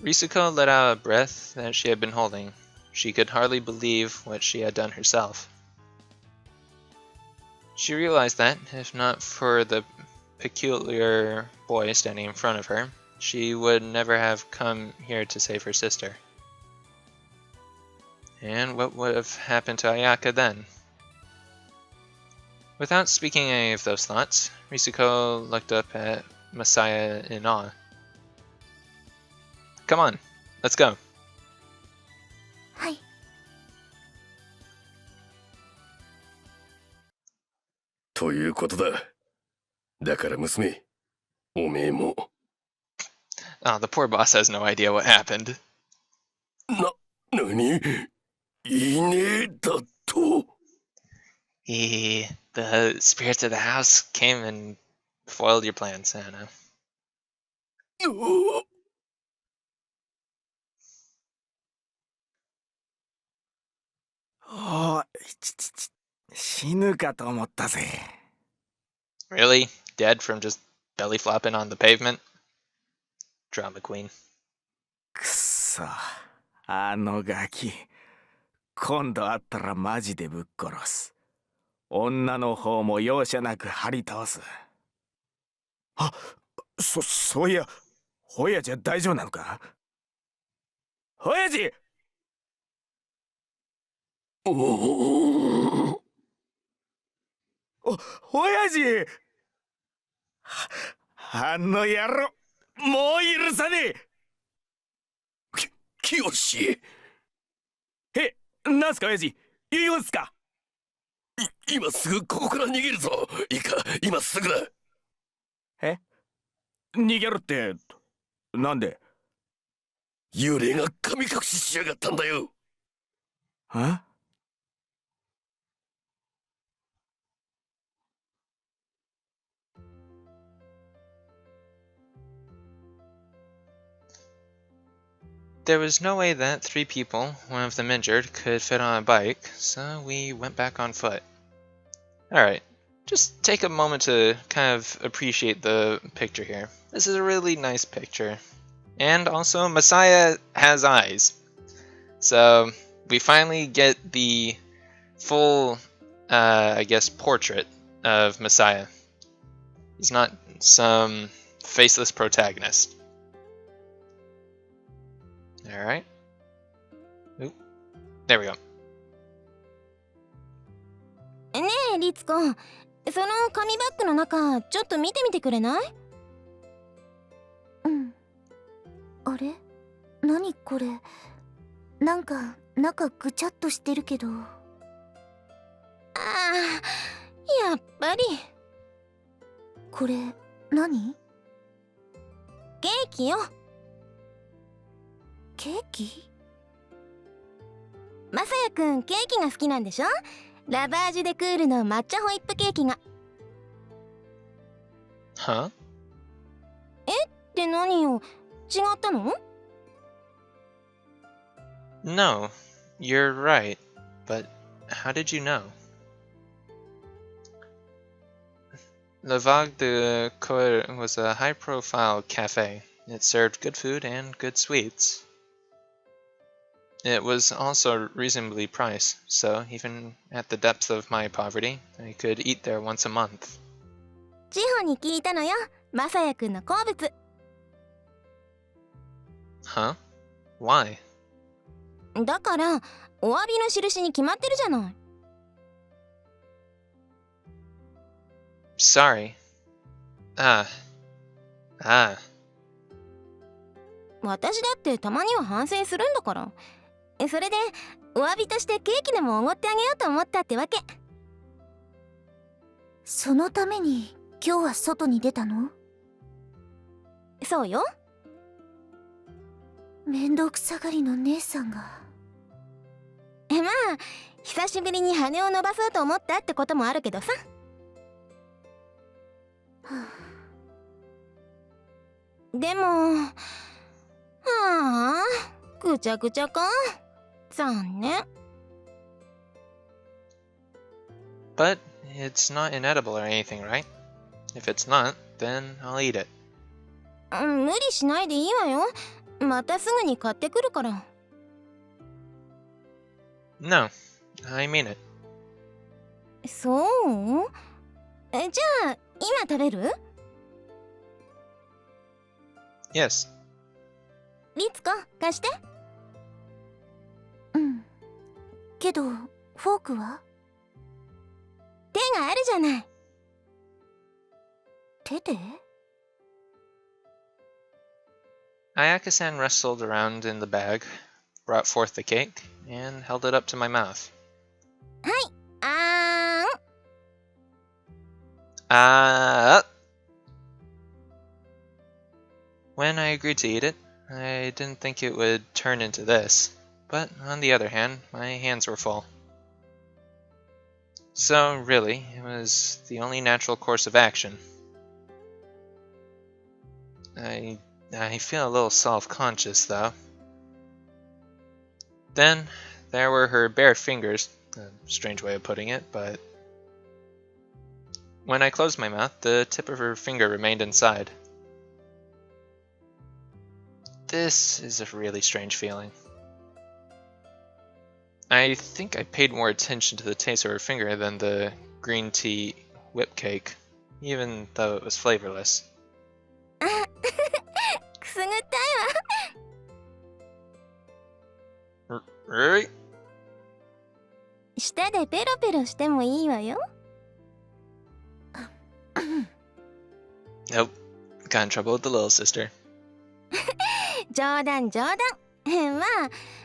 Risuko let out a breath that she had been holding. She could hardly believe what she had done herself. She realized that, if not for the peculiar boy standing in front of her, she would never have come here to save her sister. And what would have happened to Ayaka then? Without speaking any of those thoughts, Risuko looked up at Masaya in awe. Come on, let's go. はい。ということだ。だから娘、おめえも。Oh, the poor boss has no idea what happened. なに？いねえだと？ The spirits of the house came and foiled your plans, Anna. おい、死ぬかと思ったぜ。 Really? Dead from just belly flopping on the pavement? Drama queen. くっそ、あのガキ。今度会ったらマジでぶっ殺す。女の方も容赦なく張り倒す。あ、そういや、ホヤジは大丈夫なのか？ホヤジ！ホヤジ！あの野郎、もう許さねえ！きよし！なんすか親父、言いますか？今すぐここから逃げるぞ。いいか、今すぐだ。逃げるってなんで？幽霊が神隠ししやがったんだよ。あ？ There was no way that 3 people, one of them injured, could fit on a bike, so we went back on foot. Alright, just take a moment to kind of appreciate the picture here. This is a really nice picture. And also, Masaya has eyes. So, we finally get the full, I guess, portrait of Masaya. He's not some faceless protagonist. Alright. Oop. There we go. ねえリツコ、その紙バッグの中ちょっと見てみてくれない？うん。あれ？何これ？なんか中ぐちゃっとしてるけど。ああ、やっぱり。これ何？ケーキよ。ケーキ？マサヤくんケーキが好きなんでしょ？ラバージュデクールの抹茶ホイップケーキが。Huh? って何よ？違ったの？ No, you're right. But how did you know? Le Vague de Coeur was a high-profile cafe. It served good food and good sweets. It was also reasonably priced, so even at the depths of my poverty, I could eat there once a month. 千穂に聞いたのよ、マサヤくんの好物。Huh? Why? だからお詫びの印に決まってるじゃない。Sorry. Ah. 私だってたまには反省するんだから。それでお詫びとしてケーキでもおごってあげようと思ったってわけ。そのために今日は外に出たの？そうよ。面倒くさがりの姉さんが。まあ久しぶりに羽を伸ばそうと思ったってこともあるけどさ。でもはあぐちゃぐちゃか。残念。 But it's not inedible or anything, right? If it's not, then I'll eat it. 無理しないでいいわよ。またすぐに買ってくるから。 No, I mean it. そう？じゃあ今食べる？ Yes. リツコ貸して。うん。けどフォークは？手があるじゃない。手でAyaka-san wrestled around in the bag, brought forth the cake, and held it up to my mouth. はい、あーん。 When I agreed to eat it, I didn't think it would turn into this, but on the other hand, my hands were full. So really, it was the only natural course of action. I feel a little self-conscious though. Then there were her bare fingers, a strange way of putting it, but when I closed my mouth, the tip of her finger remained inside. This is a really strange feeling. I think I paid more attention to the taste of her finger than the green tea whip cake, even though it was flavorless. くすぐったいわ。 Right? 舌でペロペロしてもいいわよ。 Nope. Got in trouble with the little sister. 冗談冗談。まあ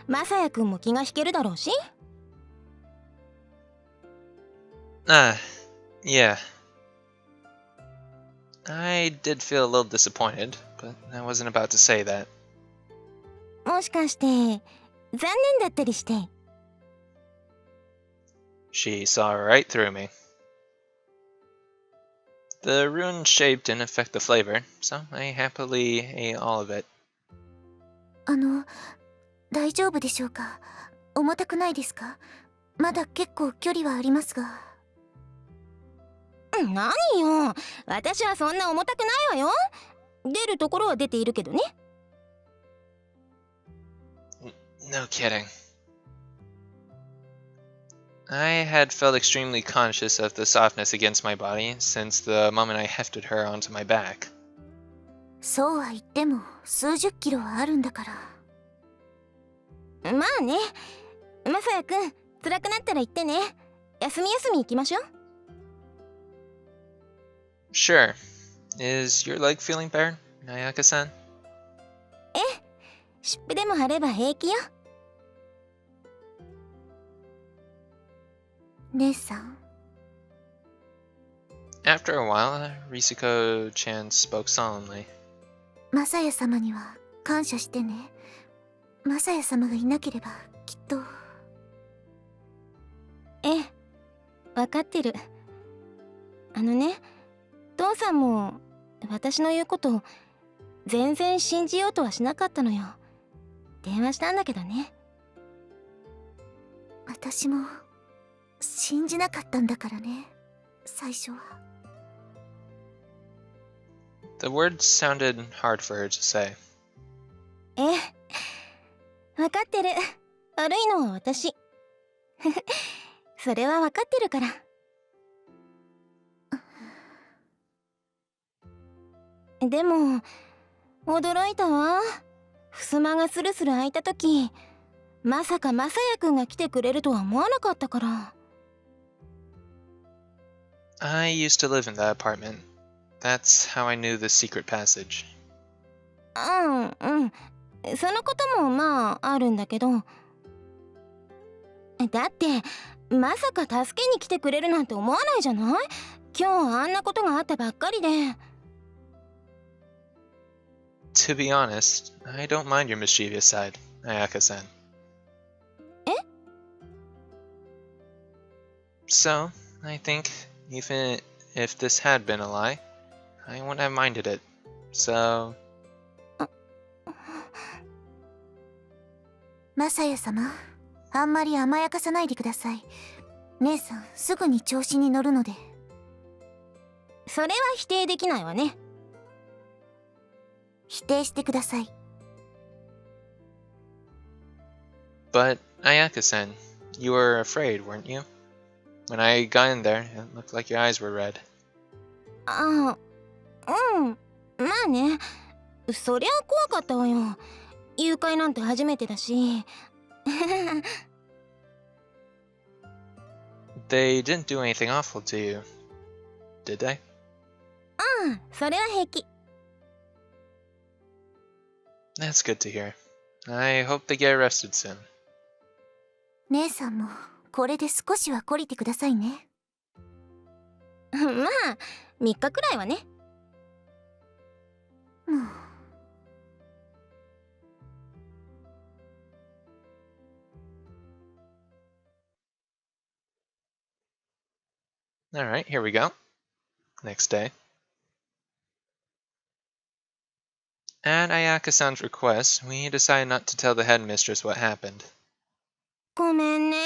マサヤくんも気が引けるだろうし。 Yeah. I did feel a little disappointed, but I wasn't about to say that. もしかして残念だったりして。 She saw right through me. The ruined shape didn't affect the flavor, so I happily ate all of it. 大丈夫でしょうか？重たくないですか？まだ結構距離はありますが。何よ、私はそんな重たくないわよ。出るところは出ているけどね。 No kidding. I had felt extremely conscious of the softness against my body since the moment I hefted her onto my back. そうは言っても数十キロはあるんだから。まあね。マサヤくん、辛くなったら言ってね。休み休み行きましょう。 Sure. Is your leg feeling better, Nayaka-san? 湿布でも貼れば平気よ。 姉さん。 After a while, Risiko-chan spoke solemnly. マサヤ様には感謝してね。マサヤ様がいなければきっと。分かってる。父さんも私の言うこと全然信じようとはしなかったのよ。電話したんだけどね。私も信じなかったんだからね、最初は。The words sounded hard for her to say. 分かってる。悪いのは私。それは分かってるから。でも驚いたわ。襖がスルスル開いた時、まさかマサヤくんが来てくれるとは思わなかったから。 I used to live in that apartment. That's how I knew the secret passage. そのこともまああるんだけど。だってまさか助けに来てくれるなんて思わないじゃない？今日あんなことがあったばっかりで。 To be honest, I don't mind your mischievous side, Ayaka-san. So, I think, even if this had been a lie, I wouldn't have minded it. So, マサヤ様、あんまり甘やかさないでください。姉さん、すぐに調子に乗るので。それは否定できないわね。否定してください。but Ayaka-san, you were afraid, weren't you? When I got in there, it looked like your eyes were red. ああ、うん。まあね。そりゃ怖かったわよ。誘拐なんて初めてだし。They didn't do anything awful to you, did they? うん、それは平気。That's good to hear. I hope they get arrested soon. 姉さんもこれで少しは懲りてくださいね。まあ、3日くらいはね。Alright, here we go. Next day. At Ayaka-san's request, we decided not to tell the headmistress what happened. ごめんね。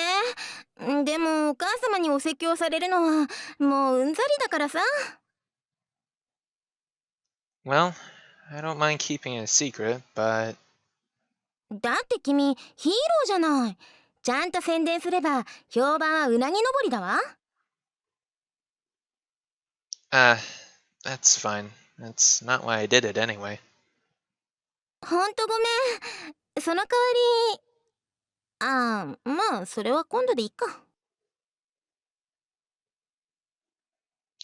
でもお母様にお説教されるのはもううんざりだからさ。Well, I don't mind keeping it a secret, but だって君ヒーローじゃない。ちゃんと宣伝すれば評判はうなぎ登りだわ。that's fine. That's not why I did it anyway. ほんとごめん。その代わり、まあそれは今度でいいか。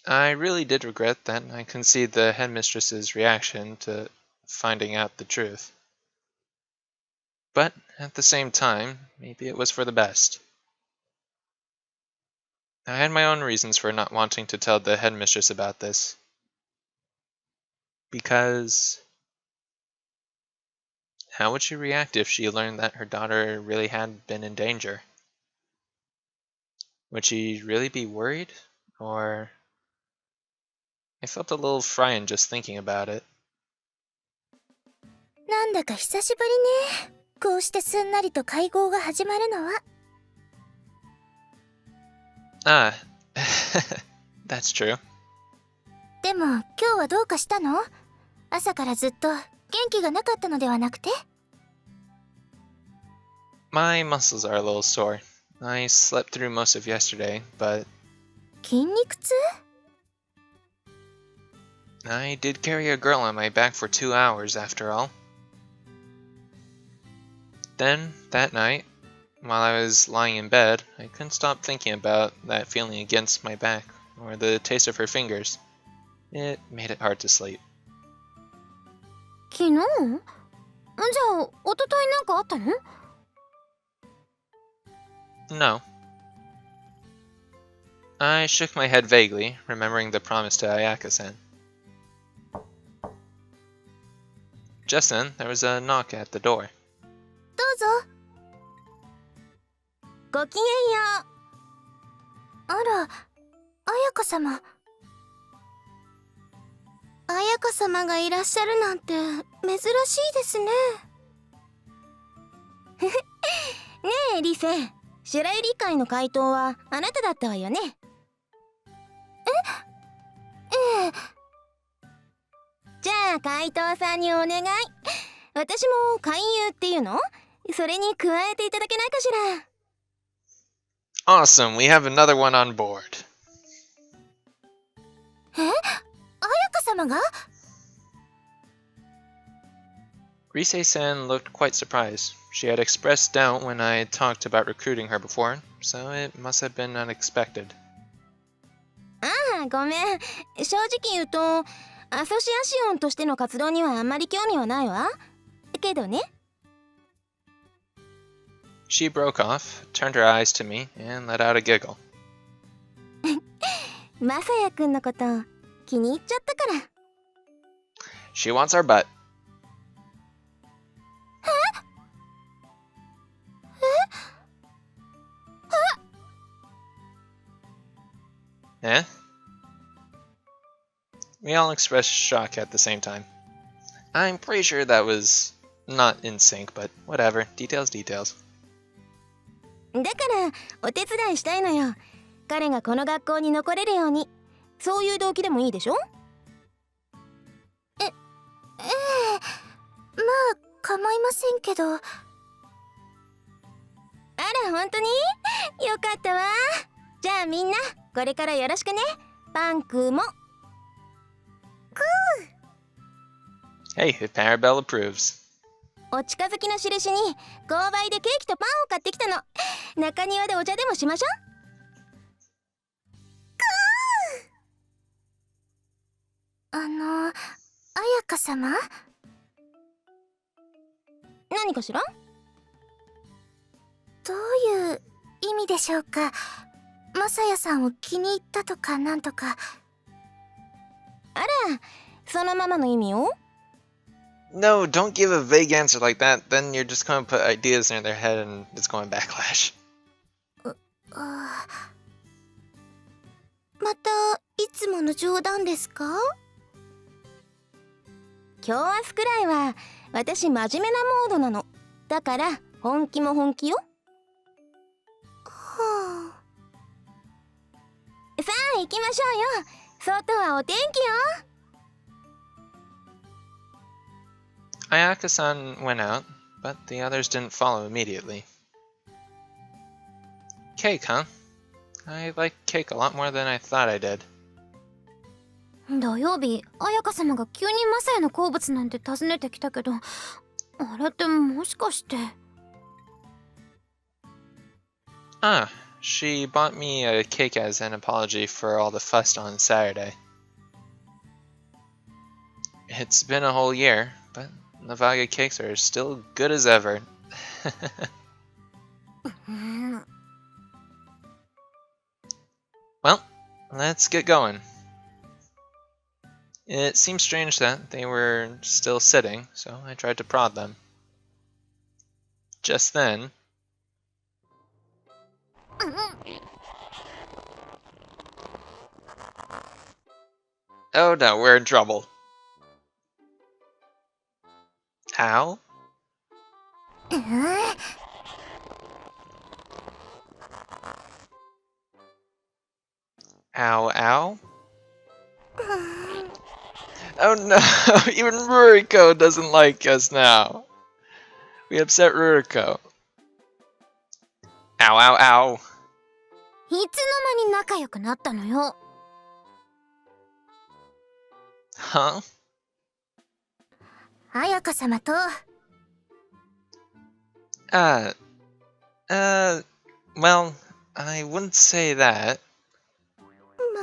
I really did regret that I couldn't see the headmistress's reaction to finding out the truth. But at the same time, maybe it was for the best. I had my own reasons for not wanting to tell the headmistress about this. Because how would she react if she learned that her daughter really had been in danger? Would she really be worried? Or I felt a little frightened just thinking about it. なんだか久しぶりね。こうしてすんなりと会合が始まるのは。Ah, that's true. でも今日はどうかしたの？朝からずっと元気がなかったのではなくて？ My muscles are a little sore. I slept through most of yesterday, but 筋肉痛？ I did carry a girl on my back for 2 hours after all. Then, that night, while I was lying in bed, I couldn't stop thinking about that feeling against my back, or the taste of her fingers. It made it hard to sleep. 昨日？じゃあ一昨日なんかあったの？ No. I shook my head vaguely, remembering the promise to Ayaka-san. Just then, there was a knock at the door. どうぞ。ごきげんよあら、彩香様。彩香様がいらっしゃるなんて珍しいですね。う。ねえリセ、白百合会の会頭はあなただったわよね。ええ。じゃあ会頭さんにお願い。私も勧誘っていうの？それに加えていただけないかしら。Awesome, we have another one on board. え？彩香様が？ Rise-san looked quite surprised. She had expressed doubt when I had talked about recruiting her before, so it must have been unexpected. ごめん。正直言うとアソシアシオンとしての活動にはあんまり興味はないわ。けどね。She broke off, turned her eyes to me, and let out a giggle. マサヤくんのこと気に入っちゃったから。She wants our butt. え We all expressed shock at the same time. I'm pretty sure that was not in sync, but whatever. Details, details. だからお手伝いしたいのよ。彼がこの学校に残れるように。そういう動機でもいいでしょ？ええ、まあ構いませんけど。あら本当に？よかったわ。じゃあみんなこれからよろしくね。パンクも。Hey, if Parabelle approves. お近づきの印に購買でケーキとパンを買ってきたの。中庭でお茶でもしましょう。彩香様？何かしら？どういう意味でしょうか。マサヤさんを気に入ったとかなんとか。あら、そのままの意味を？ No, don't give a vague answer like that. Then you're just going to put ideas in their head and it's going to backlash. またいつもの冗談ですか？今日明日くらいは私真面目なモードなの。だから本気も本気よ。はさあ行きましょうよ。外はお天気よ。Ayaka-san went out, but the others didn't follow immediately. Cake, huh? I like cake a lot more than I thought I did. 土曜日、彩香様が急にマサヤの好物なんて尋ねてきたけど、あれってもしかして。Ah, she bought me a cake as an apology for all the fuss on Saturday. It's been a whole year, but Navaga cakes are still good as ever. Well, let's get going. It seemed strange that they were still sitting, so I tried to prod them. Just then... Oh no, we're in trouble. Ow? Ow, ow? Oh no, even Ruriko doesn't like us now. We upset Ruriko. Ow, ow, ow. いつの間に仲良くなったのよ。Huh? 彩香様と。Well, I wouldn't say that. まあ、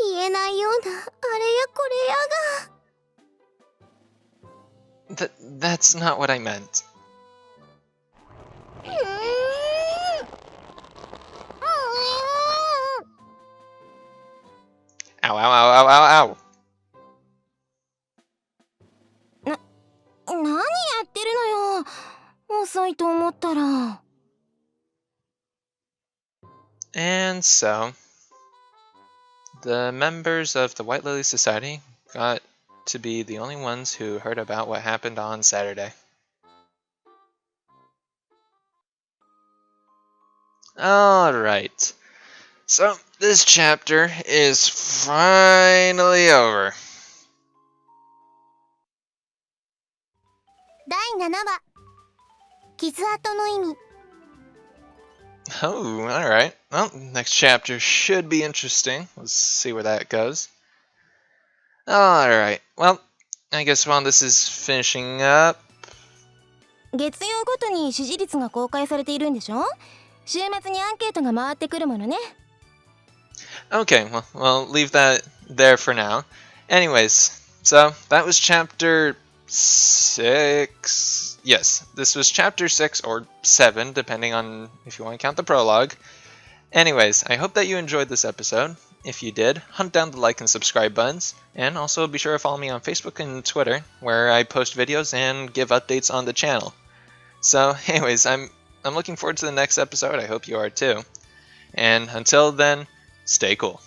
言えないようなあれやこれやが。That's not what I meant. Ow, ow, ow, ow, ow, ow. 何やってるのよ。遅いと思ったら。And so, the members of the White Lily Society got to be the only ones who heard about what happened on Saturday. Alright, so this chapter is finally over. 第7話。傷跡の意味。Oh, alright. Well, next chapter should be interesting. Let's see where that goes. Alright, well, I guess while this is finishing up... 月曜ごとに支持率が公開されているんでしょ？週末にアンケートが回ってくるものね。Okay, well, leave that there for now. Anyways, so that was chapter 6. Yes, this was chapter 6 or 7, depending on if you want to count the prologue. Anyways, I hope that you enjoyed this episode. If you did, hunt down the like and subscribe buttons, and also be sure to follow me on Facebook and Twitter, where I post videos and give updates on the channel. So, anyways, I'm looking forward to the next episode. I hope you are too. And until then, stay cool.